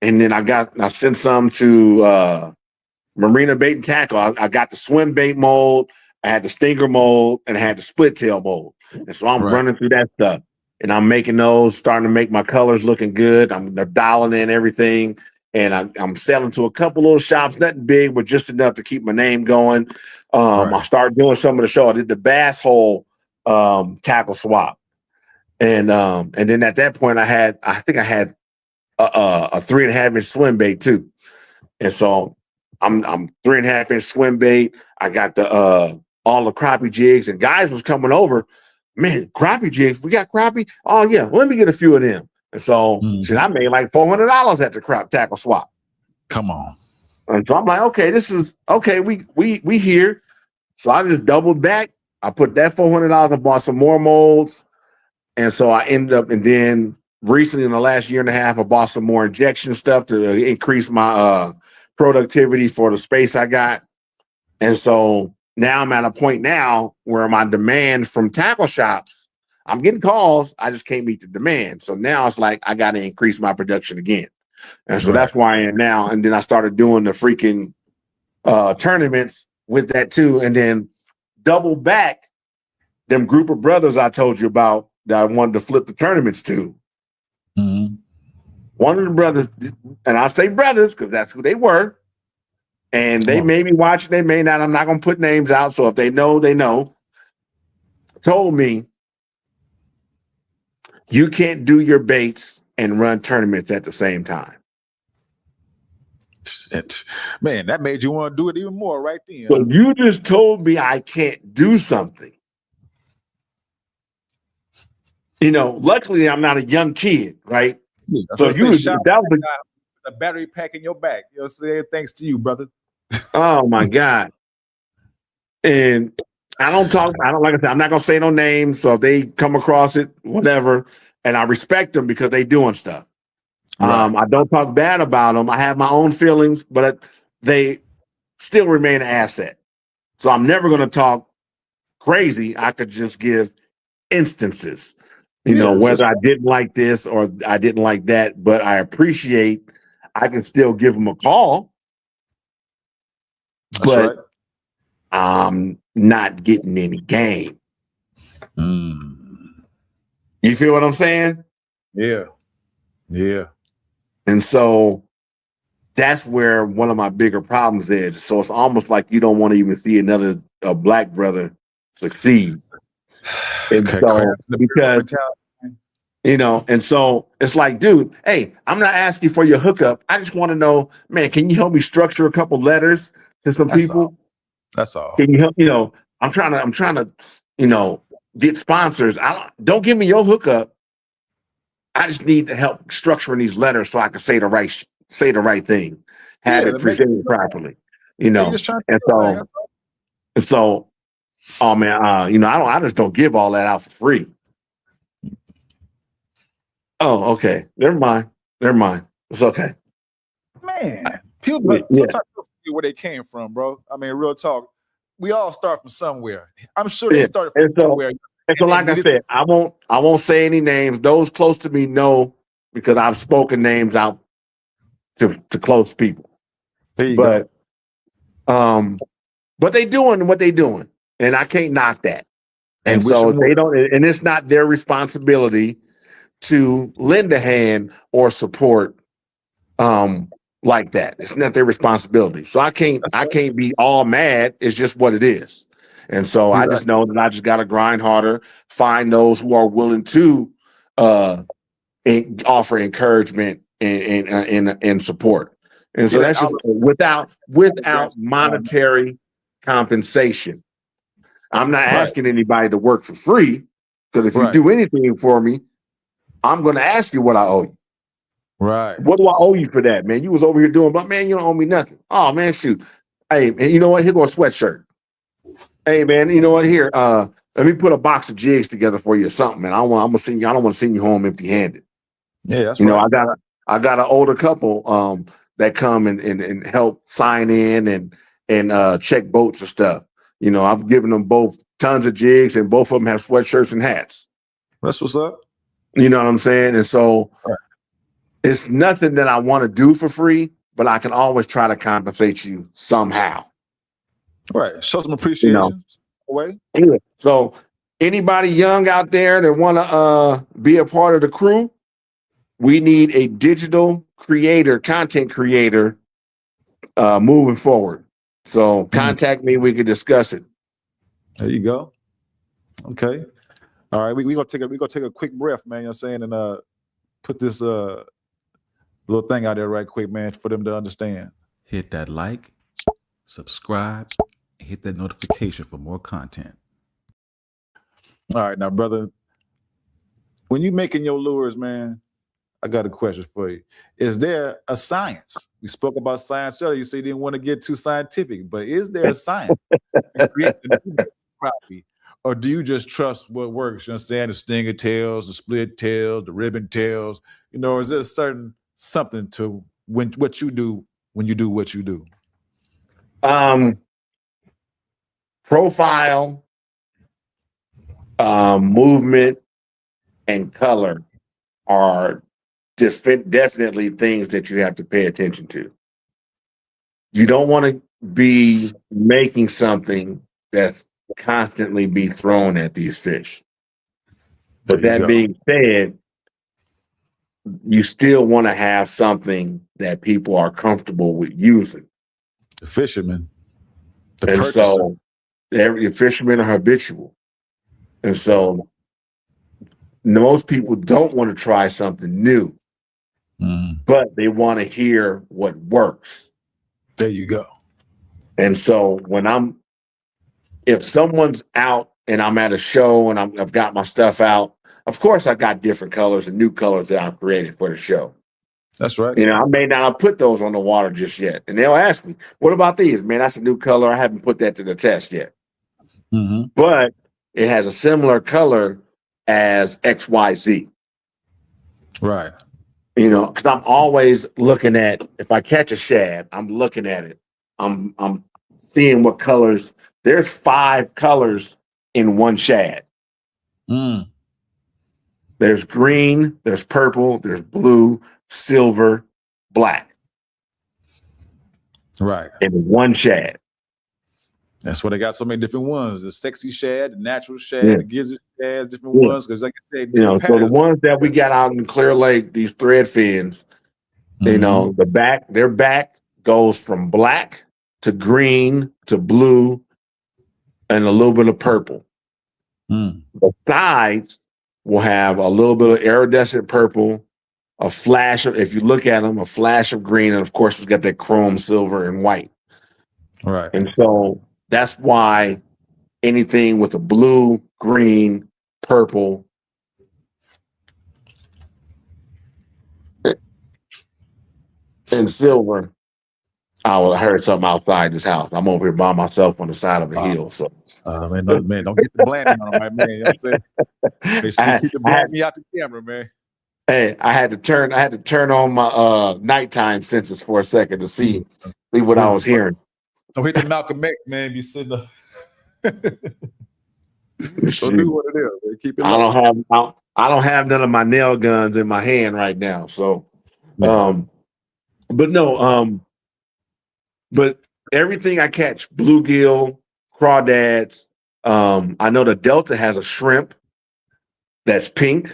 And then I sent some to Marina Bait and Tackle. I got the swim bait mold, I had the stinger mold, and I had the split tail mold. And so I'm running through that stuff. And I'm making those, starting to make my colors looking good. They're dialing in everything. And I'm selling to a couple little shops, nothing big, but just enough to keep my name going. I started doing some of the show. I did the bass hole tackle swap. And then at that point I think I had a 3.5 inch swim bait too. And so I'm 3.5 inch swim bait. I got the all the crappie jigs, and guys was coming over. Man, crappie jigs, we got crappie. Oh yeah, let me get a few of them. And so I made like $400 at the crap tackle swap. Come on. And so I'm like, okay, this is okay. We here. So I just doubled back. I put that $400 and bought some more molds. And so I ended up, and then recently in the last year and a half, I bought some more injection stuff to increase my productivity for the space I got. And so now I'm at a point now where my demand from tackle shops, I'm getting calls, I just can't meet the demand. So now it's like I got to increase my production again. And so that's why I am now. And then I started doing the freaking tournaments with that too. And then double back them group of brothers I told you about that I wanted to flip the tournaments to. One of the brothers, and I say brothers because that's who they were. And they may be watching, they may not. I'm not going to put names out. So if they know, they know. Told me, you can't do your baits and run tournaments at the same time. Man, that made you want to do it even more right then. So you just told me I can't do something. You know, luckily I'm not a young kid, right? Yeah, so that was a battery pack in your back. You know what I'm saying? Thanks to you, brother. Oh my God. And I don't like I said, I'm not gonna say no names. So if they come across it, whatever. And I respect them because they doing stuff. I don't talk bad about them. I have my own feelings, but they still remain an asset. So I'm never gonna talk crazy. I could just give instances, you know, whether I didn't like this or I didn't like that, but I appreciate I can still give them a call. But I'm not getting any game. You feel what I'm saying? Yeah. Yeah. And so that's where one of my bigger problems is. So it's almost like you don't want to even see another black brother succeed. And so, because, you know, and so it's like, dude, hey, I'm not asking for your hookup. I just want to know, man, can you help me structure a couple letters to some people? That's all. Can you help? You know, I'm trying to, you know, get sponsors. Don't give me your hookup. I just need to help structuring these letters so I can say the right thing, have it presented properly. You know, and so, oh man, you know, I just don't give all that out for free. Oh, okay. Never mind. It's okay. Man, people sometimes where they came from, bro. I mean, real talk. We all start from somewhere. I'm sure they started from somewhere. And so, like I said, I won't say any names. Those close to me know because I've spoken names out to close people. There you go. But they doing what they doing, and I can't knock that. And so they don't, and it's not their responsibility to lend a hand or support like that. It's not their responsibility. So I can't be all mad. It's just what it is. And so I just know that I just got to grind harder, find those who are willing to offer encouragement and support. And so that's just without monetary compensation. I'm not asking anybody to work for free, because if you do anything for me, I'm going to ask you what I owe you. Right. What do I owe you for that, man? You was over here doing, but man, you don't owe me nothing. Oh man, shoot. Hey, man, you know what? Here go a sweatshirt. Hey man, you know what? Here, let me put a box of jigs together for you or something, man. I don't want to send you home empty-handed. Yeah, that's right. I got an older couple that come and help sign in and check boats and stuff. You know, I've given them both tons of jigs, and both of them have sweatshirts and hats. That's what's up. You know what I'm saying? And so it's nothing that I want to do for free, but I can always try to compensate you somehow. Right. Show some appreciation. Away. Anyway, so anybody young out there that want to be a part of the crew, we need a digital creator, content creator moving forward. So contact me. We can discuss it. There you go. Okay. All right. We're gonna take a quick breath, man. You know what I'm saying? And put this little thing out there right quick, man, for them to understand. Hit that like, subscribe, and hit that notification for more content. All right, now, brother, when you making your lures, man, I got a question for you. Is there a science? We spoke about science earlier. You say you didn't want to get too scientific, but is there a science to create the crappie? Or do you just trust what works? You understand? The stinger tails, the split tails, the ribbon tails. You know, is there a certain something to what you do when you do what you do? Profile, movement, and color are definitely things that you have to pay attention to. You don't want to be making something that's constantly be thrown at these fish. But that being said, you still want to have something that people are comfortable with using. The fishermen. And so every fishermen are habitual. And so most people don't want to try something new, but they want to hear what works. There you go. And so if someone's out and I'm at a show and I've got my stuff out, of course I got different colors and new colors that I've created for the show. That's right. You know, I may not have put those on the water just yet. And they'll ask me, what about these? Man, that's a new color. I haven't put that to the test yet. But it has a similar color as XYZ. Right. You know, because I'm always looking at, if I catch a shad, I'm looking at it. I'm seeing what colors. There's 5 colors in one shad. There's green, there's purple, there's blue, silver, black. Right. In one shad. That's why they got so many different ones. The sexy shad, the natural shad, the gizzard shad, different ones. Because like I said, you know, so the ones that we got out in Clear Lake, these thread fins, you know, their back goes from black to green to blue and a little bit of purple. The sides will have a little bit of iridescent purple, a flash of, if you look at them, a flash of green, and of course it's got that chrome, silver, and white. Right. And so that's why anything with a blue, green, purple, and silver. I heard something outside this house. I'm over here by myself on the side of a hill. So, man, don't get the blanding on my man. You know what I'm saying? They keep the blanding out the camera, man. Hey, I had to turn on my nighttime senses for a second to see what I was hearing. Don't hit the Malcolm X, man. Be sitting up. Don't do what it is. Man. Keep it low. I don't have none of my nail guns in my hand right now. So, but everything I catch, bluegill, crawdads. I know the Delta has a shrimp that's pink.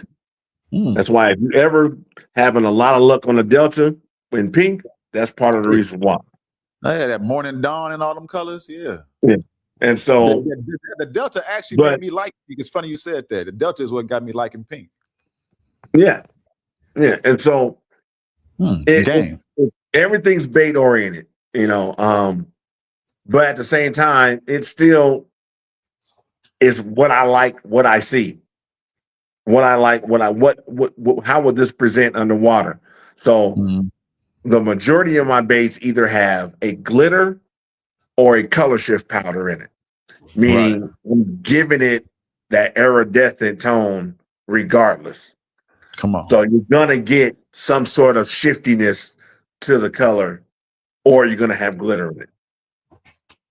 That's why if you ever having a lot of luck on the Delta in pink, that's part of the reason why. I had that morning dawn and all them colors. Yeah. And so the Delta actually made me like pink. It's funny you said that. The Delta is what got me liking pink. Yeah. And so Game. Everything's bait oriented, you know. But at the same time, it still is what I like, what I see, what I like, how would this present underwater? So the majority of my baits either have a glitter or a color shift powder in it, meaning I'm giving it that iridescent tone regardless. Come on. So you're gonna get some sort of shiftiness to the color, or you're gonna have glitter in it.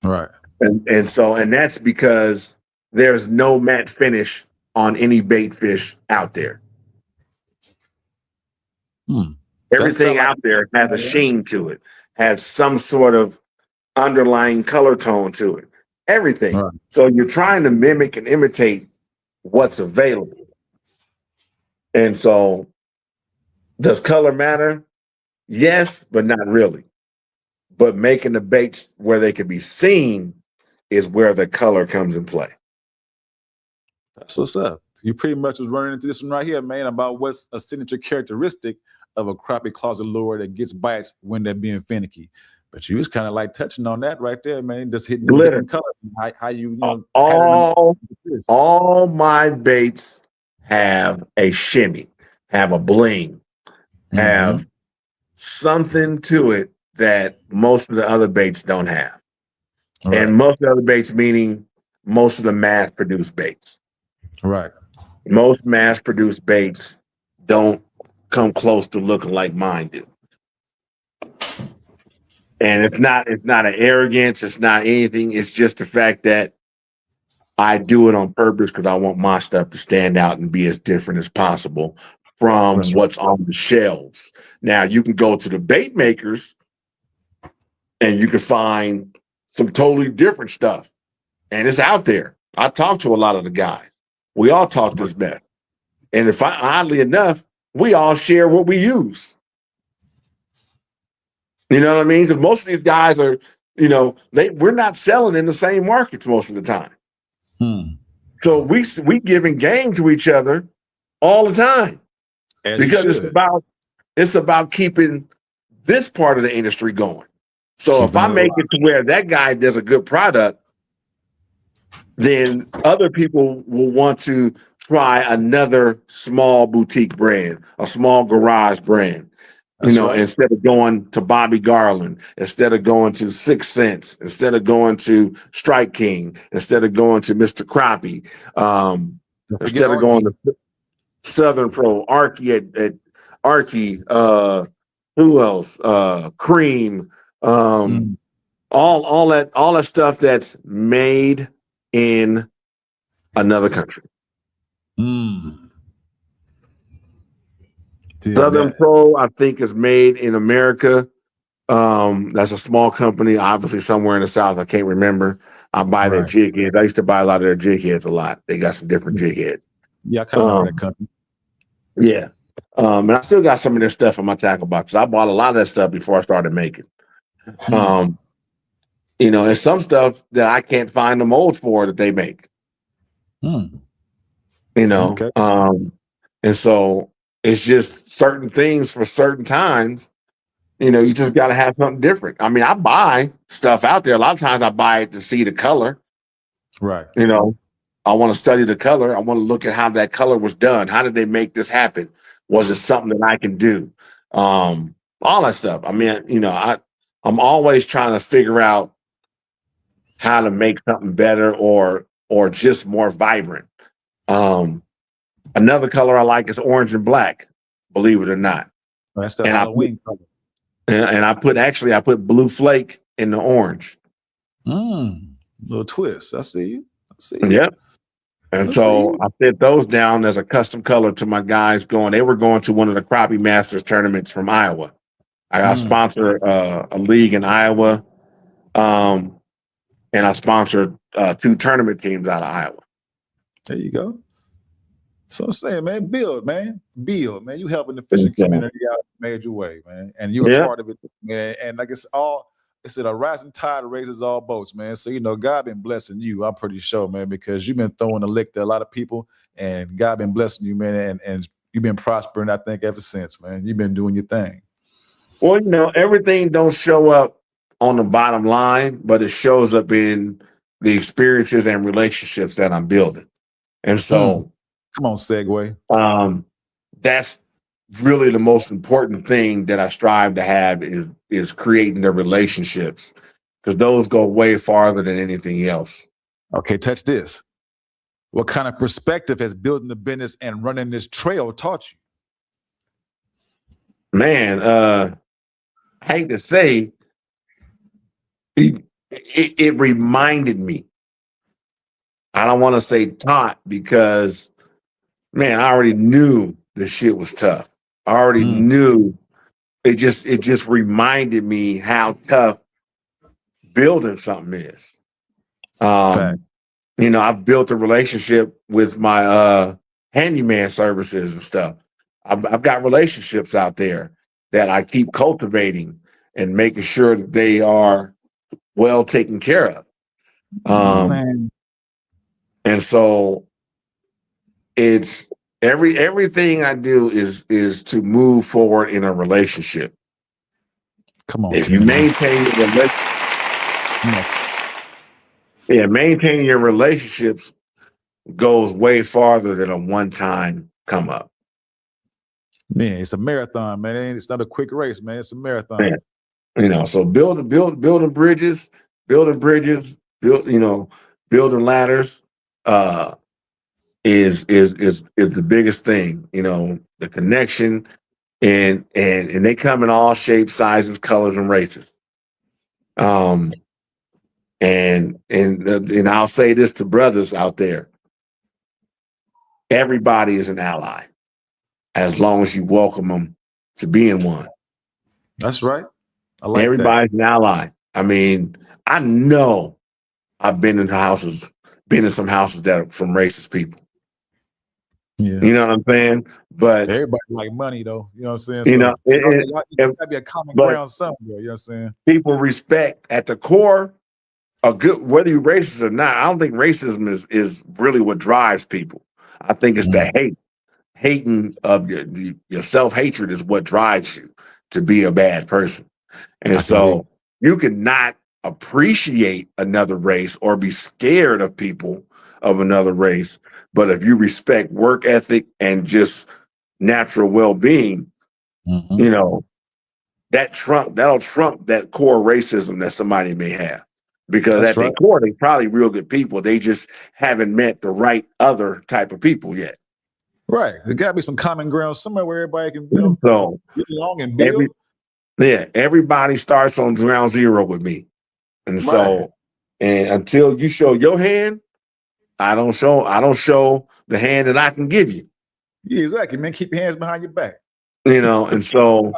Right. And that's because there's no matte finish on any bait fish out there. Everything out there has a sheen to it, has some sort of underlying color tone to it. Everything. Right. So you're trying to mimic and imitate what's available. And so, does color matter? Yes, but not really. But making the baits where they can be seen is where the color comes in play. That's what's up. You pretty much was running into this one right here, man, about what's a signature characteristic of a crappie closet lure that gets bites when they're being finicky. But you was kind of like touching on that right there, man. Just hitting the different colors. How you know, all my baits have a shimmy, have a bling, have something to it that most of the other baits don't have. Right. And most of the other baits, meaning most of the mass-produced baits. Right. Most mass-produced baits don't come close to looking like mine do. And it's not an arrogance, it's not anything. It's just the fact that I do it on purpose because I want my stuff to stand out and be as different as possible from what's on the shelves. Now, you can go to the bait makers and you can find some totally different stuff. And it's out there. I talk to a lot of the guys. We all talk this mess. And oddly enough, we all share what we use. You know what I mean? Because most of these guys are, you know, we're not selling in the same markets most of the time. So we giving game to each other all the time. Because it's about keeping this part of the industry going. So if I make it to where that guy does a good product, then other people will want to try another small boutique brand, a small garage brand. That's instead of going to Bobby Garland, instead of going to 6 Cents, instead of going to Strike King, instead of going to Mr. Crappie, instead of going to Southern Pro, Archie Archie, who else? Cream, all that stuff that's made in another country. Southern Pro, I think, is made in America. That's a small company, obviously somewhere in the South. I can't remember. I buy their jig heads. I used to buy a lot of their jig heads a lot. They got some different jig heads. Yeah, I kind of know that company. Yeah. And I still got some of their stuff in my tackle box. I bought a lot of that stuff before I started making. And some stuff that I can't find the molds for that they make. Okay. And so it's just certain things for certain times. You just got to have something different. I mean, I buy stuff out there. A lot of times I buy it to see the color. Right. I want to study the color. I want to look at how that color was done. How did they make this happen? Was it something that I can do? All that stuff. I mean, I'm always trying to figure out how to make something better or just more vibrant. Another color I like is orange and black, believe it or not. That's the Halloween color. And I put blue flake in the orange. Little twist. I see you. Yep. And so I set those down as a custom color to my guys they were going to one of the Crappie Masters tournaments from Iowa. I got sponsored a league in Iowa. And I sponsored 2 tournament teams out of Iowa. There you go. So I'm saying, man, build, man. You helping the fishing community out major way, man. And you're a part of it, man. And like it's a rising tide raises all boats, man. So, God been blessing you, I'm pretty sure, man, because you've been throwing a lick to a lot of people and God been blessing you, man. And you've been prospering, I think, ever since, man. You've been doing your thing. Well, everything don't show up on the bottom line, but it shows up in the experiences and relationships that I'm building. And so Come on, segue. That's really the most important thing that I strive to have is creating the relationships, because those go way farther than anything else. Okay, touch this. What kind of perspective has building the business and running this trail taught you? Man, I hate to say, it reminded me. I don't want to say taught, because, man, I already knew the shit was tough. I already knew. It just reminded me how tough building something is. I've built a relationship with my handyman services and stuff. I've got relationships out there that I keep cultivating and making sure that they are well taken care of. And so it's everything I do is to move forward in a relationship. Come on. If you maintain your maintaining your relationships goes way farther than a one-time come up. Man, it's a marathon, man. It's not a quick race, man. It's a marathon. Man. So building bridges, building ladders is the biggest thing. The connection, and they come in all shapes, sizes, colors, and races. And I'll say this to brothers out there: everybody is an ally, as long as you welcome them to being one. That's right. I like Everybody's an ally. I mean, I know I've been in some houses that are from racist people. Yeah. You know what I'm saying? But everybody like money, though. You know what I'm saying? It gotta be a common ground somewhere. You know what I'm saying? People respect at the core a good, whether you're racist or not. I don't think racism is really what drives people. I think it's the hating of your self-hatred is what drives you to be a bad person. And so you could not appreciate another race or be scared of people of another race. But if you respect work ethic and just natural well-being, that'll trump that core racism that somebody may have. Because at their core, they're probably real good people. They just haven't met the right other type of people yet. Right. There got to be some common ground somewhere where everybody can get along and build. Everybody starts on ground zero with me. And so, and until you show your hand, I don't show the hand that I can give you. Yeah, exactly, man. Keep your hands behind your back. And so,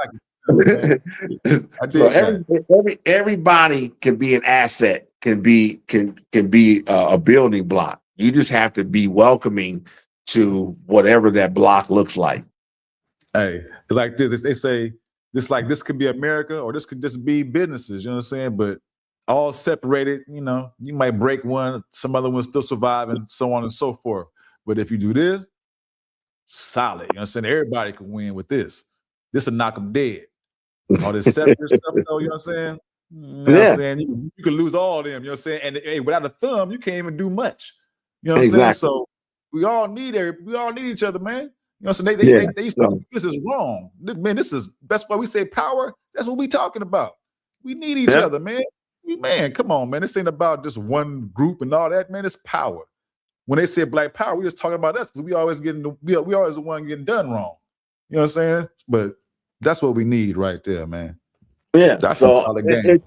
everybody can be an asset, can be a building block. You just have to be welcoming to whatever that block looks like. Hey, like this, they say this could be America or this could just be businesses. You know what I'm saying? But all separated. You might break one, some other ones still survive, and so on and so forth. But if you do this, solid. You know what I'm saying? Everybody can win with this. This will knock them dead. All this separate stuff, though, you know what I'm saying? You know what I'm saying? You can lose all of them, you know what I'm saying? And hey, without a thumb, you can't even do much. You know what I'm saying? So we all need each other, man. You know what I'm saying? They used to think this is wrong. That's why we say power. That's what we talking about. We need each other, man. Come on, man. This ain't about just one group and all that, man. It's power. When they say black power, we just talking about us because we always the one getting done wrong. You know what I'm saying? But that's what we need right there, man. Yeah, that's a solid game.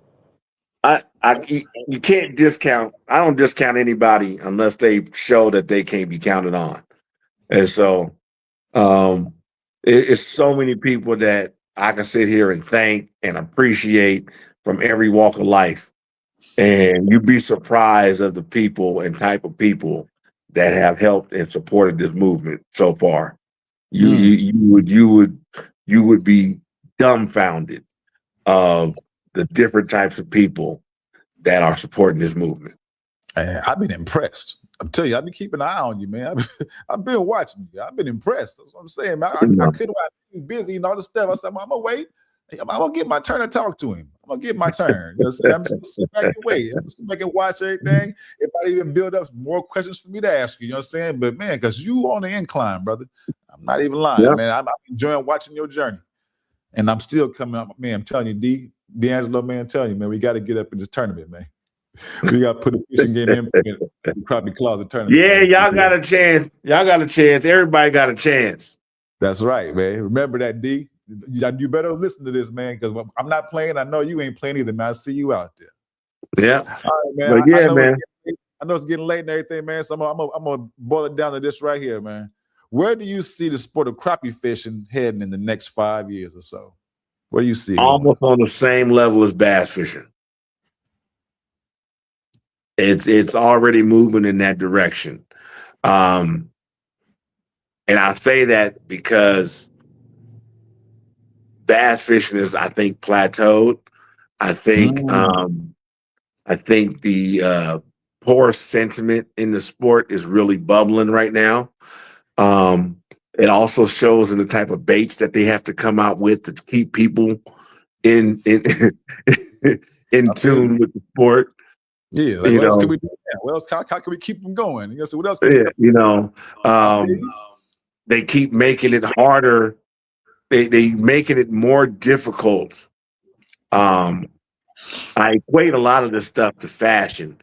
You can't discount. I don't discount anybody unless they show that they can't be counted on. And so, it's so many people that I can sit here and thank and appreciate from every walk of life, and you'd be surprised of the people and type of people that have helped and supported this movement so far. You would be dumbfounded of the different types of people that are supporting this movement. I've been impressed. I'm telling you, I've been keeping an eye on you, man. I've been watching you. I've been impressed. That's what I'm saying, man. I couldn't be busy and all this stuff. I said, I'm gonna wait. I'm gonna get my turn to talk to him. I'm gonna get my turn. You know what I'm saying? I'm just gonna sit back and wait. I'm gonna sit back and watch everything. It might even build up more questions for me to ask you. You know what I'm saying? But man, because you on the incline, brother. I'm not even lying, man. I'm enjoying watching your journey. And I'm still coming up, man. I'm telling you, D'Angelo, man, I'm telling you, man, we got to get up in this tournament, man. We got to put a fishing game in the Crappie Closet tournament. Yeah, man. y'all got a chance. Y'all got a chance. Everybody got a chance. That's right, man. Remember that, D. You better listen to this, man, because I'm not playing. I know you ain't playing either, man. I see you out there. Yeah. All right, man. But yeah, man. I know it's getting late and everything, man. So I'm gonna boil it down to this right here, man. Where do you see the sport of crappie fishing heading in the next 5 years or so? Where do you see it almost going? on the same level as bass fishing? It's already moving in that direction. And I say that because bass fishing is, I think, plateaued. I think the poor sentiment in the sport is really bubbling right now. It also shows in the type of baits that they have to come out with to keep people in in tune with the sport. Yeah, like, what else can we do? What else? How can we keep them going? You know, so what else? They keep making it harder. They making it more difficult. I equate a lot of this stuff to fashion,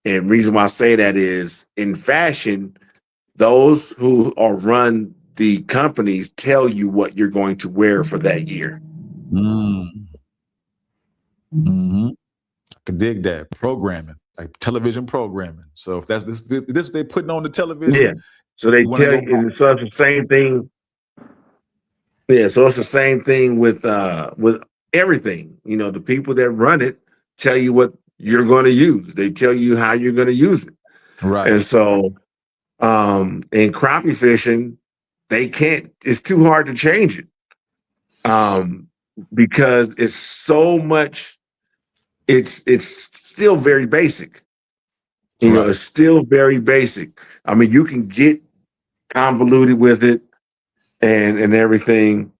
and the reason why I say that is in fashion, those who are run the companies tell you what you're going to wear for that year. Mm-hmm. I can dig that. Programming, like television programming. So if that's this they're putting on the television, yeah. So they tell you. So it's the same thing. Yeah. So it's the same thing with everything. You know, the people that run it tell you what you're going to use. They tell you how you're going to use it. Right. And so, in crappie fishing, they can't. It's too hard to change it. Because it's so much. It's still very basic. You know, it's still very basic. I mean, you can get convoluted with it and everything,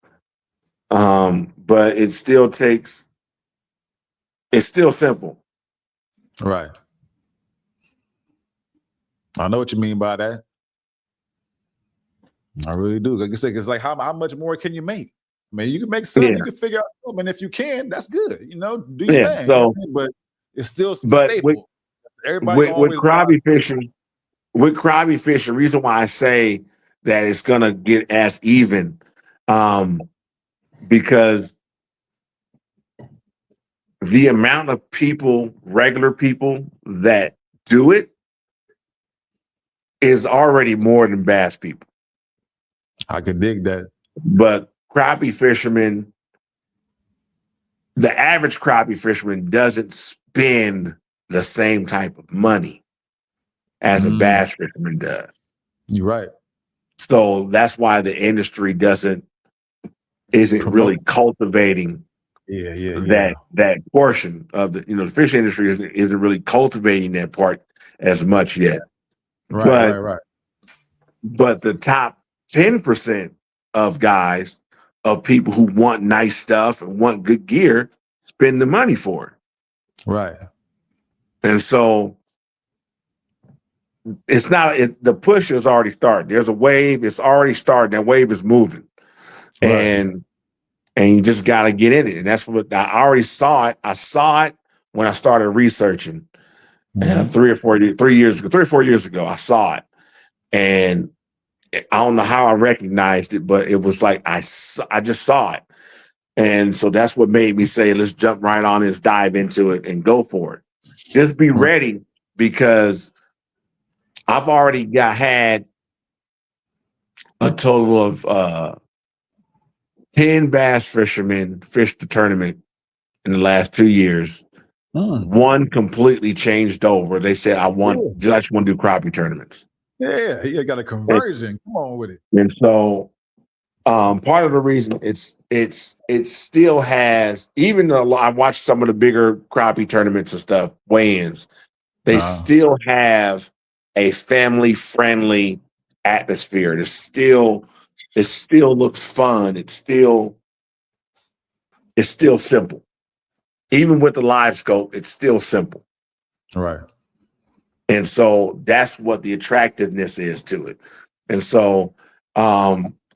but it's still simple. Right. I know what you mean by that. I really do. Like you said, it's like how much more can you make? I mean, you can make something, you can figure out something, and if you can, that's good. You know, do your thing. So, but it's still some staple. Everybody with crappie fishing, reason why I say that it's gonna get as even, because the amount of people, regular people that do it is already more than bass people. I could dig that. But crappie fishermen, the average crappie fisherman doesn't spend the same type of money as a bass fisherman does. You're right. So that's why the industry isn't really cultivating that portion of the fish industry isn't really cultivating that part as much yet. Right. But the top 10% of guys, of people who want nice stuff and want good gear, spend the money for it. Right. And so it's not, the push is already started. There's a wave. It's already started. That wave is moving. Right. And you just got to get in it. And that's what I already saw it. I saw it when I started researching 3 or 4 years ago. I saw it. And I don't know how I recognized it, but it was like I just saw it. And so that's what made me say, let's jump right on this, dive into it and go for it. Just be ready, because I've already had a total of 10 bass fishermen fish the tournament in the last 2 years. One completely changed over. They said, I just want to do crappie tournaments. Yeah, he got a conversion. Come on with it. And so part of the reason it still has, even though I watched some of the bigger crappie tournaments and stuff, weigh-ins, they still have a family-friendly atmosphere. It still looks fun. It's still it's still simple. Even with the live scope, it's still simple. Right. And so that's what the attractiveness is to it. And so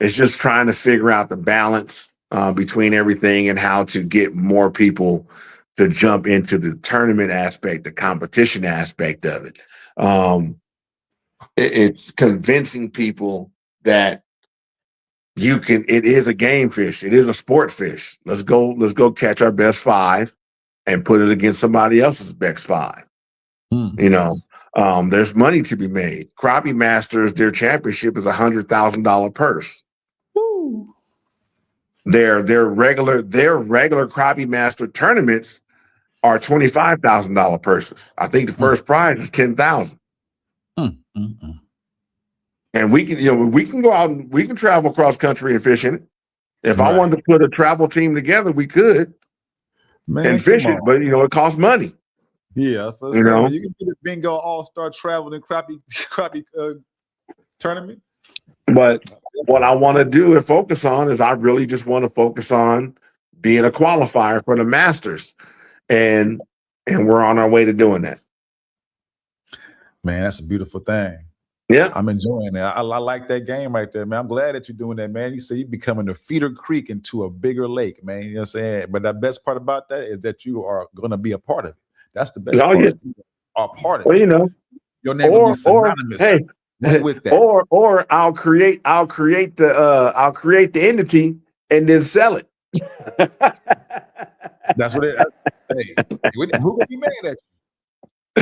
it's just trying to figure out the balance between everything and how to get more people to jump into the tournament aspect, the competition aspect of it. It's convincing people that it is a game fish. It is a sport fish. Let's go catch our best 5 and put it against somebody else's best 5. You know, there's money to be made. Crappie Masters, their championship is $100,000 purse. Woo. Their regular Crappie Master tournaments are $25,000 purses. I think the first prize is $10,000. And we can go out and we can travel cross country and fish in it. If I wanted to put a travel team together, we could and fish it, but it costs money. Yeah, you know, you can do the bingo all-star travel and crappie tournament. But what I want to do and focus on is I really just want to focus on being a qualifier for the Masters, and we're on our way to doing that. Man, that's a beautiful thing. Yeah, I'm enjoying it. I like that game right there, man. I'm glad that you're doing that, man. You say you're becoming a feeder creek into a bigger lake, man. You know what I'm saying? But the best part about that is that you are going to be a part of it. That's the best part. Yeah. You are part of it. You know, your name will be synonymous with that. Or I'll create the entity and then sell it. That's what it. Hey, who gonna be mad at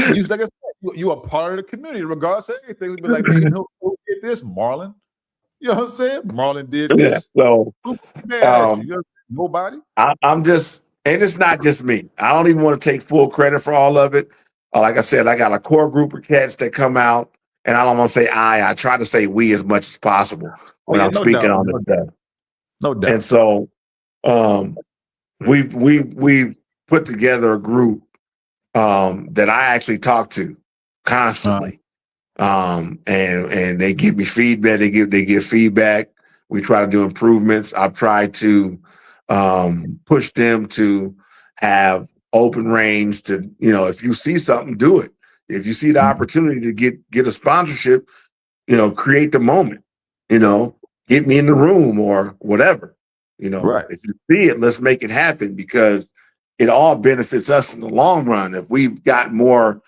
you? You like I said, you are part of the community, regardless of anything. Be like, man, who did this, Marlin? You know what I'm saying? Marlin did this. Yeah, so who's mad at you? You know, nobody. I'm just, and it's not just me. I don't even want to take full credit for all of it. Like I said, I got a core group of cats that come out, and I don't want to say I try to say we as much as possible when I'm speaking on this stuff. No doubt. And so we've put together a group that I actually talk to constantly. And they give me feedback. They give feedback. We try to do improvements. I've tried to push them to have open range to, if you see something, do it. If you see the opportunity to get a sponsorship, create the moment, get me in the room or whatever, if you see it, let's make it happen, because it all benefits us in the long run. If we've got more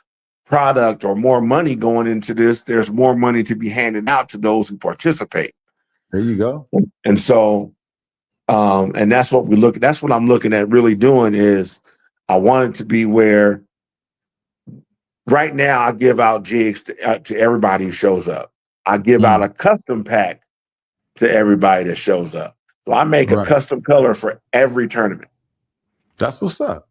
product or more money going into this, there's more money to be handed out to those who participate. There you go. And so, and that's what that's what I'm looking at really doing is I want it to be where right now I give out jigs to everybody who shows up. I give out a custom pack to everybody that shows up. So I make a custom color for every tournament. That's what's up.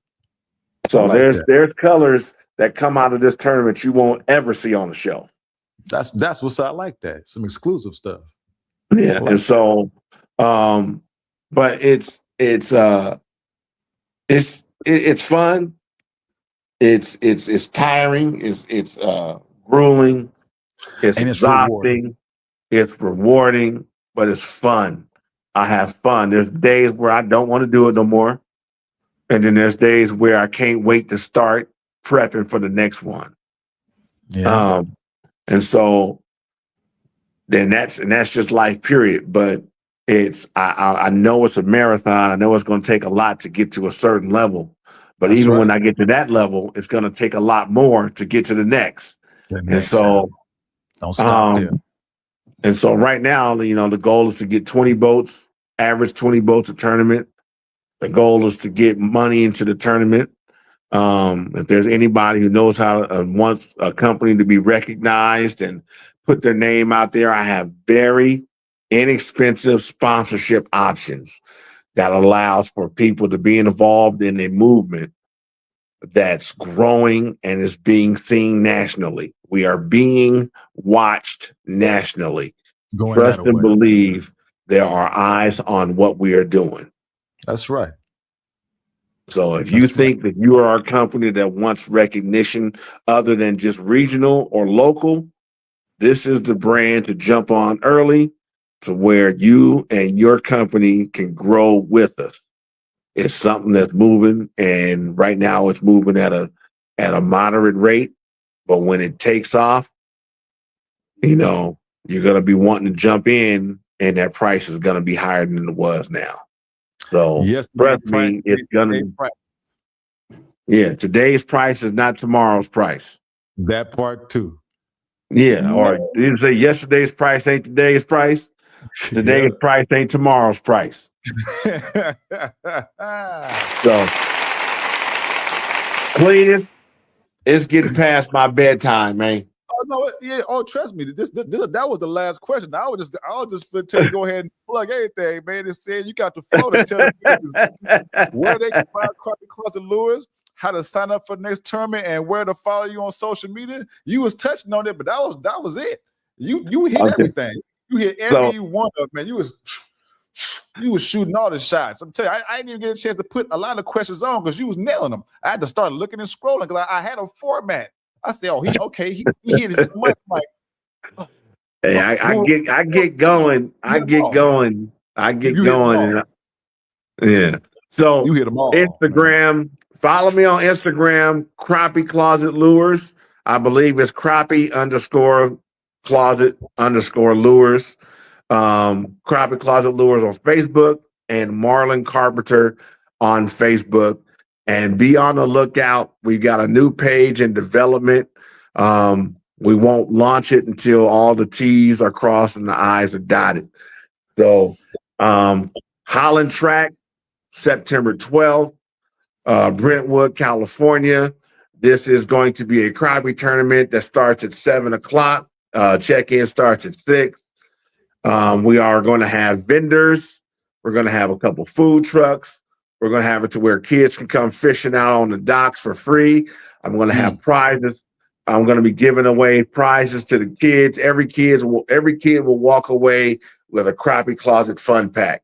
So like there's colors that come out of this tournament you won't ever see on the shelf. That's what's up. I like that. Some exclusive stuff. Yeah. And so but it's fun. It's tiring, it's grueling, it's exhausting, it's rewarding, but it's fun. I have fun. There's days where I don't want to do it no more. And then there's days where I can't wait to start prepping for the next one. Yeah. And so then that's just life, period. But I know it's a marathon. I know it's going to take a lot to get to a certain level. But even when I get to that level, it's going to take a lot more to get to the next. And so, don't stop there. And so right now, the goal is to get 20 boats, average 20 boats a tournament. The goal is to get money into the tournament. If there's anybody who knows how to wants a company to be recognized and put their name out there, I have very inexpensive sponsorship options that allows for people to be involved in a movement that's growing and is being seen nationally. We are being watched nationally. Trust and believe there are eyes on what we are doing. That's right. So if you think that you are a company that wants recognition other than just regional or local, this is the brand to jump on early to where you and your company can grow with us. It's something that's moving, and right now it's moving at a moderate rate. But when it takes off, you're gonna be wanting to jump in, and that price is gonna be higher than it was now. So Yesterday's trust price, me, it's gonna. today's price. Yeah, today's price is not tomorrow's price. That part too. Yeah, Man. or did you say yesterday's price ain't today's price? Today's price ain't tomorrow's price. So, Cletus, it's getting past my bedtime, man. Oh no, yeah. Oh, trust me. This that was the last question. I was just finna tell you go ahead and plug everything, man. It said you got the flow to tell the where they can buy Crappie Closet Lures, how to sign up for the next tournament, and where to follow you on social media. You was touching on it, but that was it. You hit everything. You hit every one of them, man. You was shooting all the shots. I'm telling you, I didn't even get a chance to put a lot of questions on because you was nailing them. I had to start looking and scrolling because I had a format. I said, "Oh, he hit it so much." Like, hey, I get going. I get going. Yeah. So you hit them all. Instagram. Man. Follow me on Instagram. Crappie Closet Lures. I believe it's Crappie _Closet _Lures. Crappie Closet Lures on Facebook and Marlin Carpenter on Facebook. And be on the lookout. We got a new page in development. We won't launch it until all the T's are crossed and the I's are dotted. So, Holland Track, September 12th, Brentwood, California. This is going to be a crappie tournament that starts at 7:00. Check-in starts at 6. We are going to have vendors. We're going to have a couple food trucks. We're going to have it to where kids can come fishing out on the docks for free. I'm going to have prizes. I'm going to be giving away prizes to the kids. Every kid will walk away with a Crappie Closet fun pack.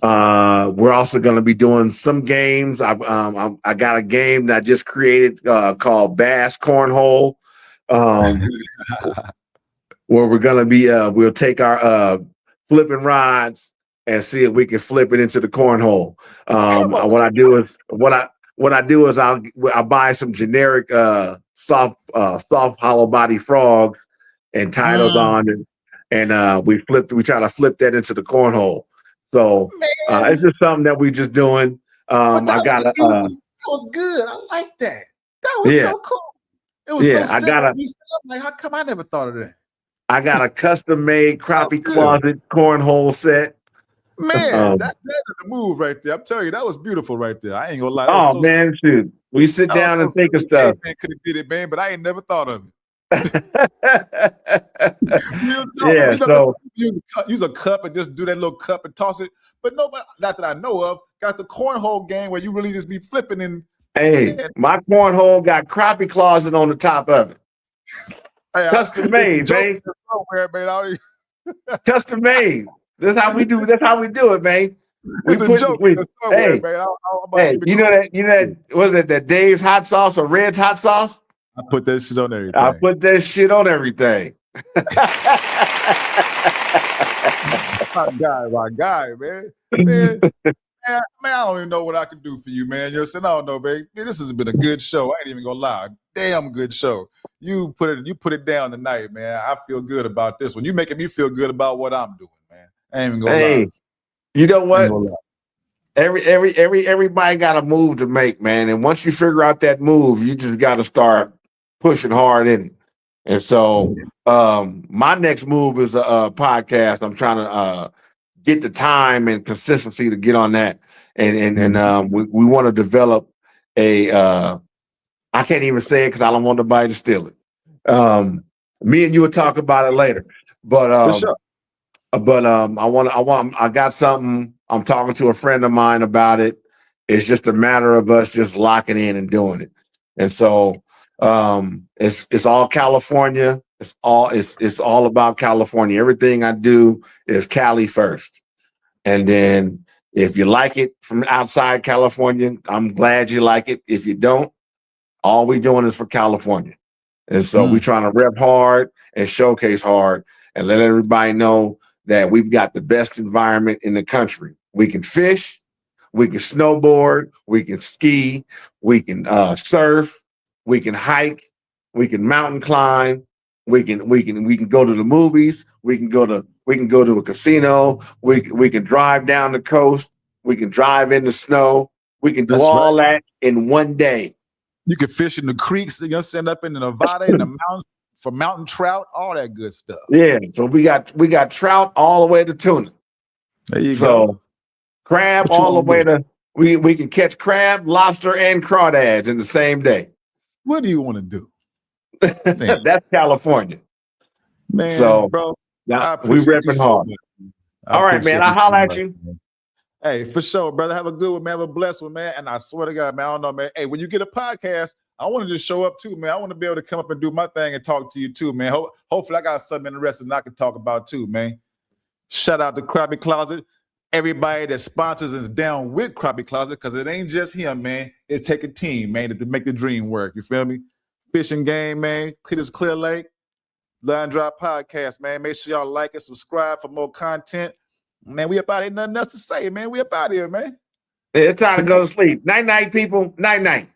We're also going to be doing some games. I got a game that I just created called Bass Cornhole, where we're going to be. We'll take our flipping rods and see if we can flip it into the cornhole. What I do is I'll buy some generic soft hollow body frogs and tie those on, and we try to flip that into the cornhole. So it's just something that we just doing. That was good. I like that. That was so cool. It was so simple. I'm like, how come I never thought of that? I got a custom made Crappie Closet cornhole set. Man, that's the move right there. I'm telling you, that was beautiful right there. I ain't gonna lie. Oh man, shoot. We sit down and think of stuff. Man could have did it, man, but I ain't never thought of it. Use a cup and just do that little cup and toss it. But nobody, not that I know of, got the cornhole game where you really just be flipping and. Hey, my cornhole got Crappie Closet on the top of it. Hey, custom made, man. Custom made. That's how we do. That's how we do it, man. We put hey, man, you know that what is that Dave's hot sauce or Red's hot sauce? I put that shit on everything. My guy, man. Man, I don't even know what I can do for you, man. I don't know, babe. Man, this has been a good show. I ain't even gonna lie. Damn good show. You put it down tonight, man. I feel good about this one. You making me feel good about what I'm doing, man. I ain't even gonna lie. You know what? Everybody got a move to make, man. And once you figure out that move, you just got to start pushing hard in it. And so, my next move is a podcast. I'm trying to get the time and consistency to get on that, and we want to develop a. I can't even say it because I don't want nobody to steal it. Me and you will talk about it later, but for sure. I got something. I'm talking to a friend of mine about it. It's just a matter of us just locking in and doing it. And so it's all California. It's all about California. Everything I do is Cali first. And then if you like it from outside California, I'm glad you like it. If you don't, all we doing is for California. And so we trying to rep hard and showcase hard and let everybody know that we've got the best environment in the country. We can fish, we can snowboard, we can ski, we can surf, we can hike, we can mountain climb, we can go to the movies, we can go to a casino, we can drive down the coast, we can drive in the snow, we can do That's all that in one day. You can fish in the creeks, you know, send up in the Nevada in the mountains for mountain trout, all that good stuff. Yeah, so we got trout all the way to tuna. There you So go. crab all the way to we can catch crab, lobster, and crawdads in the same day. What do you want to do? That's California. Man, So, bro, yeah, I we appreciate you repping so hard. much. All right, man. I'll holler at you. Man. Hey, for sure, brother. Have a good one, man. Have a blessed one, man. And I swear to God, man, I don't know, man. Hey, when you get a podcast, I want to just show up too, man. I want to be able to come up and do my thing and talk to you too, man. Hopefully I got something interesting I can talk about too, man. Shout out to Crappie Closet. Everybody that sponsors is down with Crappie Closet, because it ain't just him, man. It take a team, man, to make the dream work. You feel me? Fishing game, man. Clear Lake. Line Drop Podcast, man. Make sure y'all like and subscribe for more content. Man, we up out here. Nothing else to say, man. We up out here, man. It's time to go to sleep. Night, night, people. Night, night.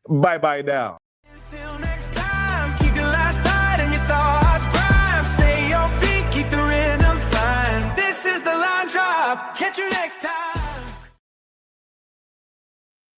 Bye-bye now.